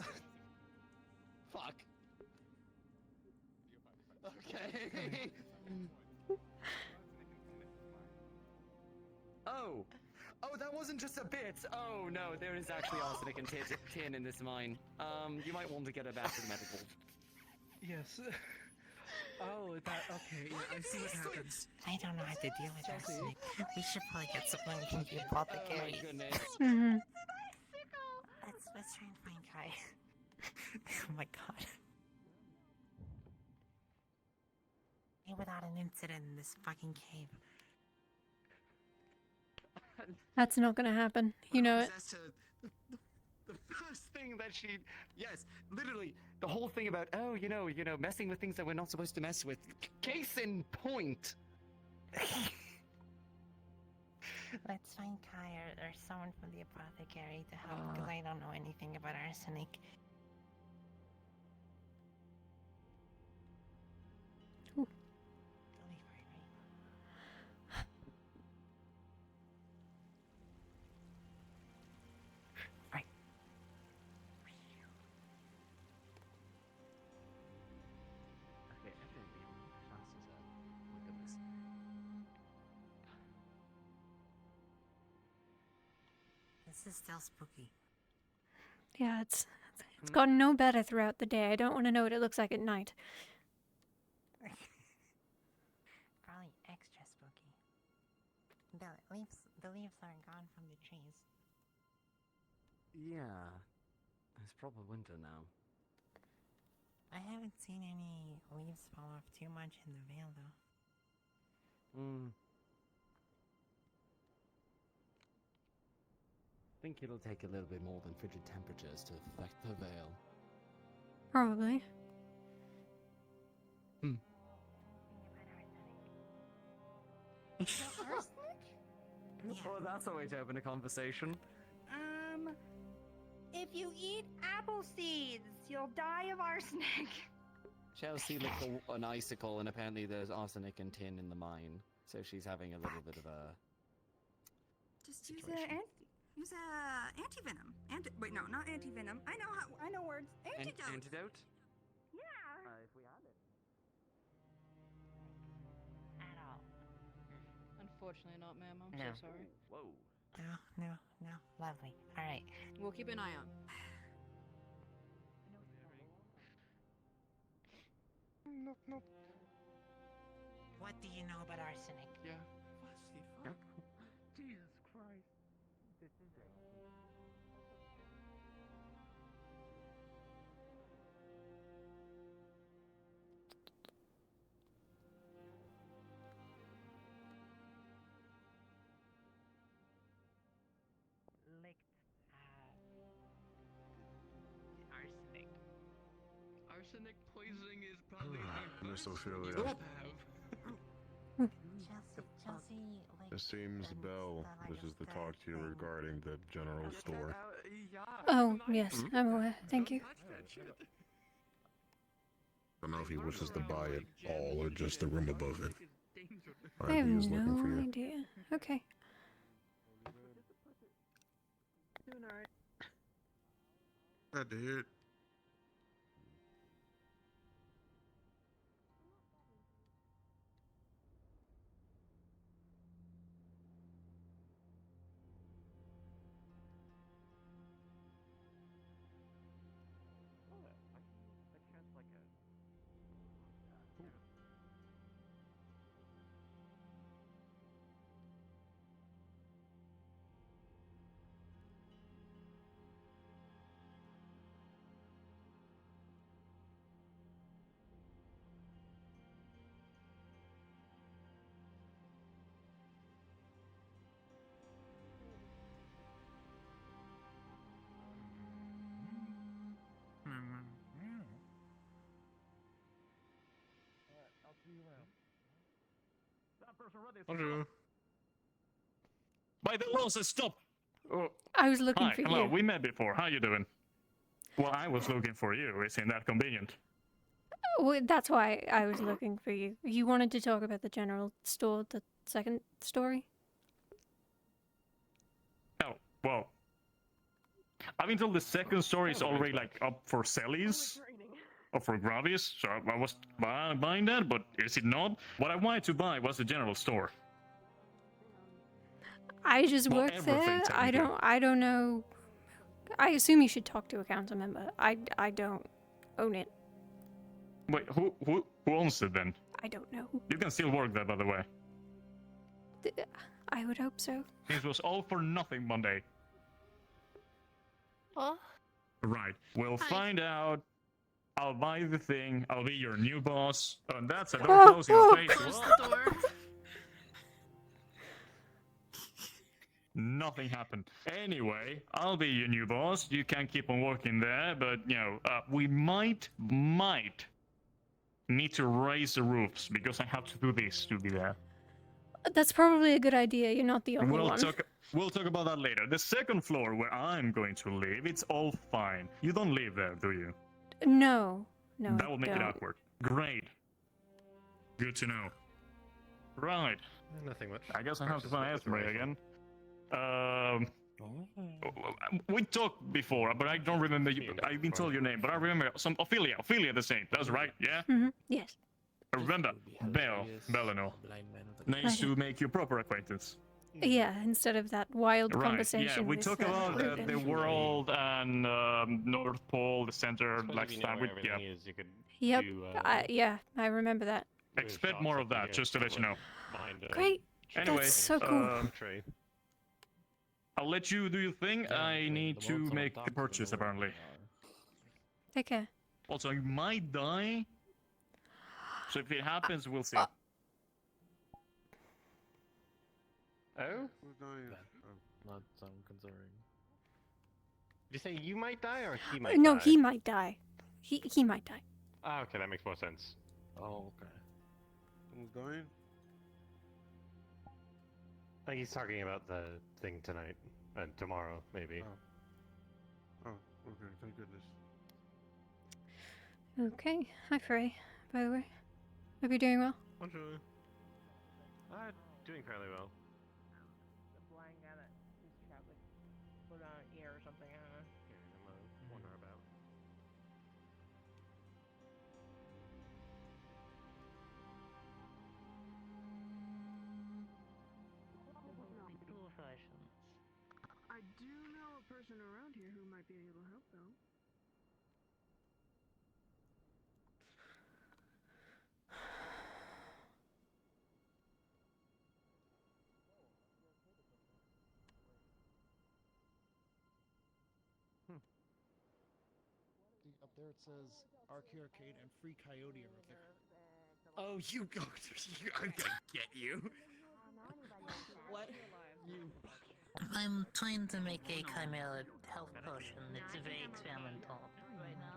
Fuck. Okay. Oh, that wasn't just a bit. Oh no, there is actually arsenic and tin in this mine. You might want to get her back to the medical. Yes. Oh, that okay. Yeah, I see what happens. I don't know how to deal with Chelsea. arsenic. We should probably get someone from the apothecary. Oh my goodness. Mm-hmm. Let's try and find Kai. Oh my god. Without an incident in this fucking cave. That's not gonna happen. You know it. Possessed her. The first thing that she, yes, literally the whole thing about messing with things that we're not supposed to mess with. Case in point. Let's find Kai or someone from the apothecary to help, because I don't know anything about arsenic. Okay, evidently chances are. Oh my goodness. This is still spooky. Yeah, it's gotten no better throughout the day. I don't want to know what it looks like at night. Probably extra spooky. The leaves are gone from the trees. Yeah, it's proper winter now. I haven't seen any leaves fall off too much in the Vale, though. I think it'll take a little bit more than frigid temperatures to affect the Vale. Probably. Oh, that's a way to open a conversation. If you eat apple seeds, you'll die of arsenic. Chelsea licked an icicle, and apparently there's arsenic and tin in the mine, so she's having a little bit of a. Just use a anti-venom. Wait, no, not anti-venom. I know words. Antidote. Antidote? Yeah. If we had it. At all. Unfortunately not, ma'am. I'm No. so sorry. Whoa. No. Lovely. Alright. We'll keep an eye on. No. What do you know about arsenic? Yeah. Jesus Christ. Arsenic. Arsenic poisoning is probably Miss Ophelia. Chelsea, like... This seems Bell wishes to talk to you regarding the general store. Oh, yes, I'm aware. Thank you. I don't know if he wishes to buy it all or just the room above it. I have He is looking for no you. idea. Okay. Doing alright. I did. Bonjour. By the law says stop! Oh. I was looking Hi, for hello, you. we met before. How you doing? Well, I was looking for you. Isn't that convenient? Well, that's why I was looking for you. You wanted to talk about the general store, the second story? Oh, well. I've been told the second story is already, like, up for sellies. Or for grabbies, so I was buying that, but is it not? What I wanted to buy was the general store. I just Well, work there. everything, I don't know. I assume you should talk to a council member. I don't own it. Wait, who owns it then? I don't know. You can still work there, by the way. I would hope so. This was all for nothing Monday. What? Right. We'll find out. I'll buy the thing. I'll be your new boss. And that's a door closing your face. Close the door. Nothing happened. Anyway, I'll be your new boss. You can keep on working there, but we might need to raise the roofs because I have to do this to be there. That's probably a good idea. You're not the only one. We'll talk about that later. The second floor where I'm going to live, it's all fine. You don't live there, do you? No. No. That will make it awkward. Great. Good to know. Right. Nothing much. I guess I have to find Esme again. We talked before, but I don't remember. I've been told your name, but I remember some Ophelia. Ophelia the same. That's right. Yeah. Yes. I remember Bellano. Nice to make your proper acquaintance. Yeah, instead of that wild Right. conversation. Yeah, we with, talked about Ruben. the world and North Pole, the center last time. Yeah. Yep. Yeah, I remember that. Expect more of that, just to let you know. Great. Anyway, That's so cool. I'll let you do your thing. I need to make the purchase, apparently. Take care. Also, you might die. So if it happens, we'll see. Oh? Who's dying? Not sound concerning. Did you say you might die or he might No, die? he might die. He might die. Ah, okay, that makes more sense. Oh, okay. Who's dying? I think he's talking about the thing tonight and tomorrow, maybe. Oh, okay, thank goodness. Okay. Hi, Frey. By the way, hope you're doing well. Bonjour. Doing fairly well. The blind guy that his chat would put on an ear or something, I don't know. Yeah, I'm wondering about. I do know a person around here who might be able to help, though. Up there it says Arcade Arcade and Free Coyote are up there. Oh, you go. I'm gonna get you. What? I'm trying to make a chimera health potion. It's very experimental right now.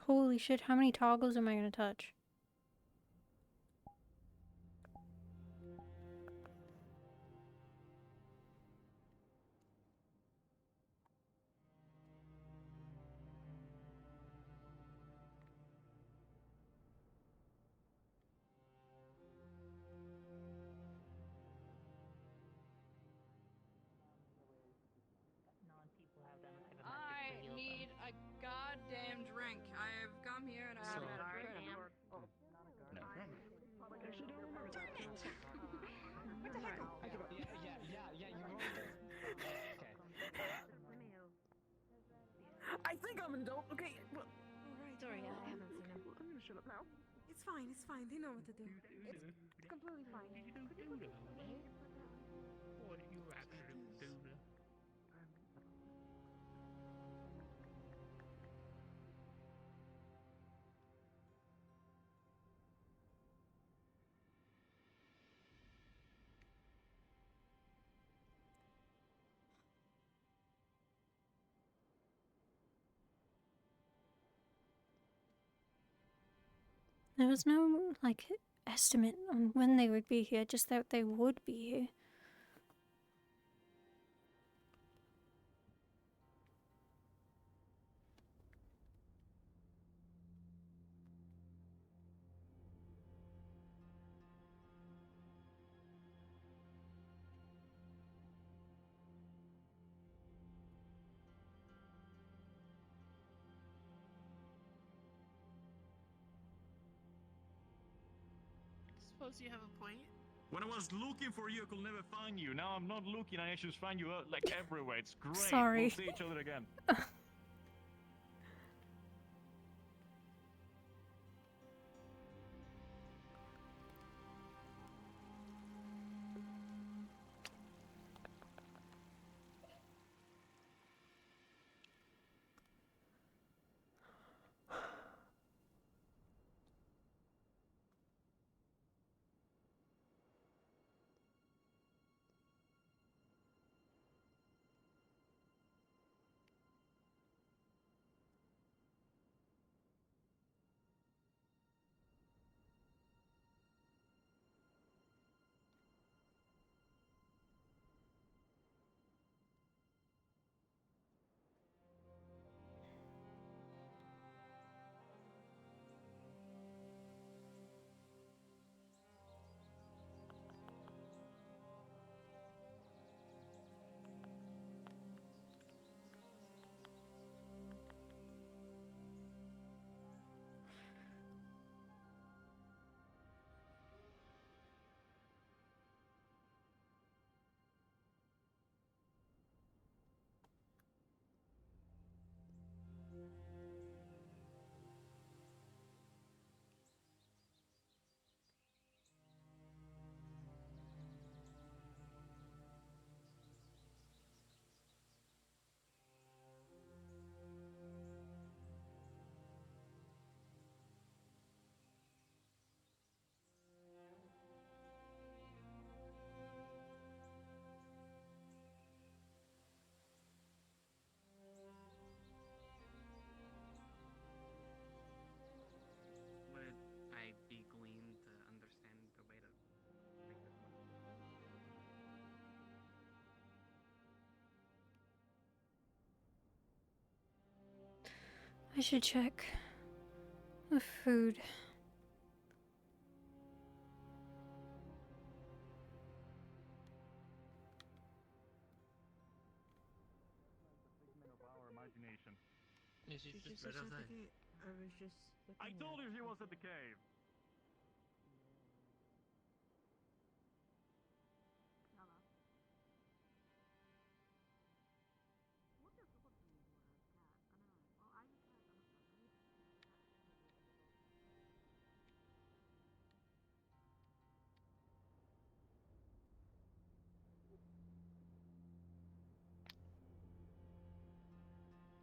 Holy shit, how many toggles am I gonna touch? I need a goddamn drink. I have come here and I haven't had a drink. I think I'm an adult. Okay. Well, Sorry, I haven't seen him. I'm gonna shut up now. It's fine. It's fine. They know what to do. It's completely fine. what you actually do? There was no, like, estimate on when they would be here, just that they would be here. Suppose you have a point. When I was looking for you, I could never find you. Now I'm not looking, I just find you like everywhere. It's great. Sorry. We'll see each other again. Would I be gleaned to understand the way to make this work? I should check the food. Of our imagination. Is She it just just was better at the than? gate. I was just I looking told at you she her. was at the cave.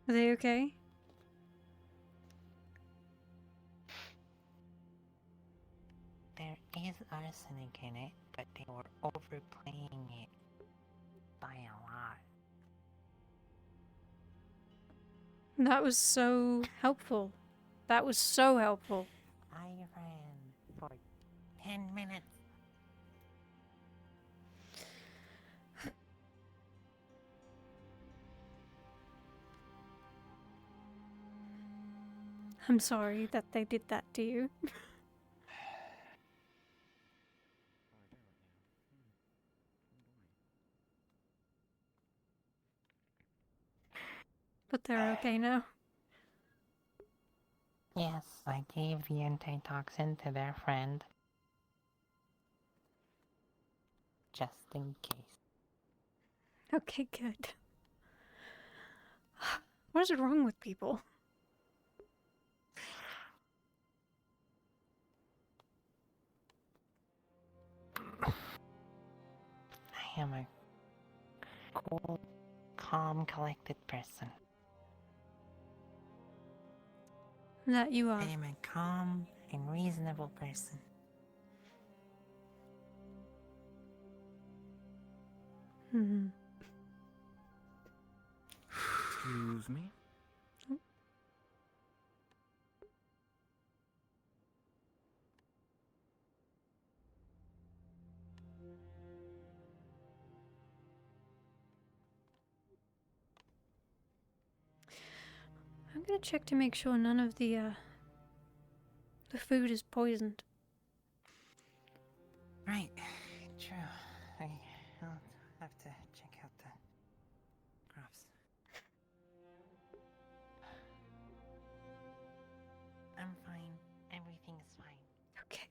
Are they okay? There is arsenic in it, but they were overplaying it by a lot. That was so helpful. That was so helpful. I ran for 10 minutes. I'm sorry that they did that to you. But they're okay now. Yes, I gave the antitoxin to their friend. Just in case. Okay, good. What is wrong with people? I am a cool, calm, collected person. That you are. I am a calm and reasonable person. Hmm. Excuse me? I'm gonna check to make sure none of the food is poisoned. Right, true. I'll have to check out the crops. I'm fine. Everything's fine. Okay.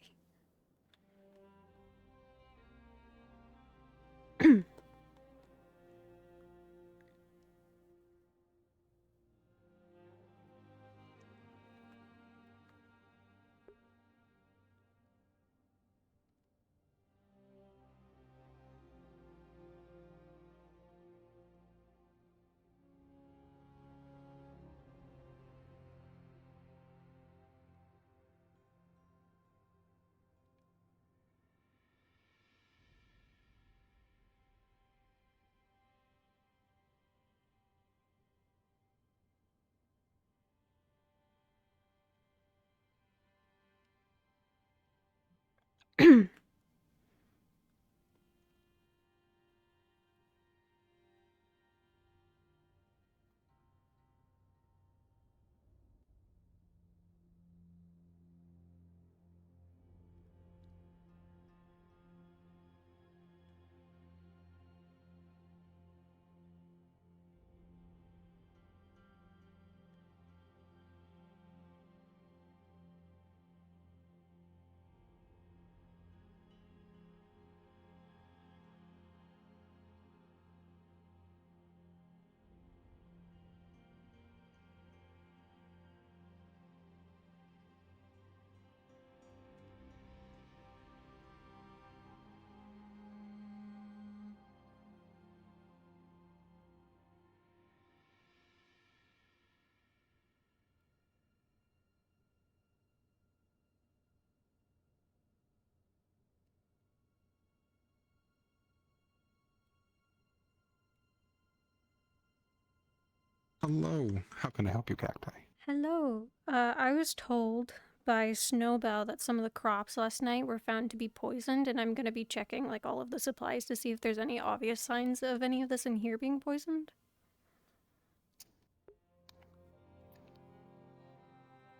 Hello. How can I help you, Cacti? Hello. I was told by Snowbell that some of the crops last night were found to be poisoned, and I'm gonna be checking like all of the supplies to see if there's any obvious signs of any of this in here being poisoned.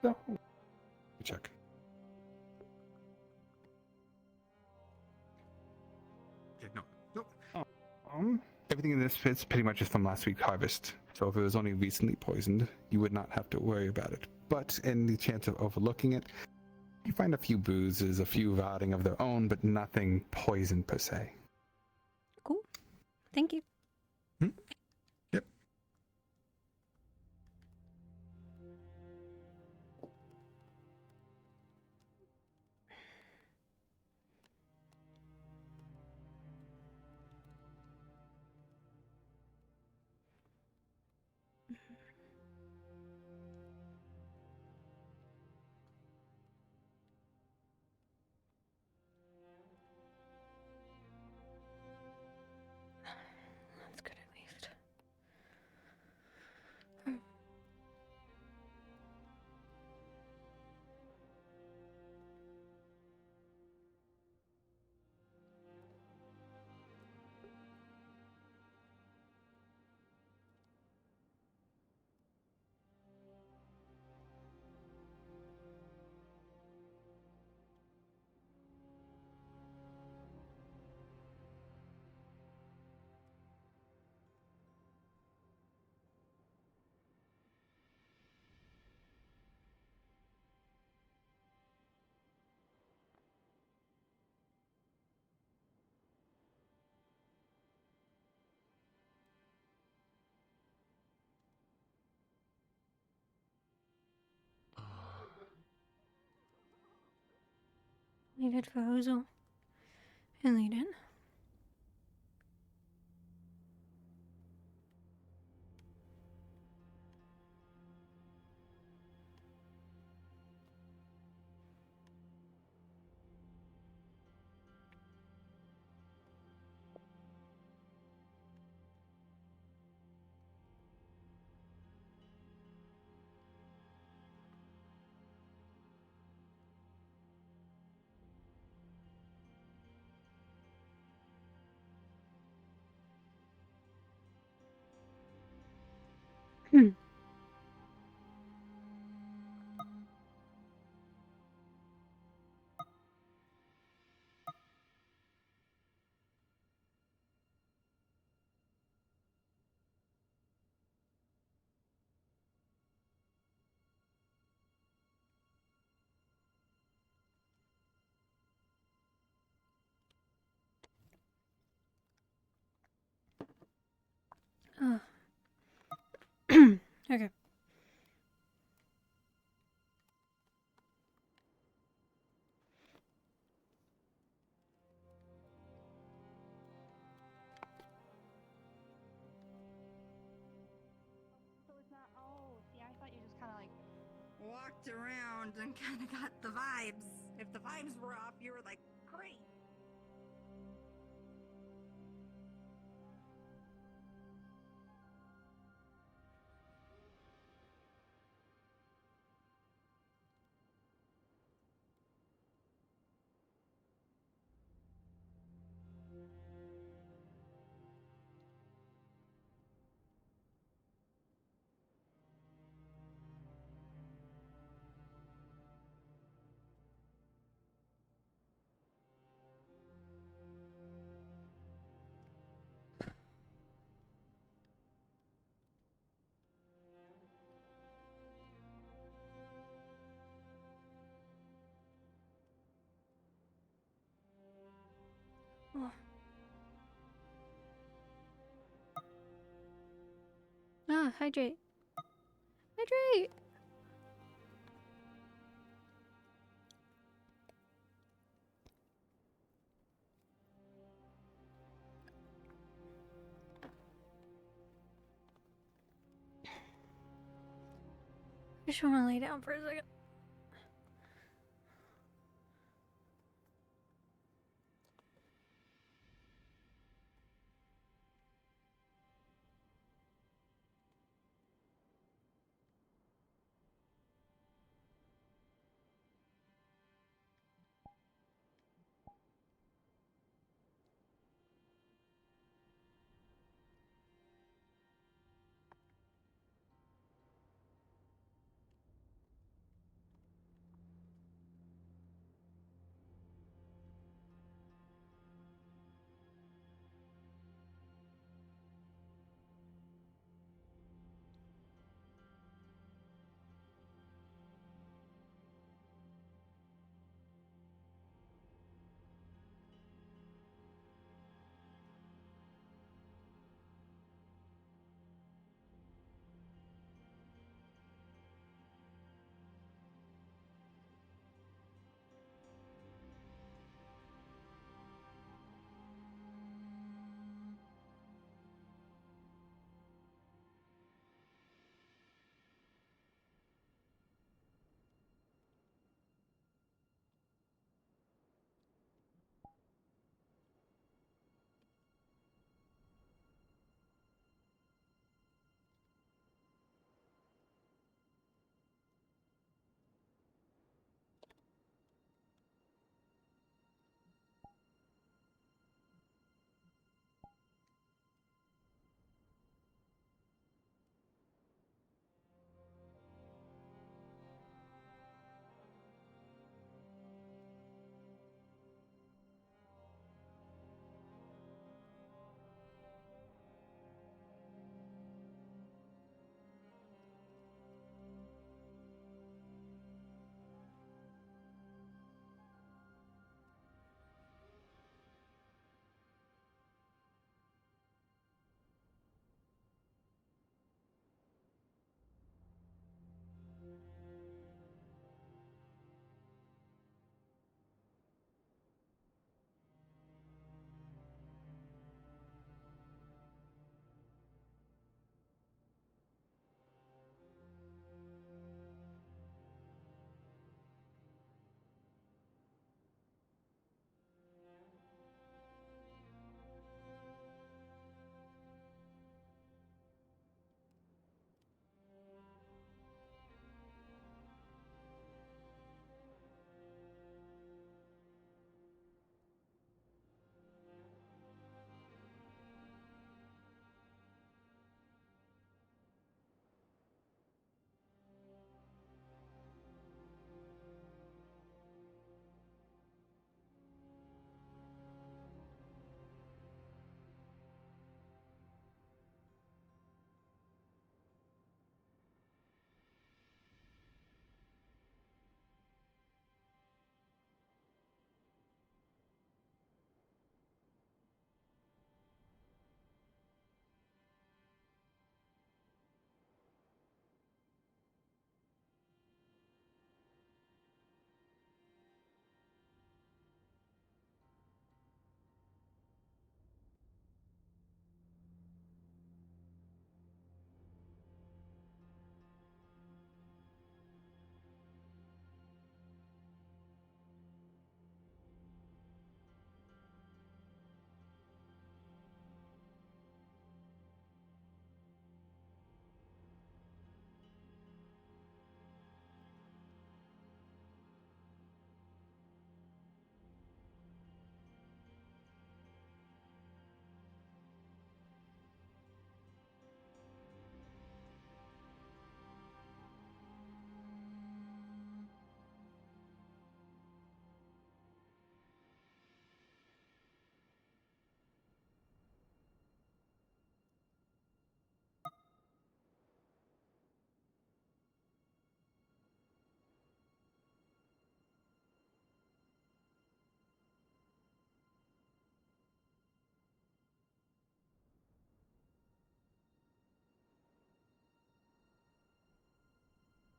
No. Check. Yeah, no. Everything in this pit's pretty much just from last week's harvest. So if it was only recently poisoned, you would not have to worry about it. But in the chance of overlooking it, you find a few bruises, a few rotting of their own, but nothing poison per se. Cool. Thank you. Yep. That's good at least. Leave it for Hazel. And lead in. Okay. So it's not. Oh, see, I thought you just kind of like walked around and kind of got the vibes. If the vibes were off, you were like, great. Oh. Ah, hydrate. Hydrate! I just want to lay down for a second.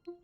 I'm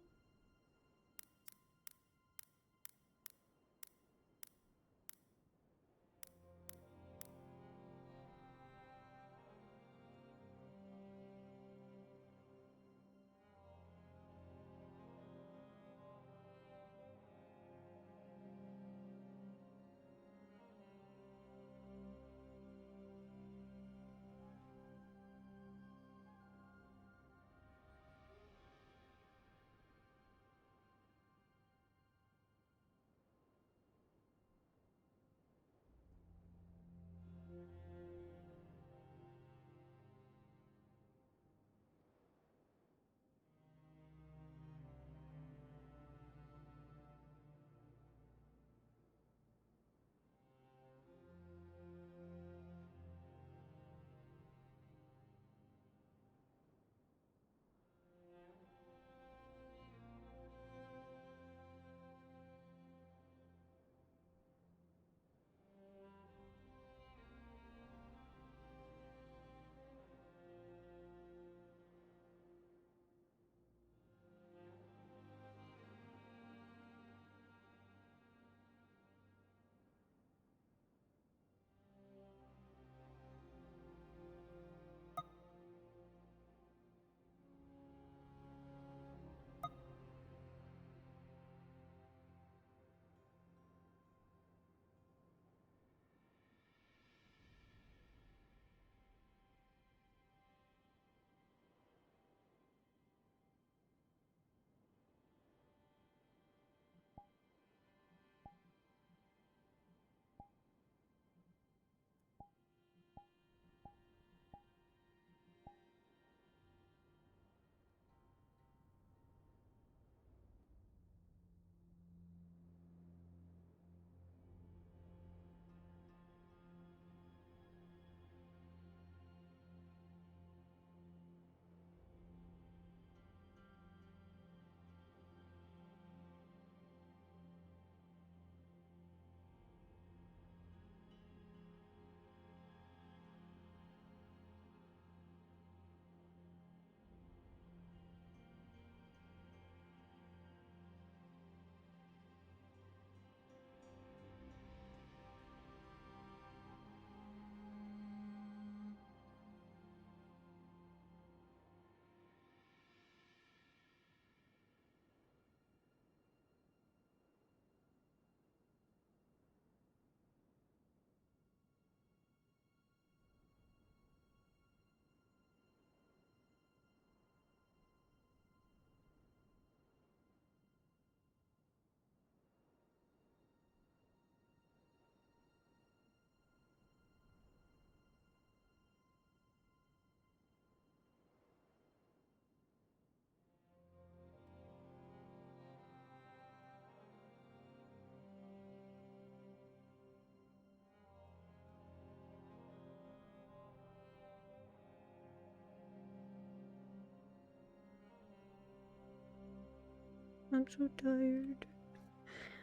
so tired.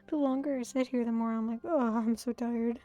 The longer I sit here, the more I'm like, oh, I'm so tired.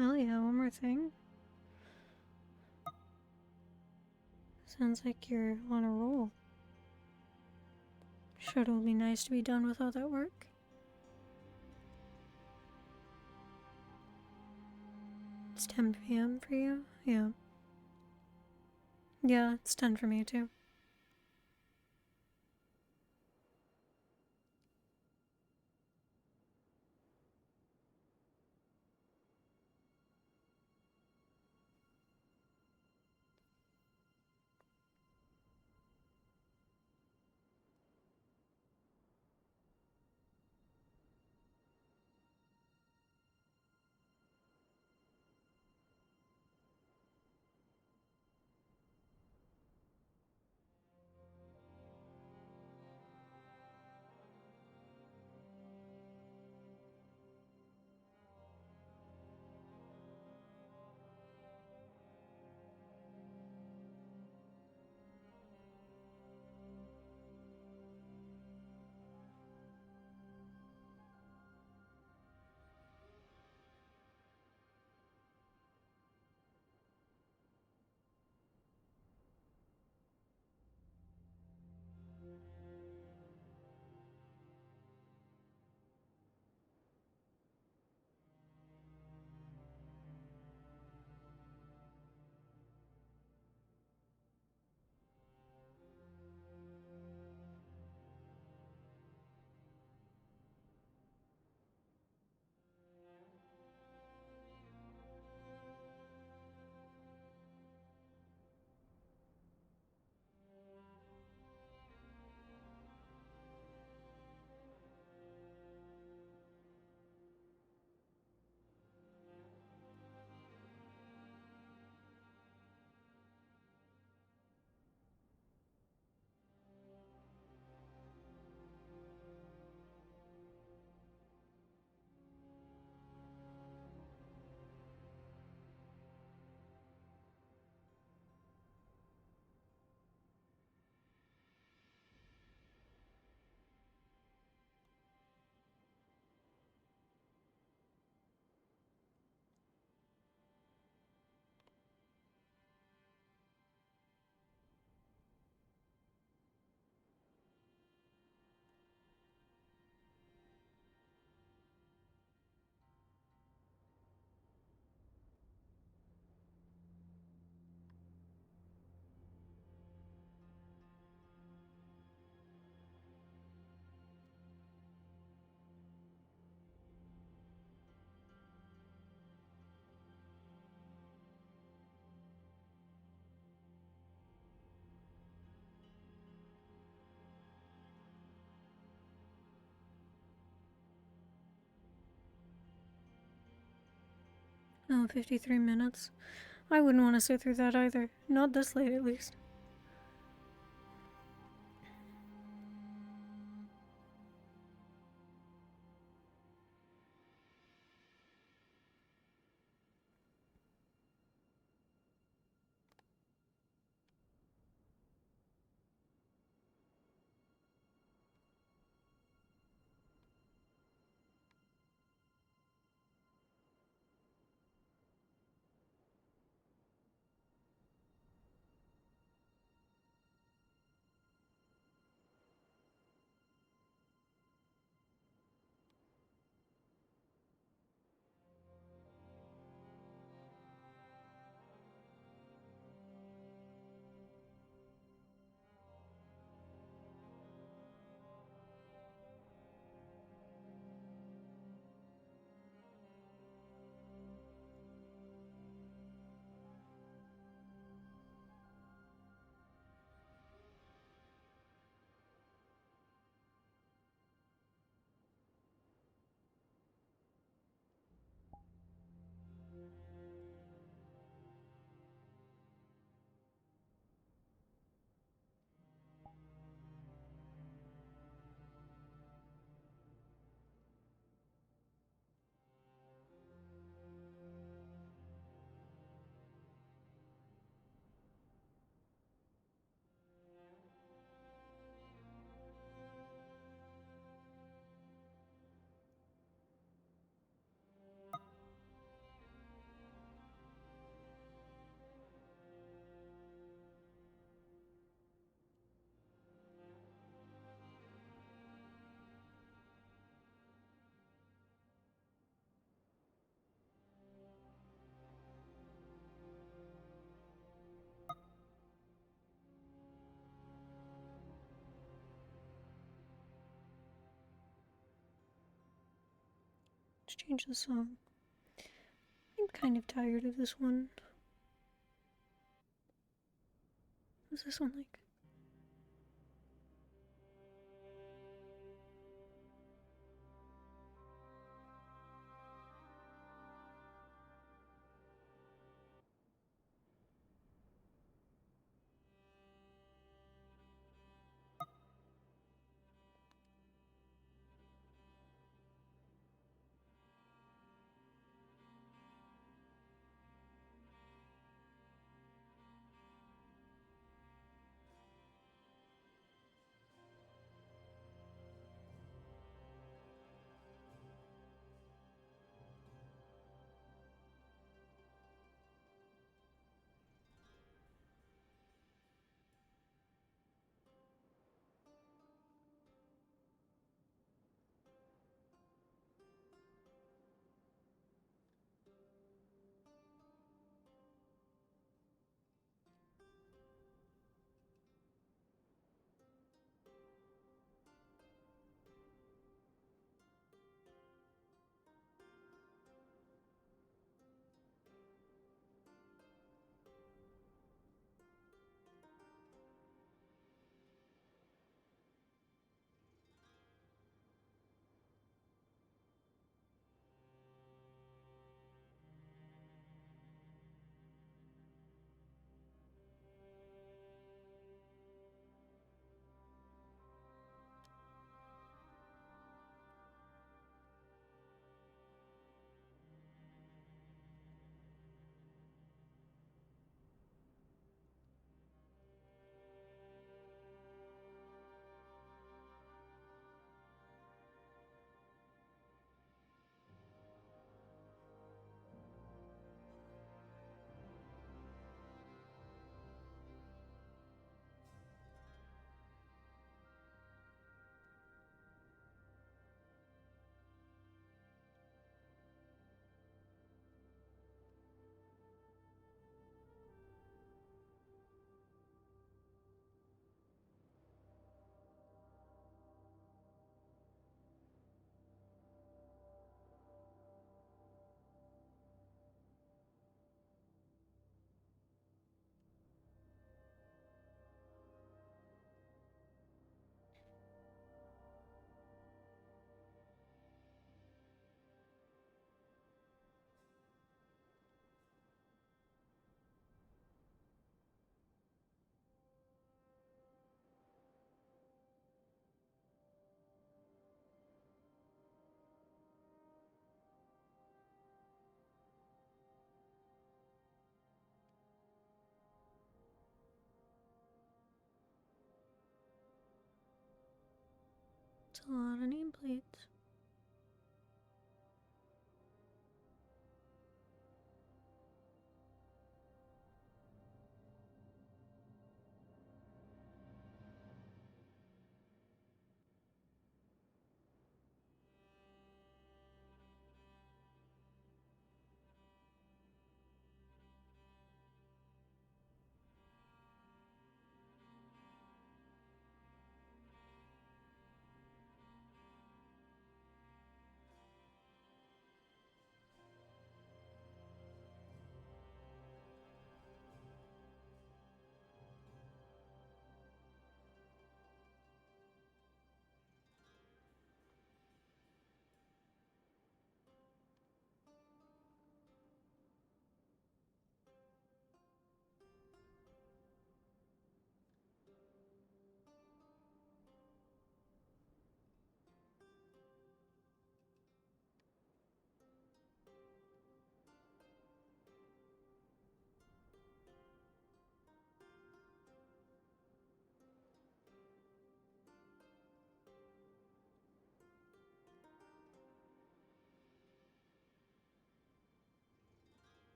Oh yeah, one more thing. Sounds like you're on a roll. Sure, it'll be nice to be done with all that work. It's 10 p.m. for you? Yeah. Yeah, it's 10 for me too. Oh, 53 minutes. I wouldn't want to sit through that either. Not this late, at least. Let's change the song. I'm kind of tired of this one. What's this one like? It's a lot of nameplates.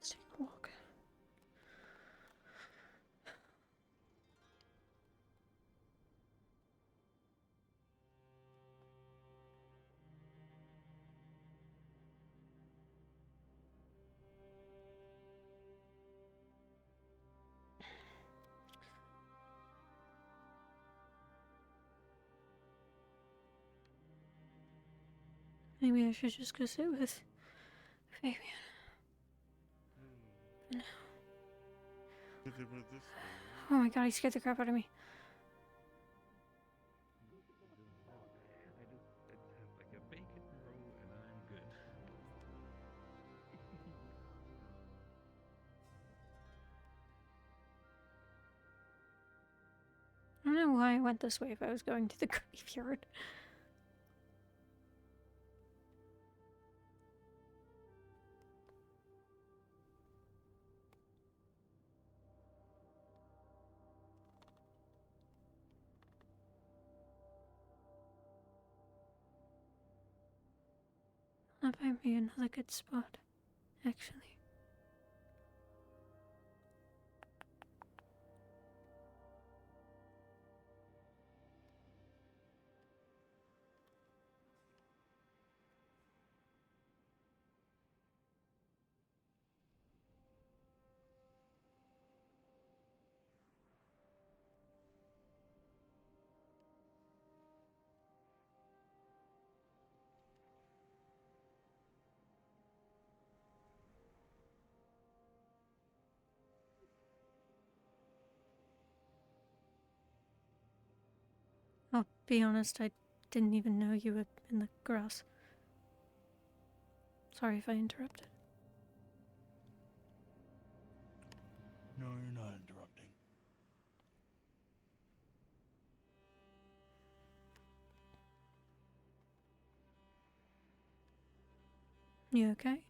Let's take a walk. Maybe I should just go sit with Fabian. No. Oh my god, he scared the crap out of me. I just have like a bacon roll and I'm good. I don't know why I went this way if I was going to the graveyard. That might be another good spot, actually. I'll be honest, I didn't even know you were in the grass. Sorry if I interrupted. No, you're not interrupting. You okay?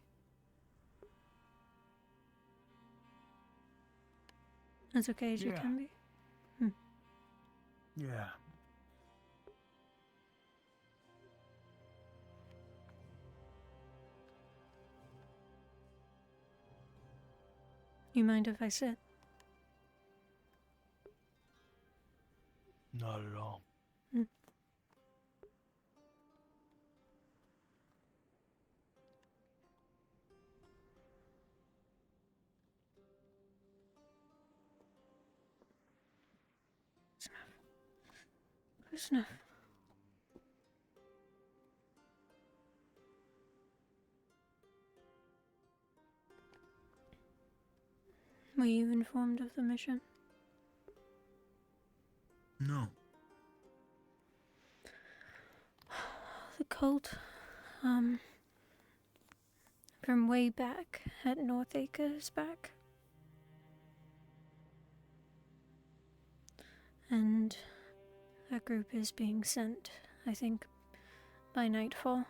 As okay as you Yeah. can be? Yeah. You mind if I sit? Not at all. Close enough. Were you informed of the mission? No. The cult, from way back at Northacre is back. And a group is being sent, I think, by nightfall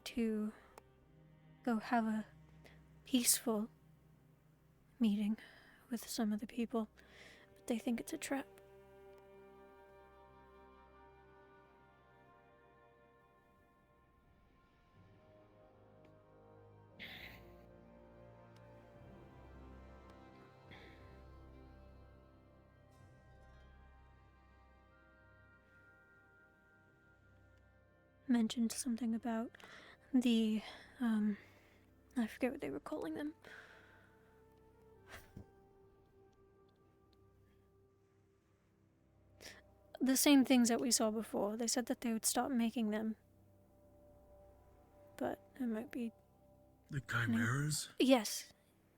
to go have a peaceful meeting with some of the people, but they think it's a trap. Mentioned something about the, I forget what they were calling them. The same things that we saw before. They said that they would stop making them. But it might be... The chimeras? Yes.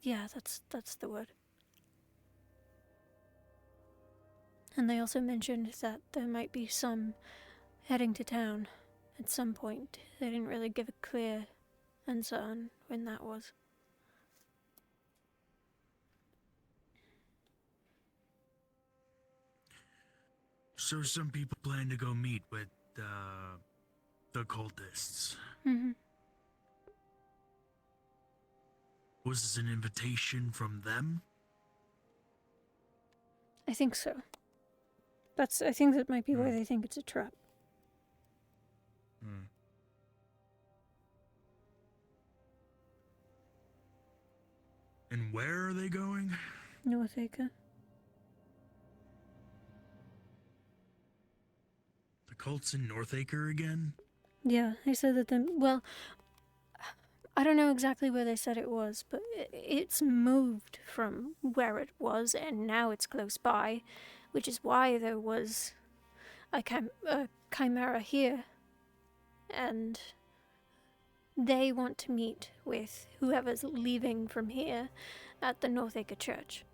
Yeah, that's the word. And they also mentioned that there might be some heading to town at some point. They didn't really give a clear answer on when that was. So some people plan to go meet with the cultists. Mm-hmm. Was this an invitation from them? I think so. I think that might be why they think it's a trap. And where are they going? Northacre. The cult's in Northacre again? Yeah, they said that well, I don't know exactly where they said it was, but it's moved from where it was, and now it's close by, which is why there was a chimera here. And they want to meet with whoever's leaving from here at the Northacre Church.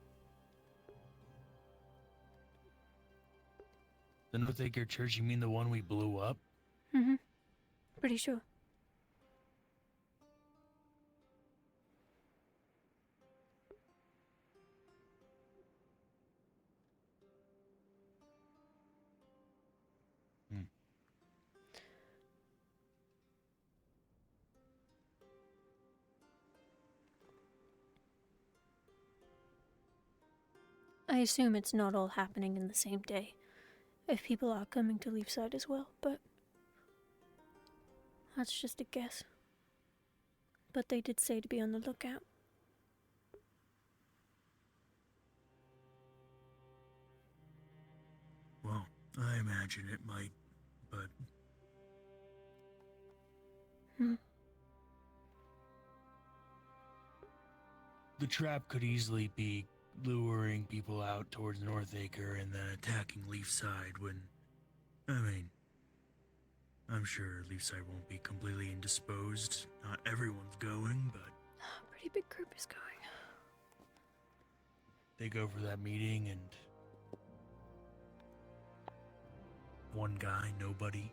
The Northacre Church, you mean the one we blew up? Mm-hmm. Pretty sure. I assume it's not all happening in the same day, if people are coming to Leafside as well, but that's just a guess. But they did say to be on the lookout. Well, I imagine it might, but... The trap could easily be luring people out towards Northacre and then attacking Leafside when... I mean... I'm sure Leafside won't be completely indisposed. Not everyone's going, but... A pretty big group is going. They go for that meeting and... One guy, nobody.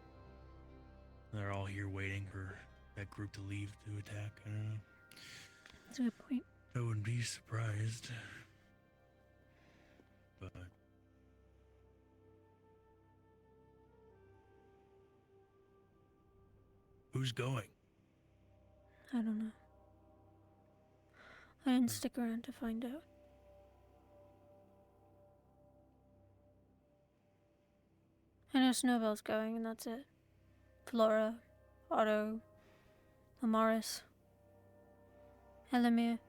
They're all here waiting for that group to leave to attack. I don't know. That's a good point. I wouldn't be surprised. But... Who's going? I don't know. I didn't stick around to find out. I know Snowbell's going, and that's it. Flora, Otto, Amaris, Elamir.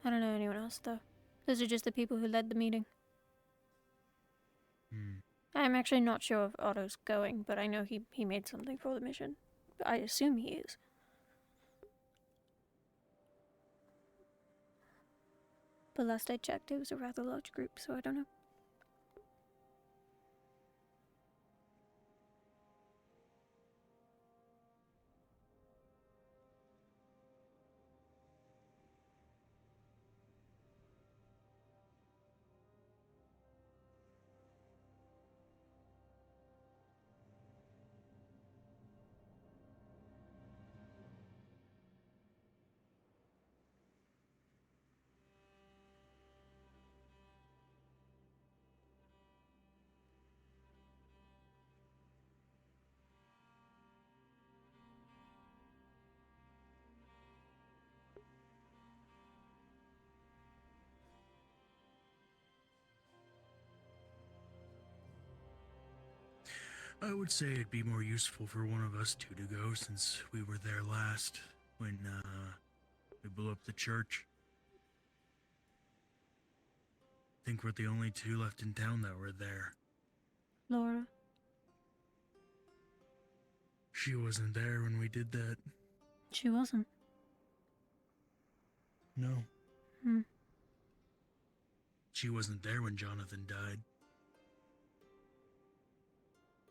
I don't know anyone else, though. Those are just the people who led the meeting. I'm actually not sure if Otto's going, but I know he made something for the mission. I assume he is. But last I checked, it was a rather large group, so I don't know. I would say it'd be more useful for one of us two to go since we were there last when, we blew up the church. I think we're the only two left in town that were there. Laura? She wasn't there when we did that. She wasn't. No. Hmm. She wasn't there when Jonathan died.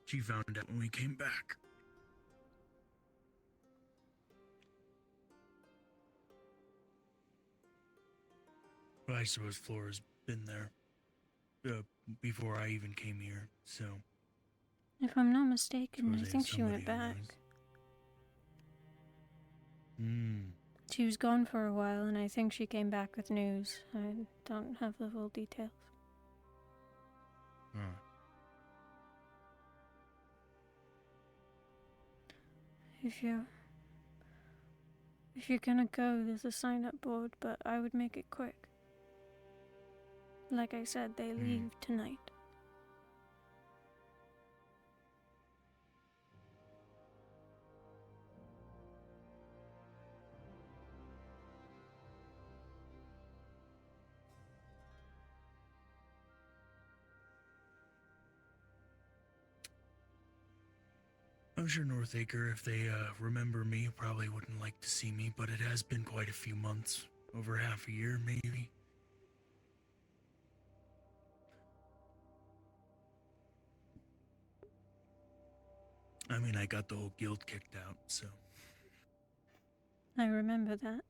She found out when we came back. But I suppose Flora's been there before I even came here, so... If I'm not mistaken, I Suppose think she went somebody who back. knows. She was gone for a while, and I think she came back with news. I don't have the full details. Huh. If you're gonna go, there's a sign-up board, but I would make it quick. Like I said, they leave tonight. I'm sure Northacre, if they remember me, probably wouldn't like to see me, but it has been quite a few months. Over half a year, maybe. I mean, I got the whole guild kicked out, so. I remember that.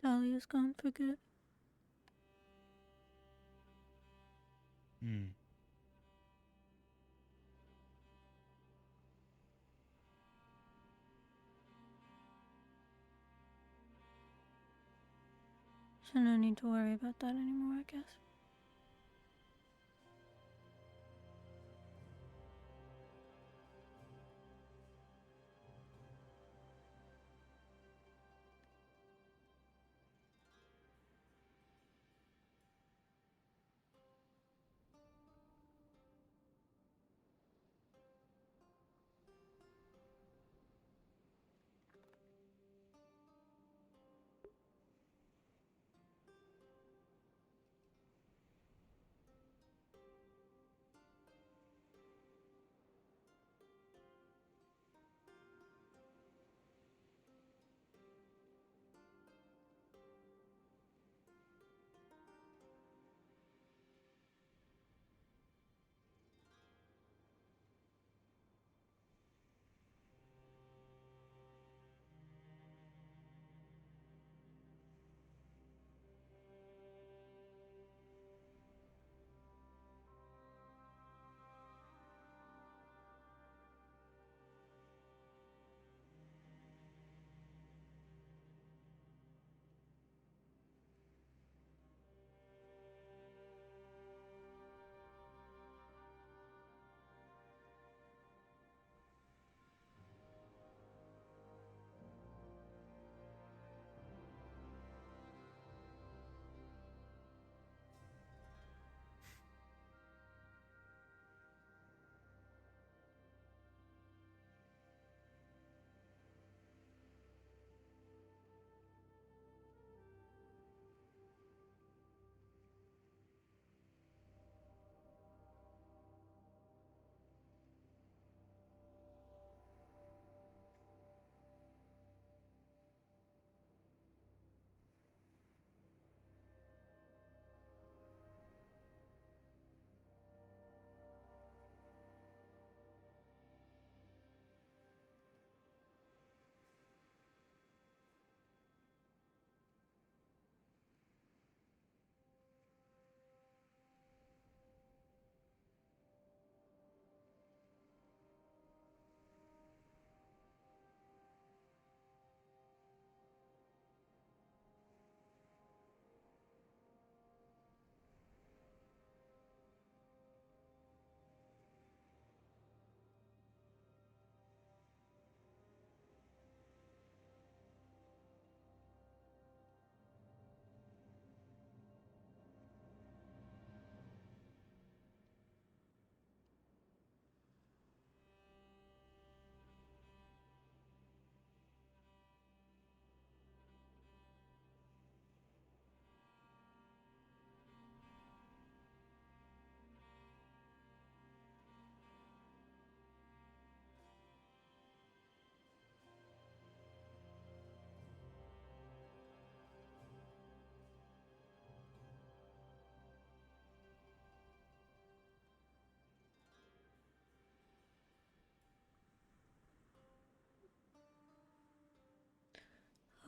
Dahlia's gone for good. Hmm. So no need to worry about that anymore, I guess.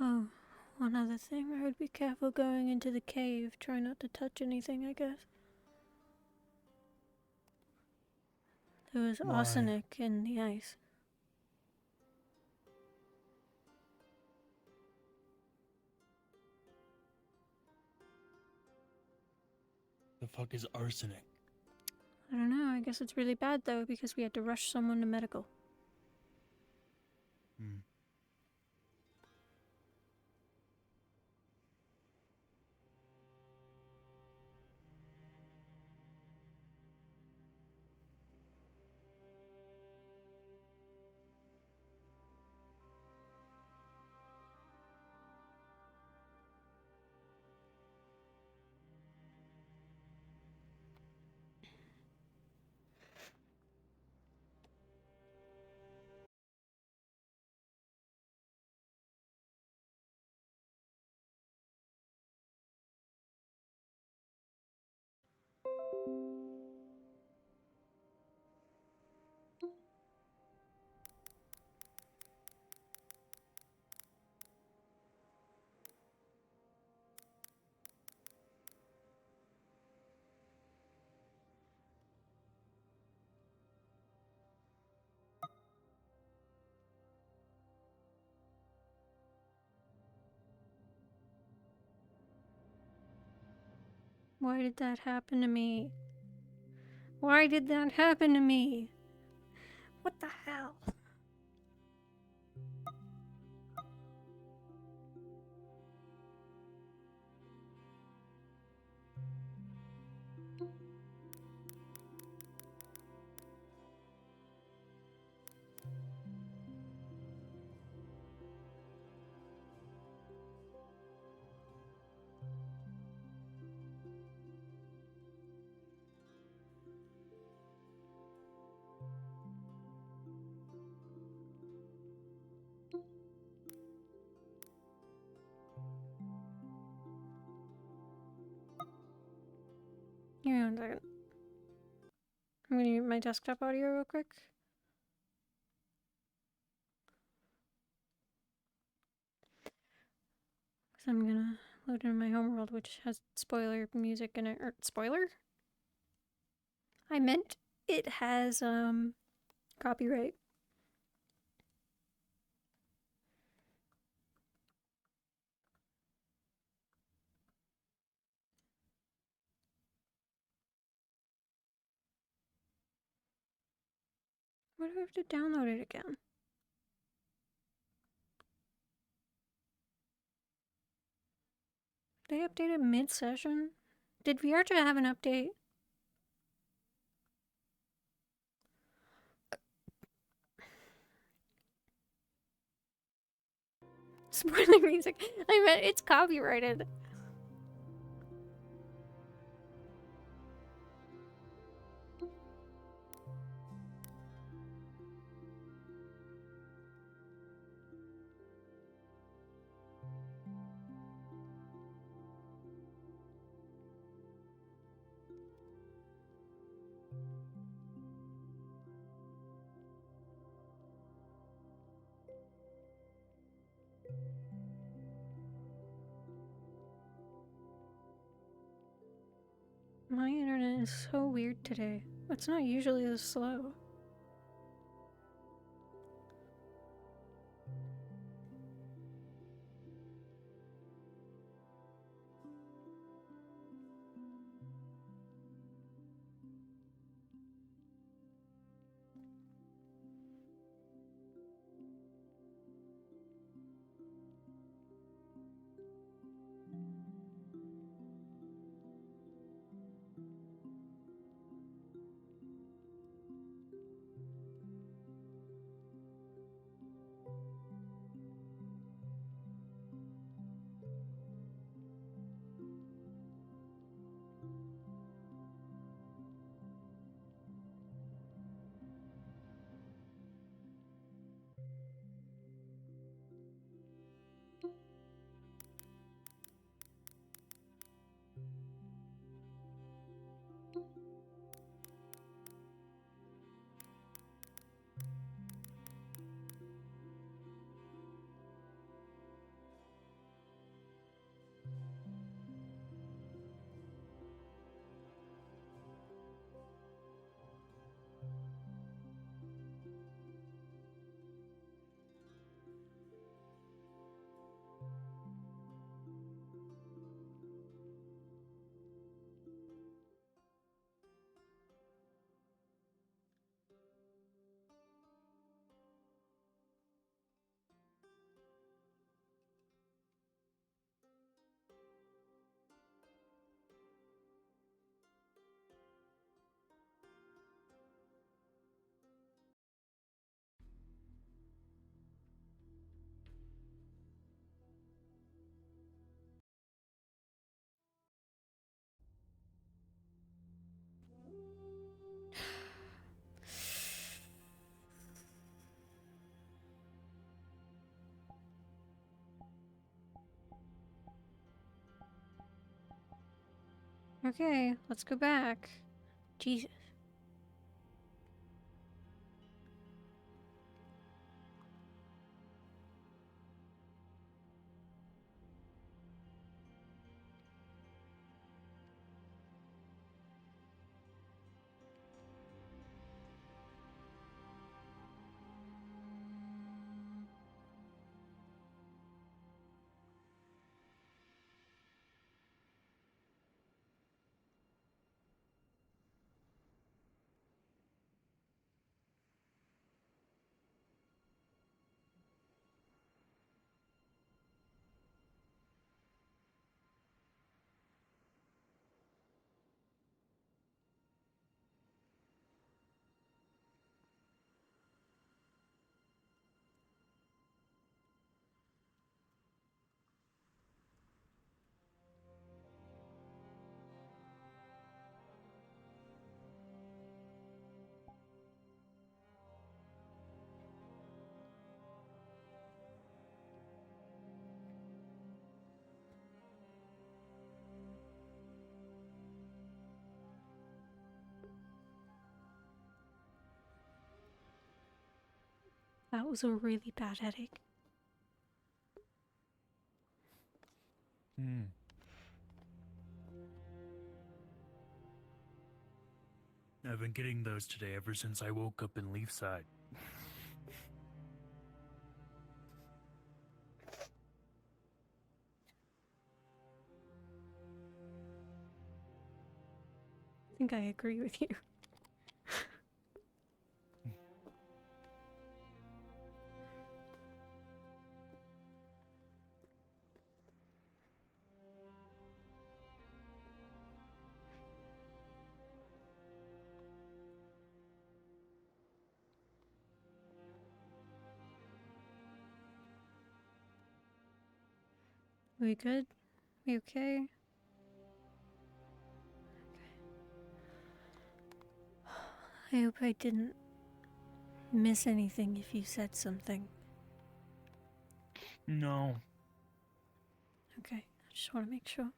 Oh, one other thing. I would be careful going into the cave. Try not to touch anything, I guess. There was Why? arsenic in the ice. The fuck is arsenic? I don't know. I guess it's really bad though because we had to rush someone to medical. Hmm. Why did that happen to me? Why did that happen to me? What the hell? Give me 1 second. I'm gonna mute my desktop audio real quick. Because I'm gonna load in my homeworld, which has spoiler music in it. Or spoiler? I meant it has copyright. Why do I have to download it again? They updated mid-session? Did VRChat have an update? Spoiler music. I meant it's copyrighted. My internet is so weird today. It's not usually this slow. Okay, let's go back. Jesus. That was a really bad headache. I've been getting those today ever since I woke up in Leafside. I think I agree with you. We good? We okay? I hope I didn't miss anything if you said something. No. Okay, I just want to make sure.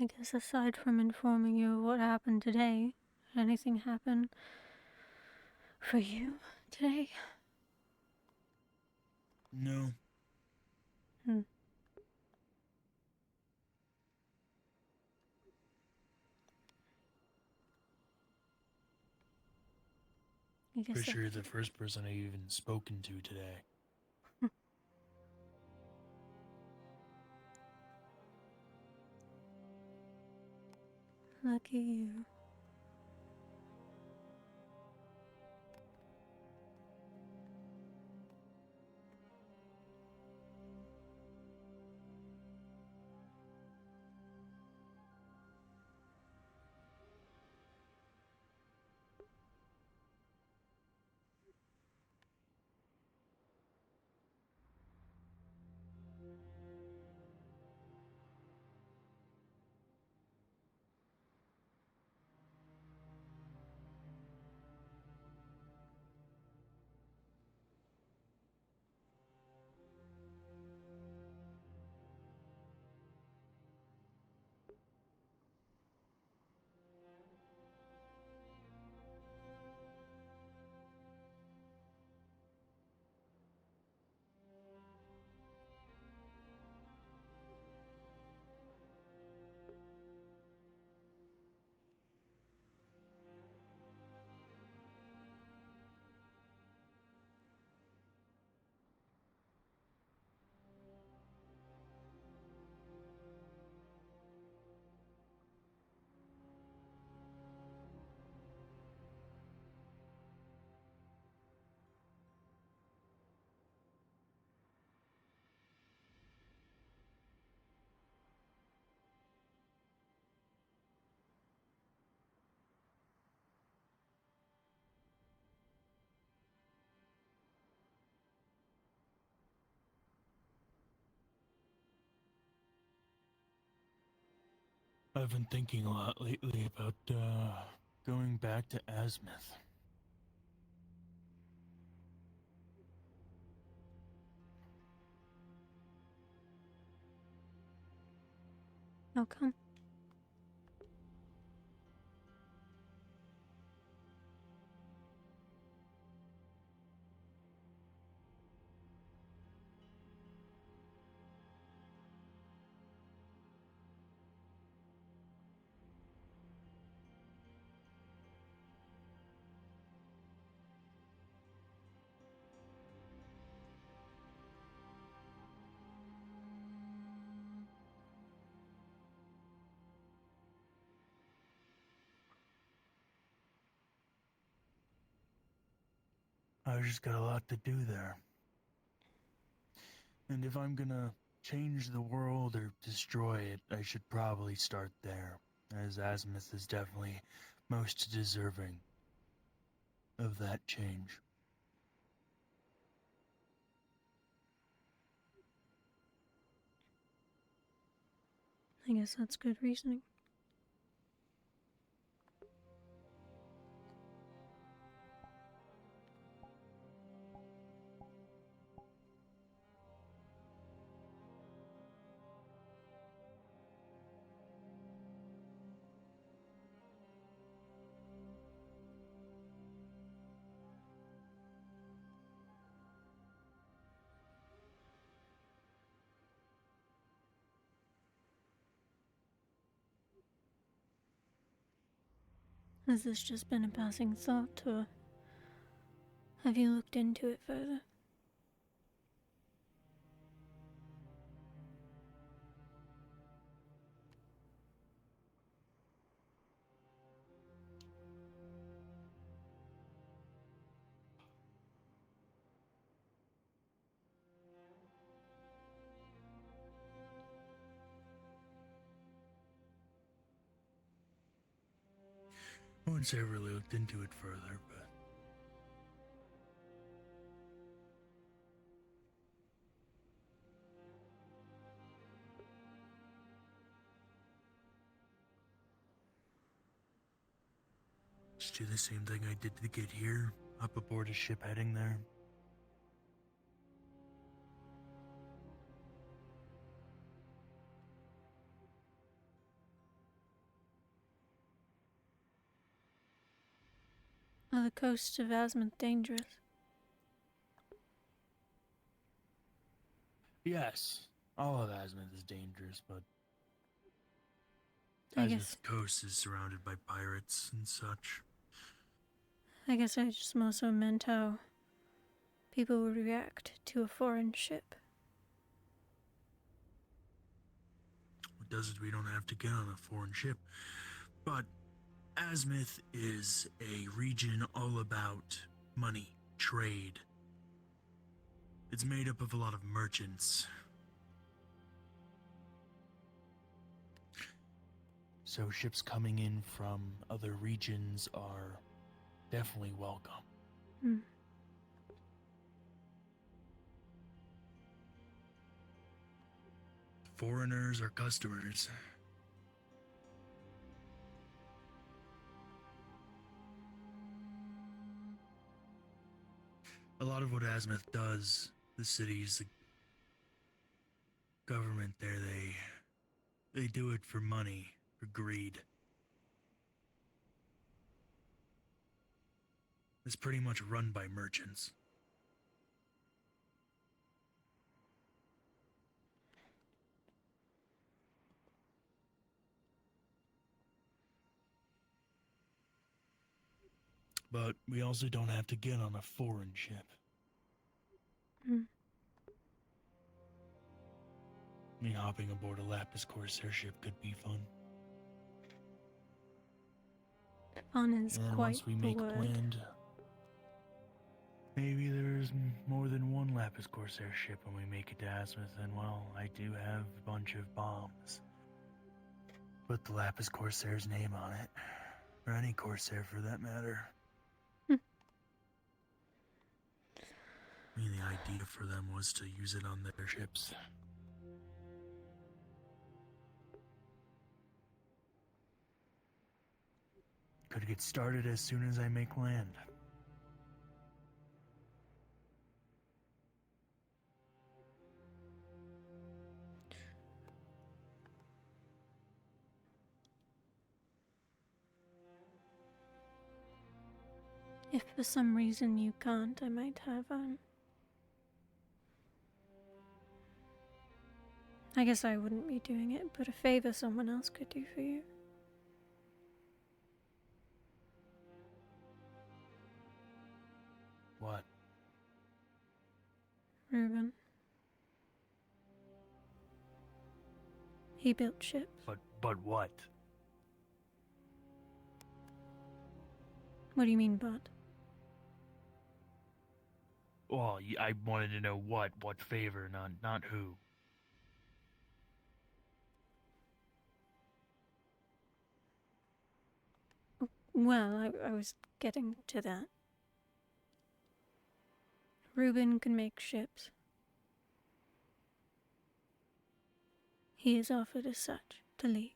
I guess aside from informing you of what happened today, anything happen for you today? No. I guess Pretty sure you're the first person I've even spoken to today. Lucky you. I've been thinking a lot lately about going back to Azimuth. How come? I just got a lot to do there. And if I'm gonna change the world or destroy it, I should probably start there, as Azimuth is definitely most deserving of that change. I guess that's good reasoning. Has this just been a passing thought, or have you looked into it further? I wouldn't say I really looked into it further, but just do the same thing I did to get here, up aboard a ship heading there. Are the coasts of Azimuth dangerous? Yes, all of Azimuth is dangerous, but I Azimuth coast is surrounded by pirates and such. I guess I just also meant how people would react to a foreign ship. What does is we don't have to get on a foreign ship, but Azimuth is a region all about money, trade. It's made up of a lot of merchants. So ships coming in from other regions are definitely welcome. Foreigners are customers. A lot of what Azimuth does, the cities, the government there, they do it for money, for greed. It's pretty much run by merchants. But we also don't have to get on a foreign ship. I mean, hopping aboard a Lapis Corsair ship could be fun. Fun is And then quite once we the make word. land, maybe there's more than one Lapis Corsair ship when we make it to Azimuth, and well, I do have a bunch of bombs. Put the Lapis Corsair's name on it. Or any Corsair for that matter. I mean, the idea for them was to use it on their ships. Could get started as soon as I make land. If for some reason you can't, I might have, I guess I wouldn't be doing it, but a favor someone else could do for you. What? Reuben. He built ships. But what? What do you mean, but? Well, I wanted to know what favor, not who. Well, I was getting to that. Reuben can make ships. He is offered as such to leave.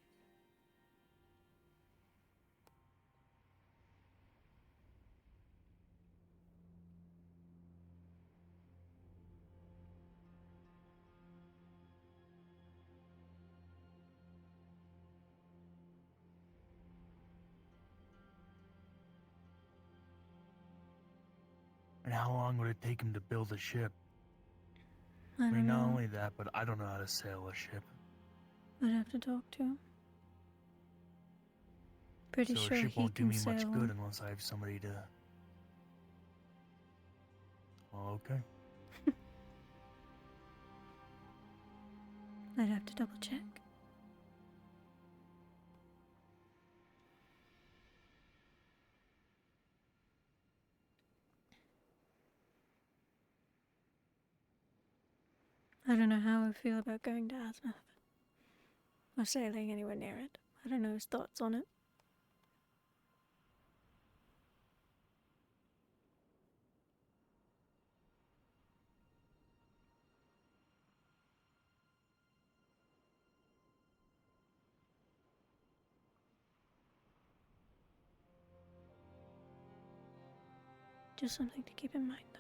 And how long would it take him to build a ship? I don't not know. only that, but I don't know how to sail a ship. I'd have to talk to him. Pretty So sure a ship he won't do can me sail much one. good unless I have somebody to... Well, okay. I'd have to double check. I don't know how I feel about going to Azimuth. Or sailing anywhere near it. I don't know his thoughts on it. Just something to keep in mind, though.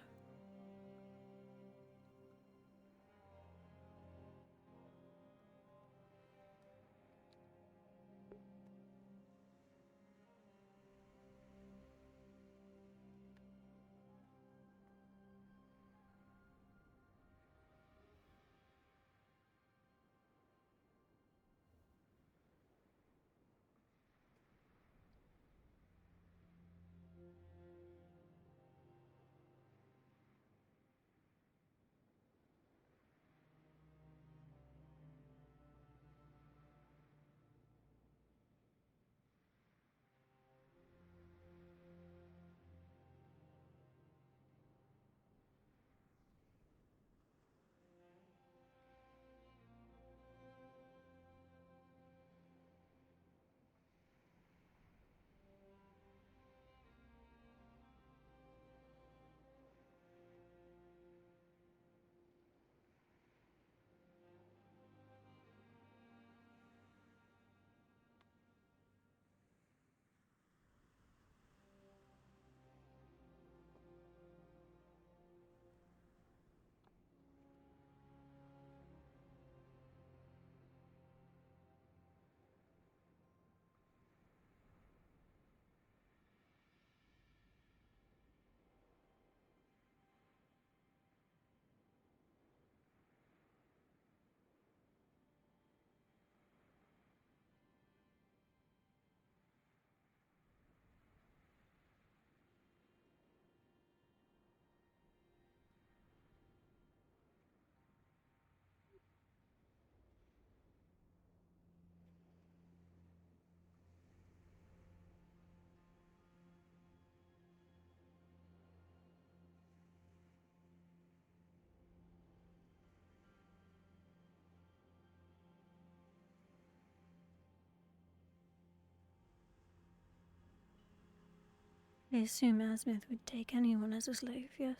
I assume Azimuth would take anyone as a slave, yes?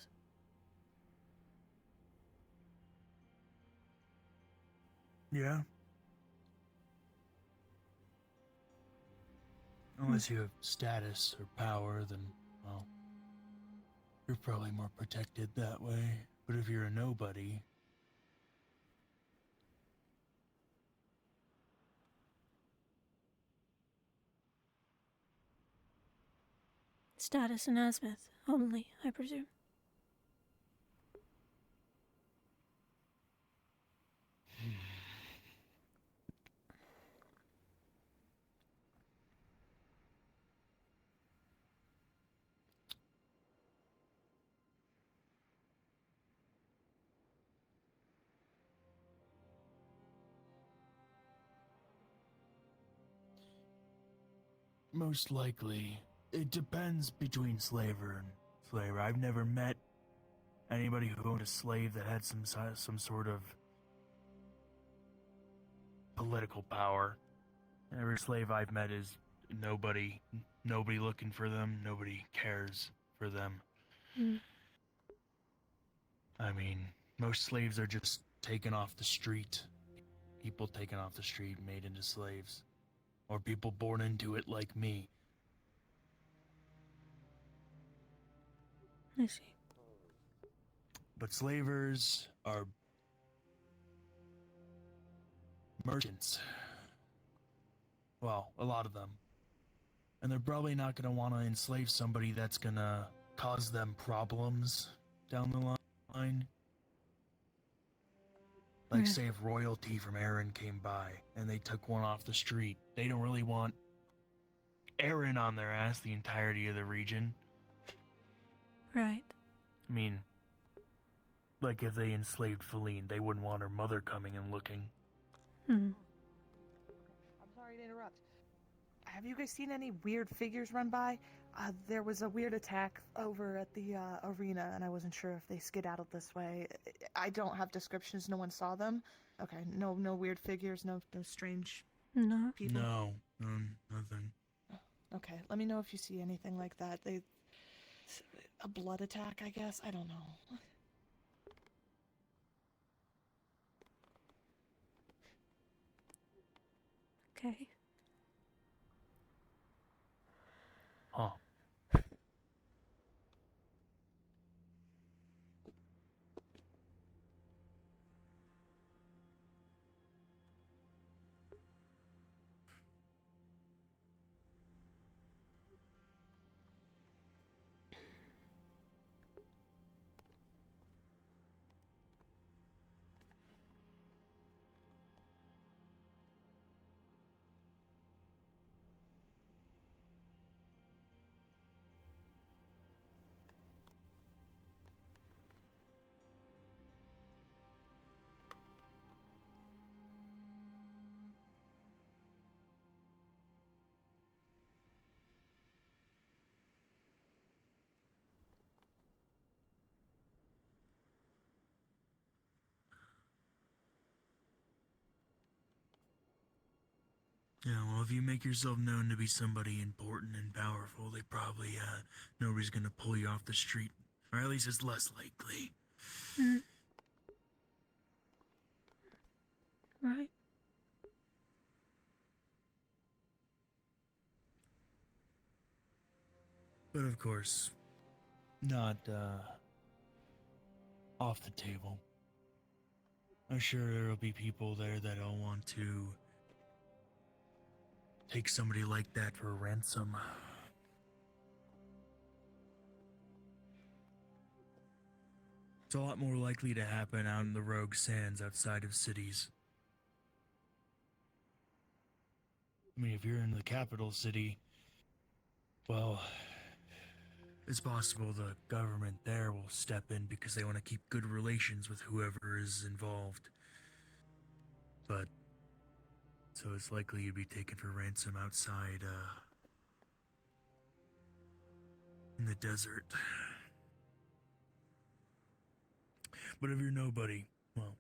Yeah. Unless you have status or power, then, well, you're probably more protected that way. But if you're a nobody, Status in Asmith only, I presume. most likely, it depends between slaver and slaver. I've never met anybody who owned a slave that had some sort of political power. Every slave I've met is nobody looking for them, nobody cares for them. I mean, most slaves are just taken off the street. People taken off the street, made into slaves. Or people born into it like me. I see. But slavers are merchants. Well, a lot of them. And they're probably not going to want to enslave somebody that's going to cause them problems down the line. Like, say if royalty from Aaron came by and they took one off the street, they don't really want Aaron on their ass the entirety of the region. Right. I mean, like if they enslaved Feline, they wouldn't want her mother coming and looking. I'm sorry to interrupt. Have you guys seen any weird figures run by? There was a weird attack over at the arena, and I wasn't sure if they skedaddled this way. I don't have descriptions. No one saw them. Okay, no weird figures, no strange people. No, nothing. Okay, let me know if you see anything like that. A blood attack, I guess. I don't know. Okay. Huh. Yeah, well, if you make yourself known to be somebody important and powerful, they probably, nobody's gonna pull you off the street. Or at least it's less likely. Right. But of course, not, off the table. I'm sure there'll be people there that'll want to take somebody like that for ransom. It's a lot more likely to happen out in the rogue sands outside of cities. I mean, if you're in the capital city, well, it's possible the government there will step in because they want to keep good relations with whoever is involved. But so it's likely you'd be taken for ransom outside, in the desert. But if you're nobody, well,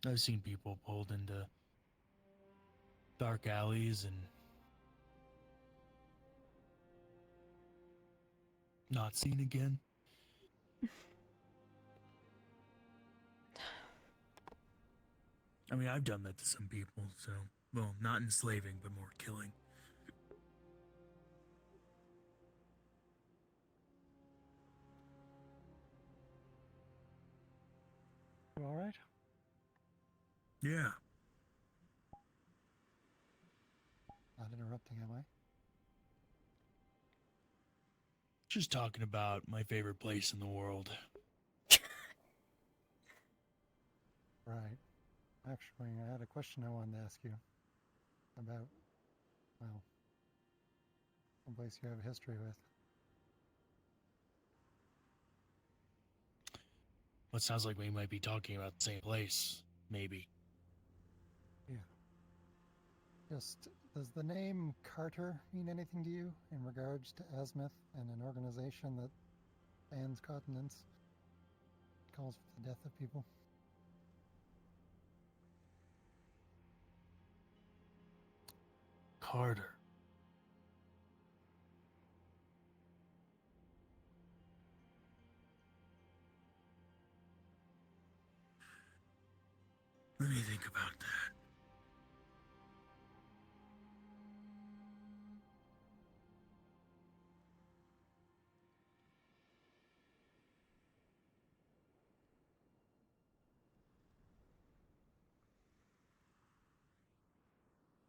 I've seen people pulled into dark alleys and not seen again. I mean, I've done that to some people, so, well, not enslaving, but more killing. You alright? Yeah. Not interrupting, am I? Just talking about my favorite place in the world. Right. Actually, I had a question I wanted to ask you about, well, a place you have a history with. Well, it sounds like we might be talking about the same place. Maybe. Yeah. Just, does the name Carter mean anything to you in regards to Azimuth and an organization that spans continents, calls for the death of people? Carter. Let me think about that.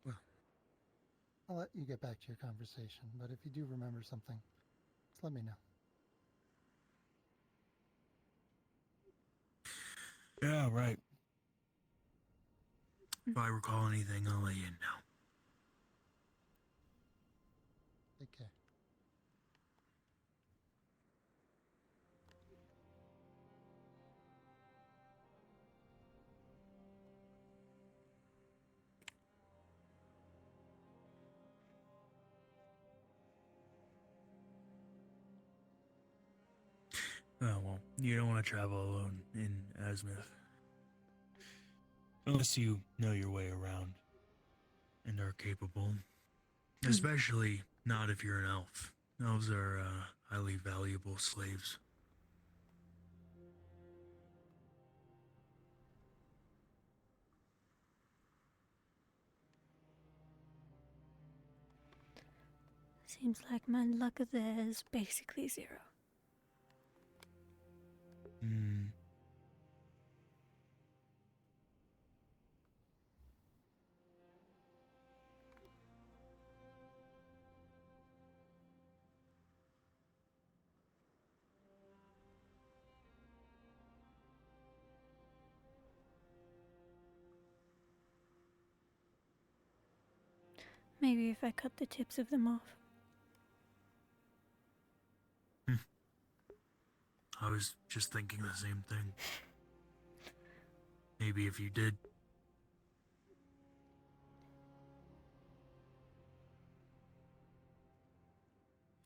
Well, I'll let you get back to your conversation, but if you do remember something, just let me know. Yeah, right. If I recall anything, I'll let you know. Take care. Oh, well, you don't want to travel alone in Azimuth. Unless you know your way around and are capable. Especially not if you're an elf. Elves are highly valuable slaves. Seems like my luck there is basically zero. Hmm. Maybe if I cut the tips of them off. I was just thinking the same thing. Maybe if you did.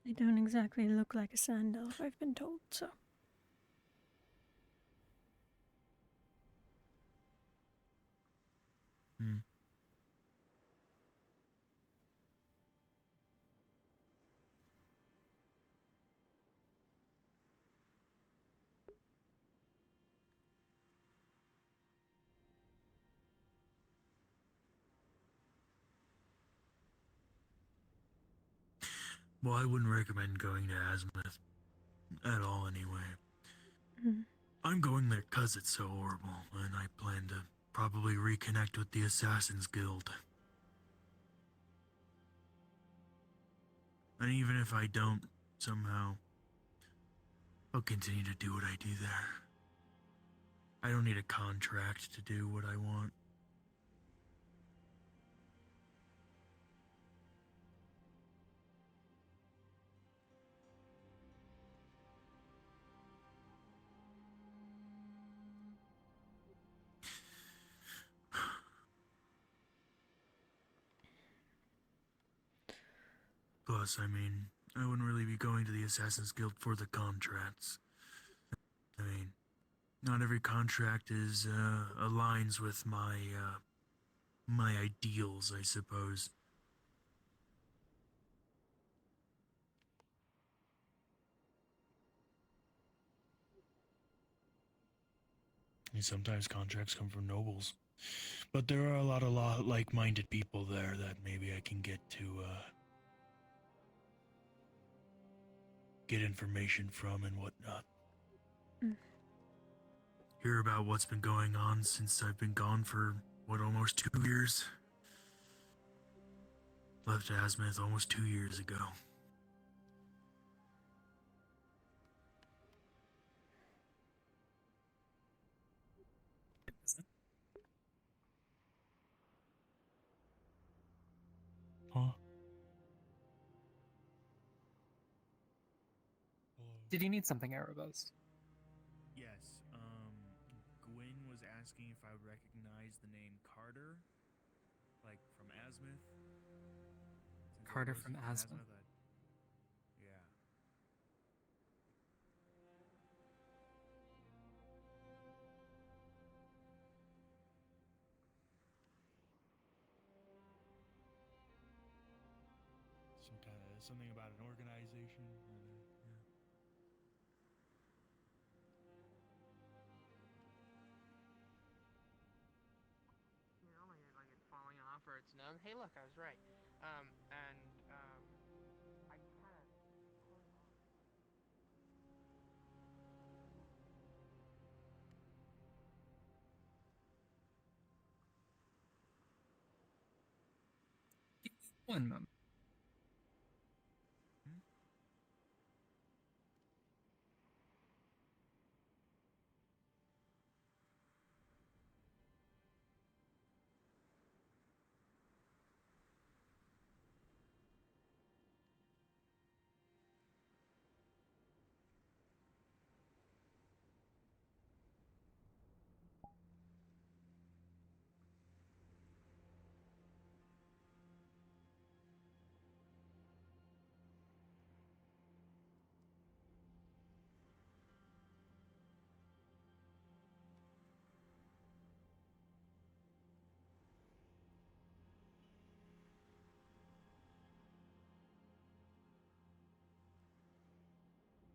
They don't exactly look like a sand elf, I've been told, so. Hmm. Well, I wouldn't recommend going to Azimuth. At all, anyway. I'm going there because it's so horrible, and I plan to probably reconnect with the Assassin's Guild. And even if I don't, somehow, I'll continue to do what I do there. I don't need a contract to do what I want. Plus, I mean, I wouldn't really be going to the Assassin's Guild for the contracts. I mean, not every contract is, aligns with my ideals, I suppose. I mean, sometimes contracts come from nobles. But there are a lot of like-minded people there that maybe I can get to get information from and whatnot. Hear about what's been going on since I've been gone for, what, almost 2 years? Left Asmith almost 2 years ago. Huh? Did you need something, Erebos? Yes, Gwen was asking if I would recognize the name Carter, like from Asmith. Since I Carter was from Asmith? Yeah. Something about an organization. Yeah. You know, like it's falling off or it's numb. Hey, look, I was right. I kind of. One moment.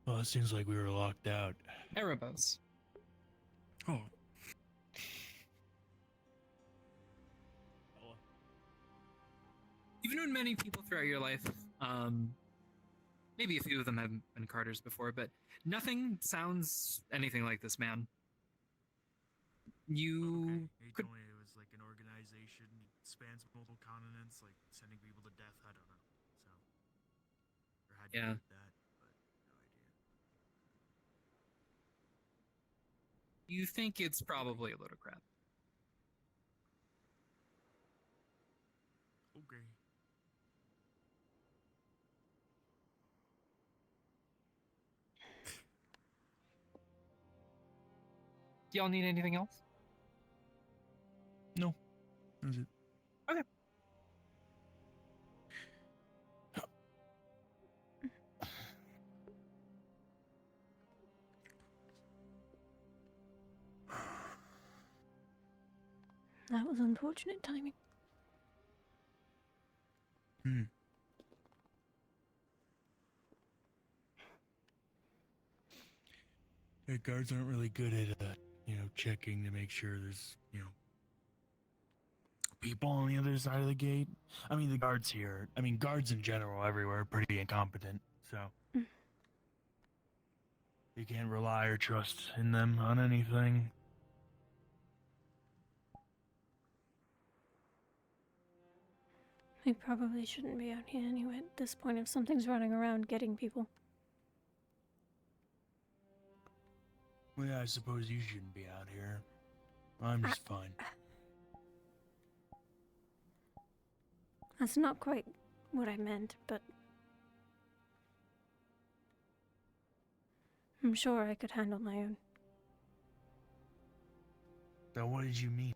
Well, it seems like we were locked out. Erebos. Oh. You've known many people throughout your life. Maybe a few of them have been Carters before, but nothing sounds anything like this man. You He could. told me it was like an organization, spans multiple continents, like sending people to death. I don't know. So, or had to Yeah. do that, but no idea. You think it's probably a load of crap. Okay. Do y'all need anything else? No. That's it. Okay. That was unfortunate timing. Yeah, guards aren't really good at, checking to make sure there's, people on the other side of the gate. I mean, the guards here, guards in general everywhere are pretty incompetent, so. You can't rely or trust in them on anything. We probably shouldn't be out here anyway at this point if something's running around getting people. Well, yeah, I suppose you shouldn't be out here. I'm just fine. That's not quite what I meant, but I'm sure I could handle my own. Now, what did you mean?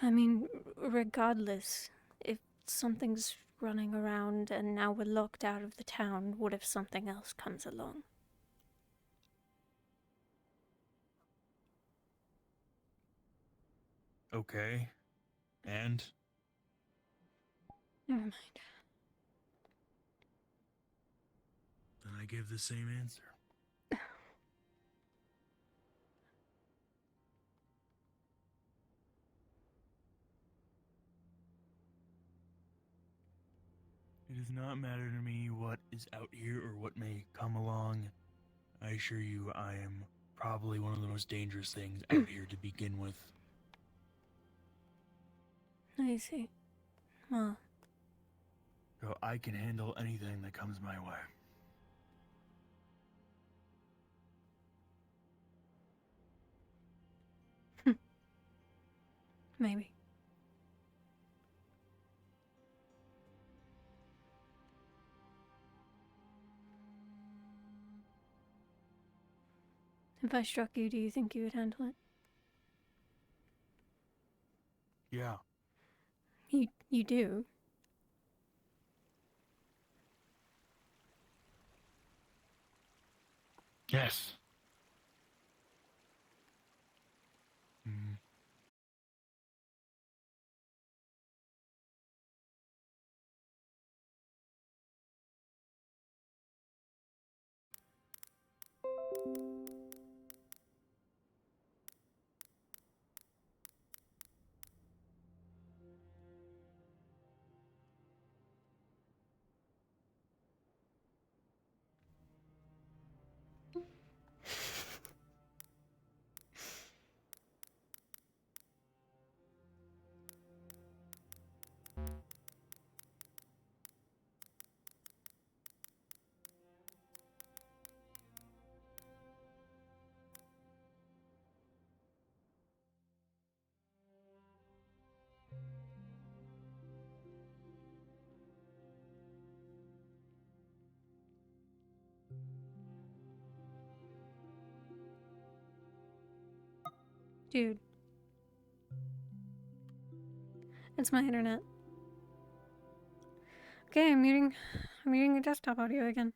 I mean, regardless, if something's running around and now we're locked out of the town, what if something else comes along? Okay. And? Never mind. Then I give the same answer. does not matter to me what is out here or what may come along. I assure you, I am probably one of the most dangerous things out here to begin with. I see. Well, So I can handle anything that comes my way. maybe. If I struck you, do you think you would handle it? Yeah. You do. Yes. Mm. Dude. It's my internet. Okay, I'm muting the desktop audio again.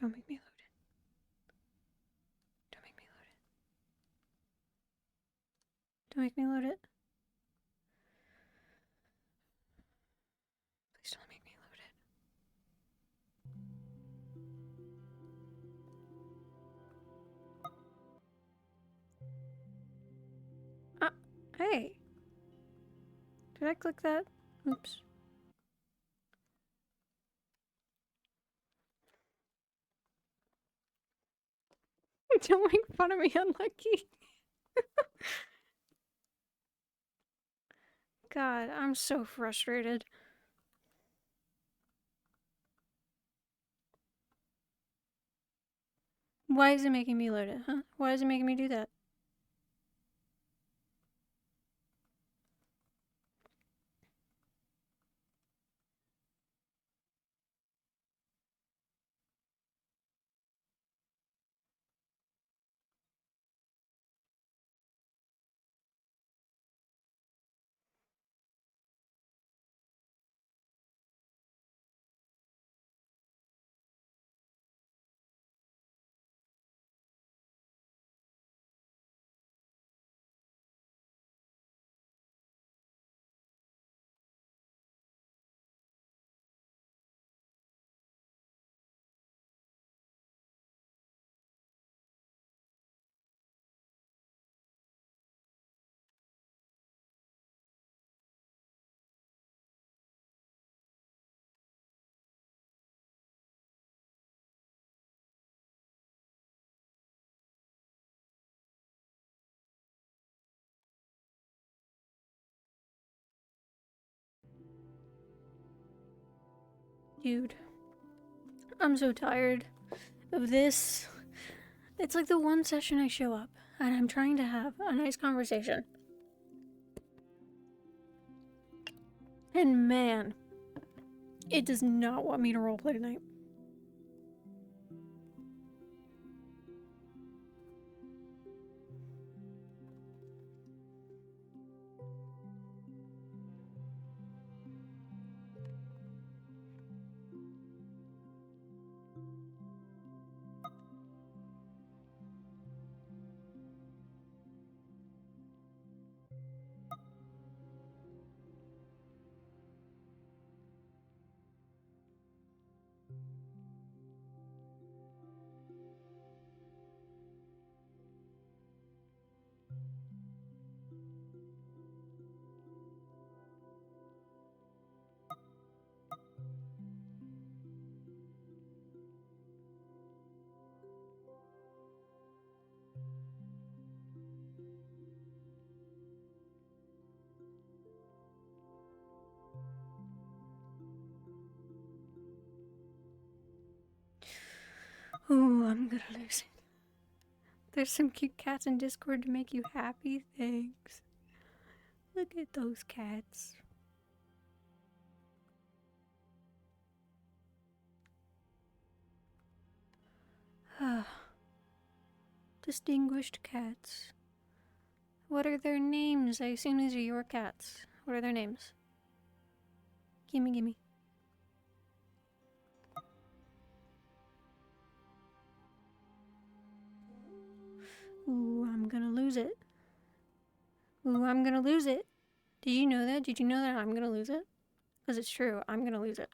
Don't make me load it. Don't make me load it. Don't make me load it. Please don't make me load it. Hey. Did I click that? Oops. Don't make fun of me, unlucky. God, I'm so frustrated. Why is it making me load it, huh? Why is it making me do that? Dude, I'm so tired of this. It's like the one session I show up and I'm trying to have a nice conversation. And man, it does not want me to roleplay tonight. Ooh, I'm gonna lose it. There's some cute cats in Discord to make you happy. Thanks. Look at those cats. Distinguished cats. What are their names? I assume these are your cats. What are their names? Gimme, gimme. Ooh, I'm gonna lose it. Ooh, I'm gonna lose it. Did you know that? Did you know that I'm gonna lose it? Because it's true, I'm gonna lose it.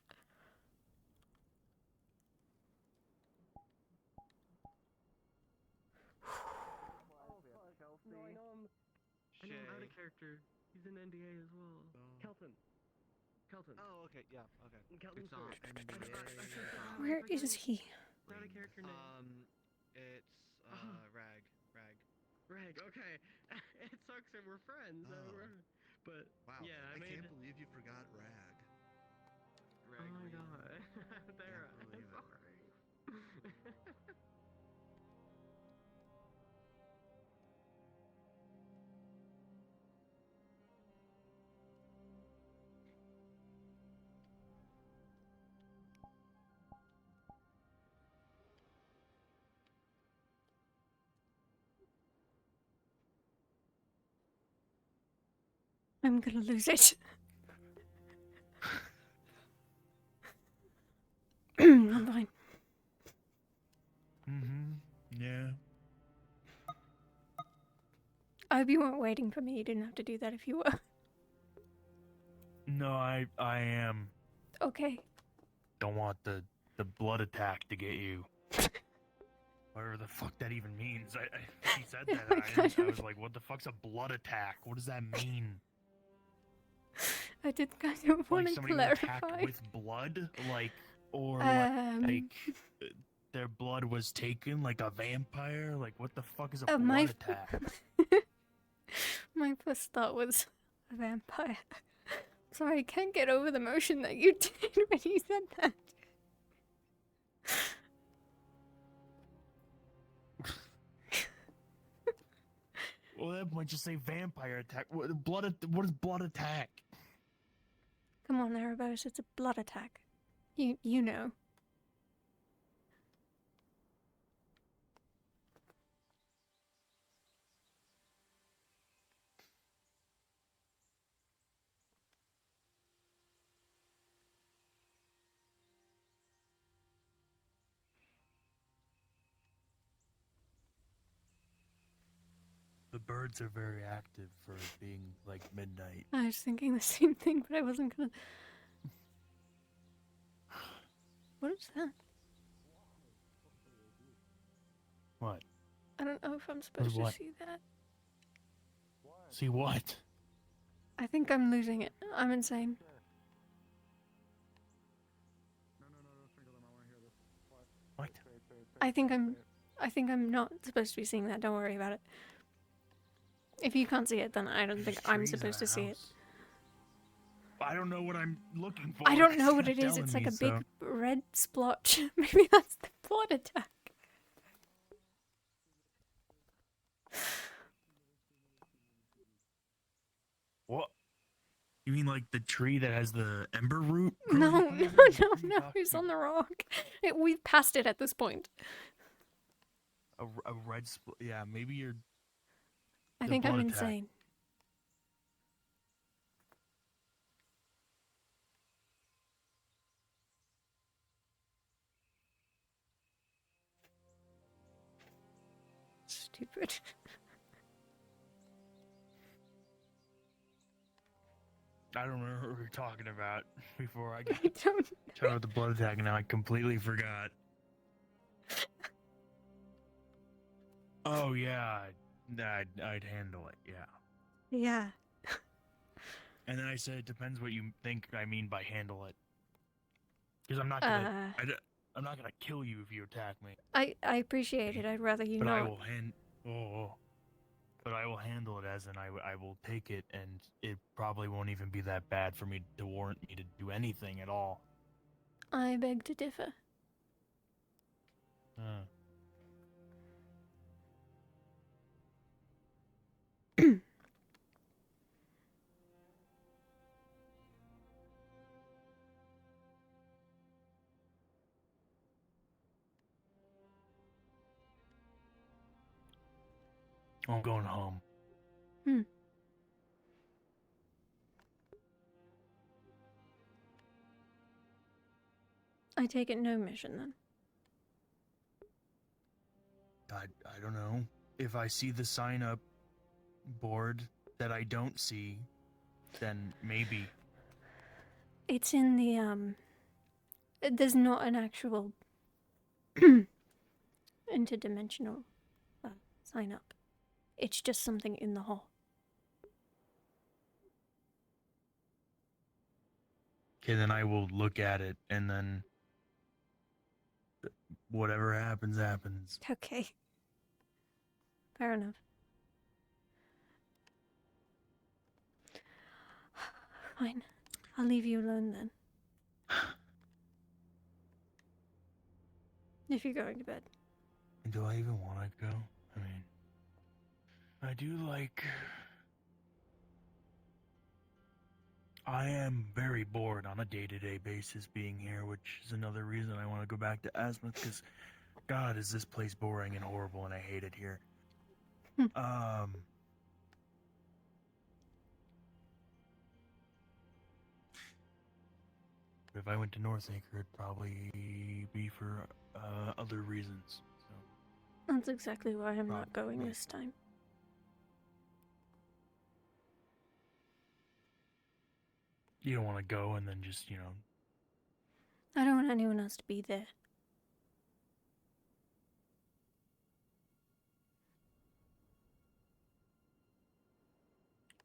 No, I know him. I know him out of character. He's in NDA as well. Kelton. Kelton. Oh, okay, yeah, okay. Kelton's It's on first. Where is he? Out of character name. It's Rag. Rag, okay. It sucks that we're friends. But Wow, yeah, I made can't believe you forgot Rag. Oh my god. There, Can't believe it. sorry. I'm gonna lose it. I'm fine. Yeah. I hope you weren't waiting for me. You didn't have to do that if you were. No, I am. Okay. Don't want the blood attack to get you. Whatever the fuck that even means. He said that. I was like, what the fuck's a blood attack? What does that mean? I did kind of want Like to somebody was clarify. attacked with blood? Like, or Um, their blood was taken like a vampire? Like, what the fuck is a Oh, blood my- attack? My first thought was a vampire. Sorry, I can't get over the motion that you did when you said that. Well, that might just say vampire attack. What is blood attack? Come on, Erebos, it's a blood attack. You know. The birds are very active for being like midnight. I was thinking the same thing, but I wasn't gonna. What is that? What? I don't know if I'm supposed to what? see that. See what? I think I'm losing it. I'm insane. What? I think I'm not supposed to be seeing that. Don't worry about it. If you can't see it, then I don't think I'm Trees in supposed the to see it. house. I don't know what I'm looking for. I don't know It's what not it is. telling It's like me, a so- big red splotch. Maybe that's the blood attack. What? You mean like the tree that has the ember root? No, growing no, from it? no, no. It's on the rock. We've passed it at this point. A red split. Yeah, maybe you're. I the think I'm blood attack. insane. Stupid. I don't remember what we were talking about before I got I don't. shot with the blood attack, and now I completely forgot. Oh yeah, I'd handle it. Yeah. Yeah. And then I said it depends what you think I mean by handle it. Because I'm not gonna, I'm not gonna kill you if you attack me. I appreciate it. I'd rather you But not. I will But I will handle it as in I will take it, and it probably won't even be that bad for me to warrant me to do anything at all. I beg to differ. I'm going home. Hmm. I take it no mission then. I don't know. If I see the sign up board that I don't see, then maybe. It's in the there's not an actual interdimensional sign up. It's just something in the hall. Okay, then I will look at it, and then whatever happens, happens. Okay. Fair enough. Fine. I'll leave you alone then. If you're going to bed. Do I even want to go? I mean, I do like... I am very bored on a day-to-day basis being here, which is another reason I want to go back to Asmuth, because God, is this place boring and horrible, and I hate it here. If I went to Northaker, it'd probably be for other reasons. So. That's exactly why I'm not going this time. You don't want to go and then just, I don't want anyone else to be there.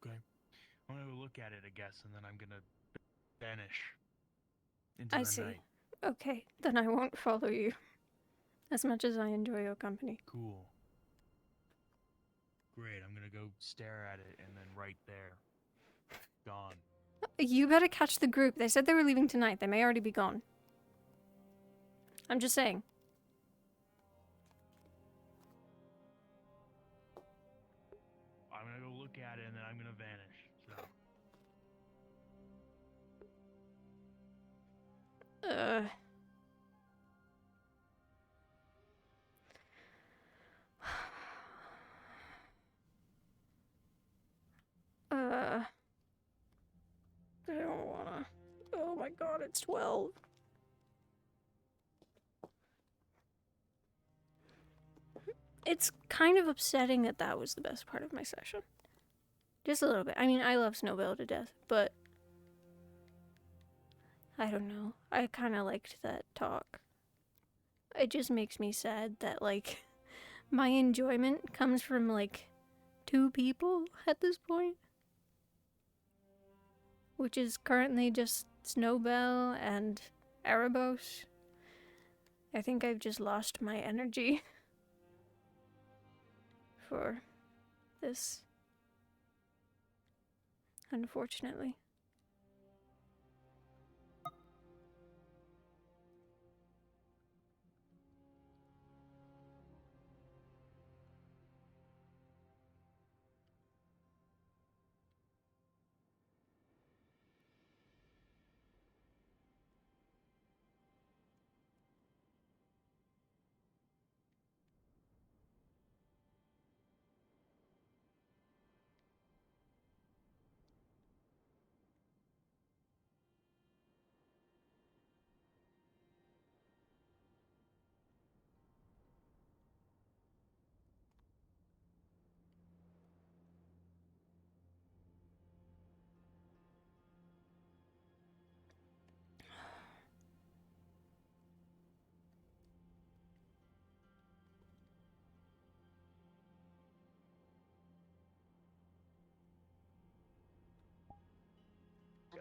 Okay. I'm gonna go look at it, I guess, and then I'm gonna vanish into I the see. night. Okay, then I won't follow you. As much as I enjoy your company. Cool. Great, I'm gonna go stare at it, and then right there, gone. You better catch the group. They said they were leaving tonight. They may already be gone. I'm just saying. I'm gonna go look at it, and then I'm gonna vanish. So. I don't wanna. Oh my god, it's 12. It's kind of upsetting that that was the best part of my session. Just a little bit. I mean, I love Snowbell to death, but I don't know. I kind of liked that talk. It just makes me sad that, like, my enjoyment comes from, like, 2 people at this point. Which is currently just Snowbell and Erebos. I think I've just lost my energy for this. Unfortunately.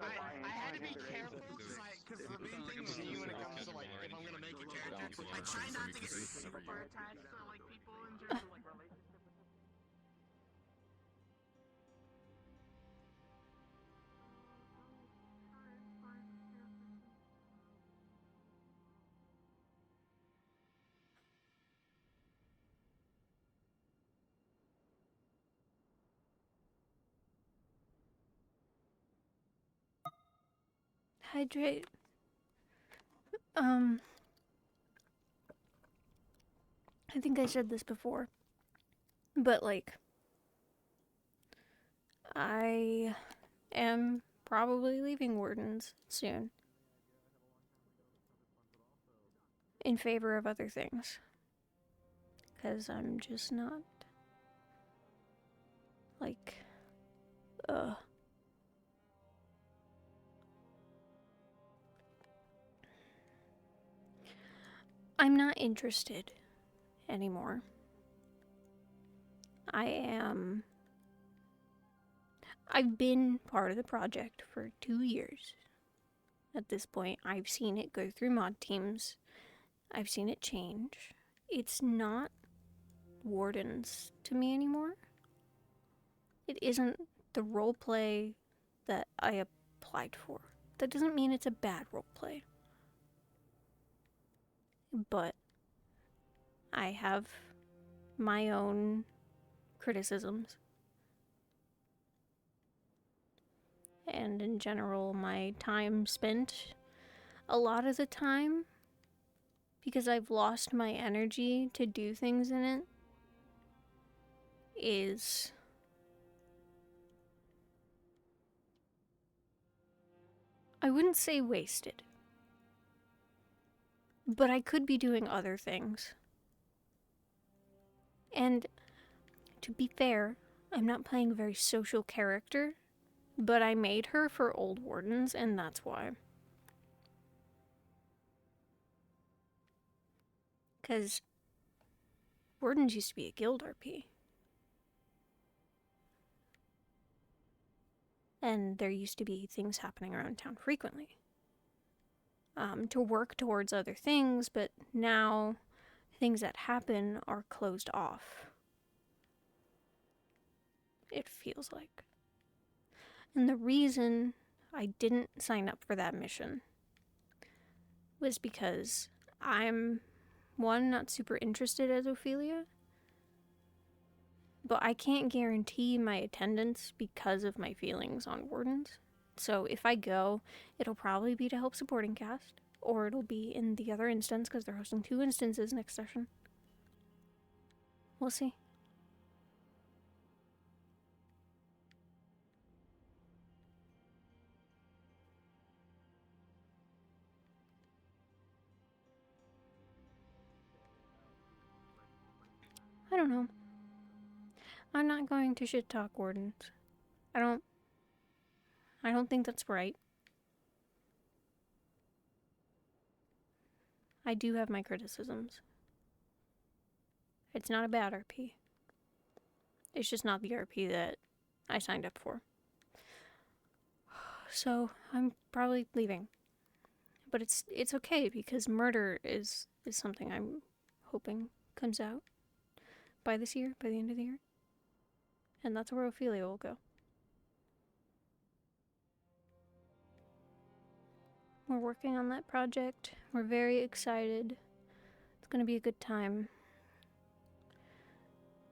I had to be careful because the main thing with me when it comes to like if I'm gonna make a character, I try not to get super attached to like people in terms of like relationships. Hydrate. I think I said this before, but like, I am probably leaving Wardens soon. In favor of other things. Because I'm just not... like... I'm not interested anymore. I've been part of the project for 2 years. At this point, I've seen it go through mod teams. I've seen it change. It's not Wardens to me anymore. It isn't the roleplay that I applied for. That doesn't mean it's a bad roleplay. But I have my own criticisms. And in general, my time spent, a lot of the time, because I've lost my energy to do things in it, is I wouldn't say wasted. But I could be doing other things. And to be fair, I'm not playing a very social character, but I made her for old Wardens, and that's why. Because Wardens used to be a guild RP. And there used to be things happening around town frequently. To work towards other things, but now things that happen are closed off. It feels like. And the reason I didn't sign up for that mission was because I'm, one, not super interested as Ophelia, but I can't guarantee my attendance because of my feelings on Wardens. So if I go, it'll probably be to help supporting cast, or it'll be in the other instance because they're hosting 2 instances next session. We'll see. I don't know. I'm not going to shit talk Wardens. I don't think that's right. I do have my criticisms. It's not a bad RP. It's just not the RP that I signed up for. So I'm probably leaving. But it's okay because murder is something I'm hoping comes out by this year, by the end of the year. And that's where Ophelia will go. We're working on that project. We're very excited. It's going to be a good time.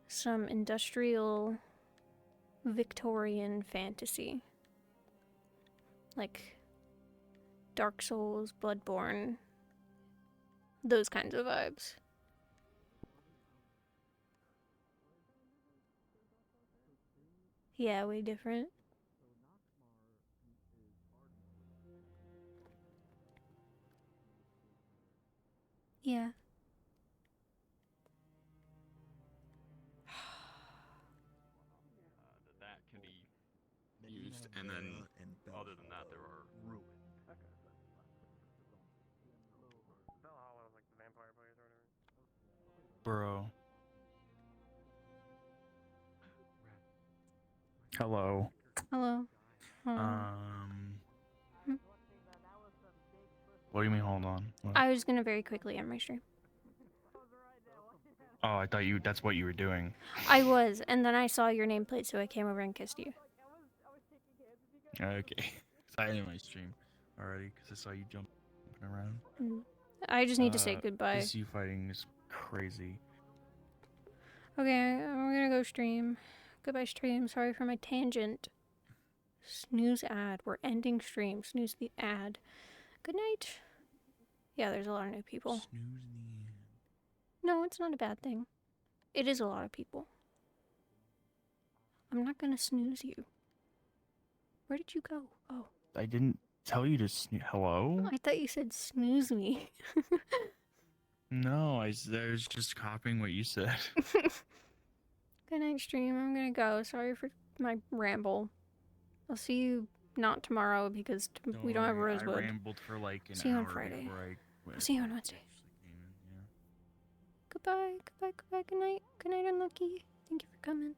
Some industrial Victorian fantasy. Like Dark Souls, Bloodborne. Those kinds of vibes. Yeah, way different. Yeah. That can be used, and then other than that, there are ruined. Bro. Hello. Hello. What do you mean, hold on? What? I was gonna very quickly end my stream. Oh, I thought that's what you were doing. I was, and then I saw your nameplate, so I came over and kissed you. Okay. So I ended my stream already because I saw you jumping around. I just need to say goodbye. This you fighting is crazy. Okay, I'm gonna go stream. Goodbye stream. Sorry for my tangent. Snooze ad. We're ending stream. Snooze the ad. Good night. Yeah, there's a lot of new people. Snooze the ad. No, it's not a bad thing. It is a lot of people. I'm not gonna snooze you. Where did you go? Oh, I didn't tell you to hello? I thought you said snooze me. No, I was just copying what you said. Good night, stream. I'm gonna go. Sorry for my ramble. I'll see you not tomorrow because we don't have worry, Rosewood. I rambled for like an See you on hour Friday. before I'll see you on Wednesday. yeah. Goodbye, goodbye, goodbye, good night. Good night, Unlucky. Thank you for coming.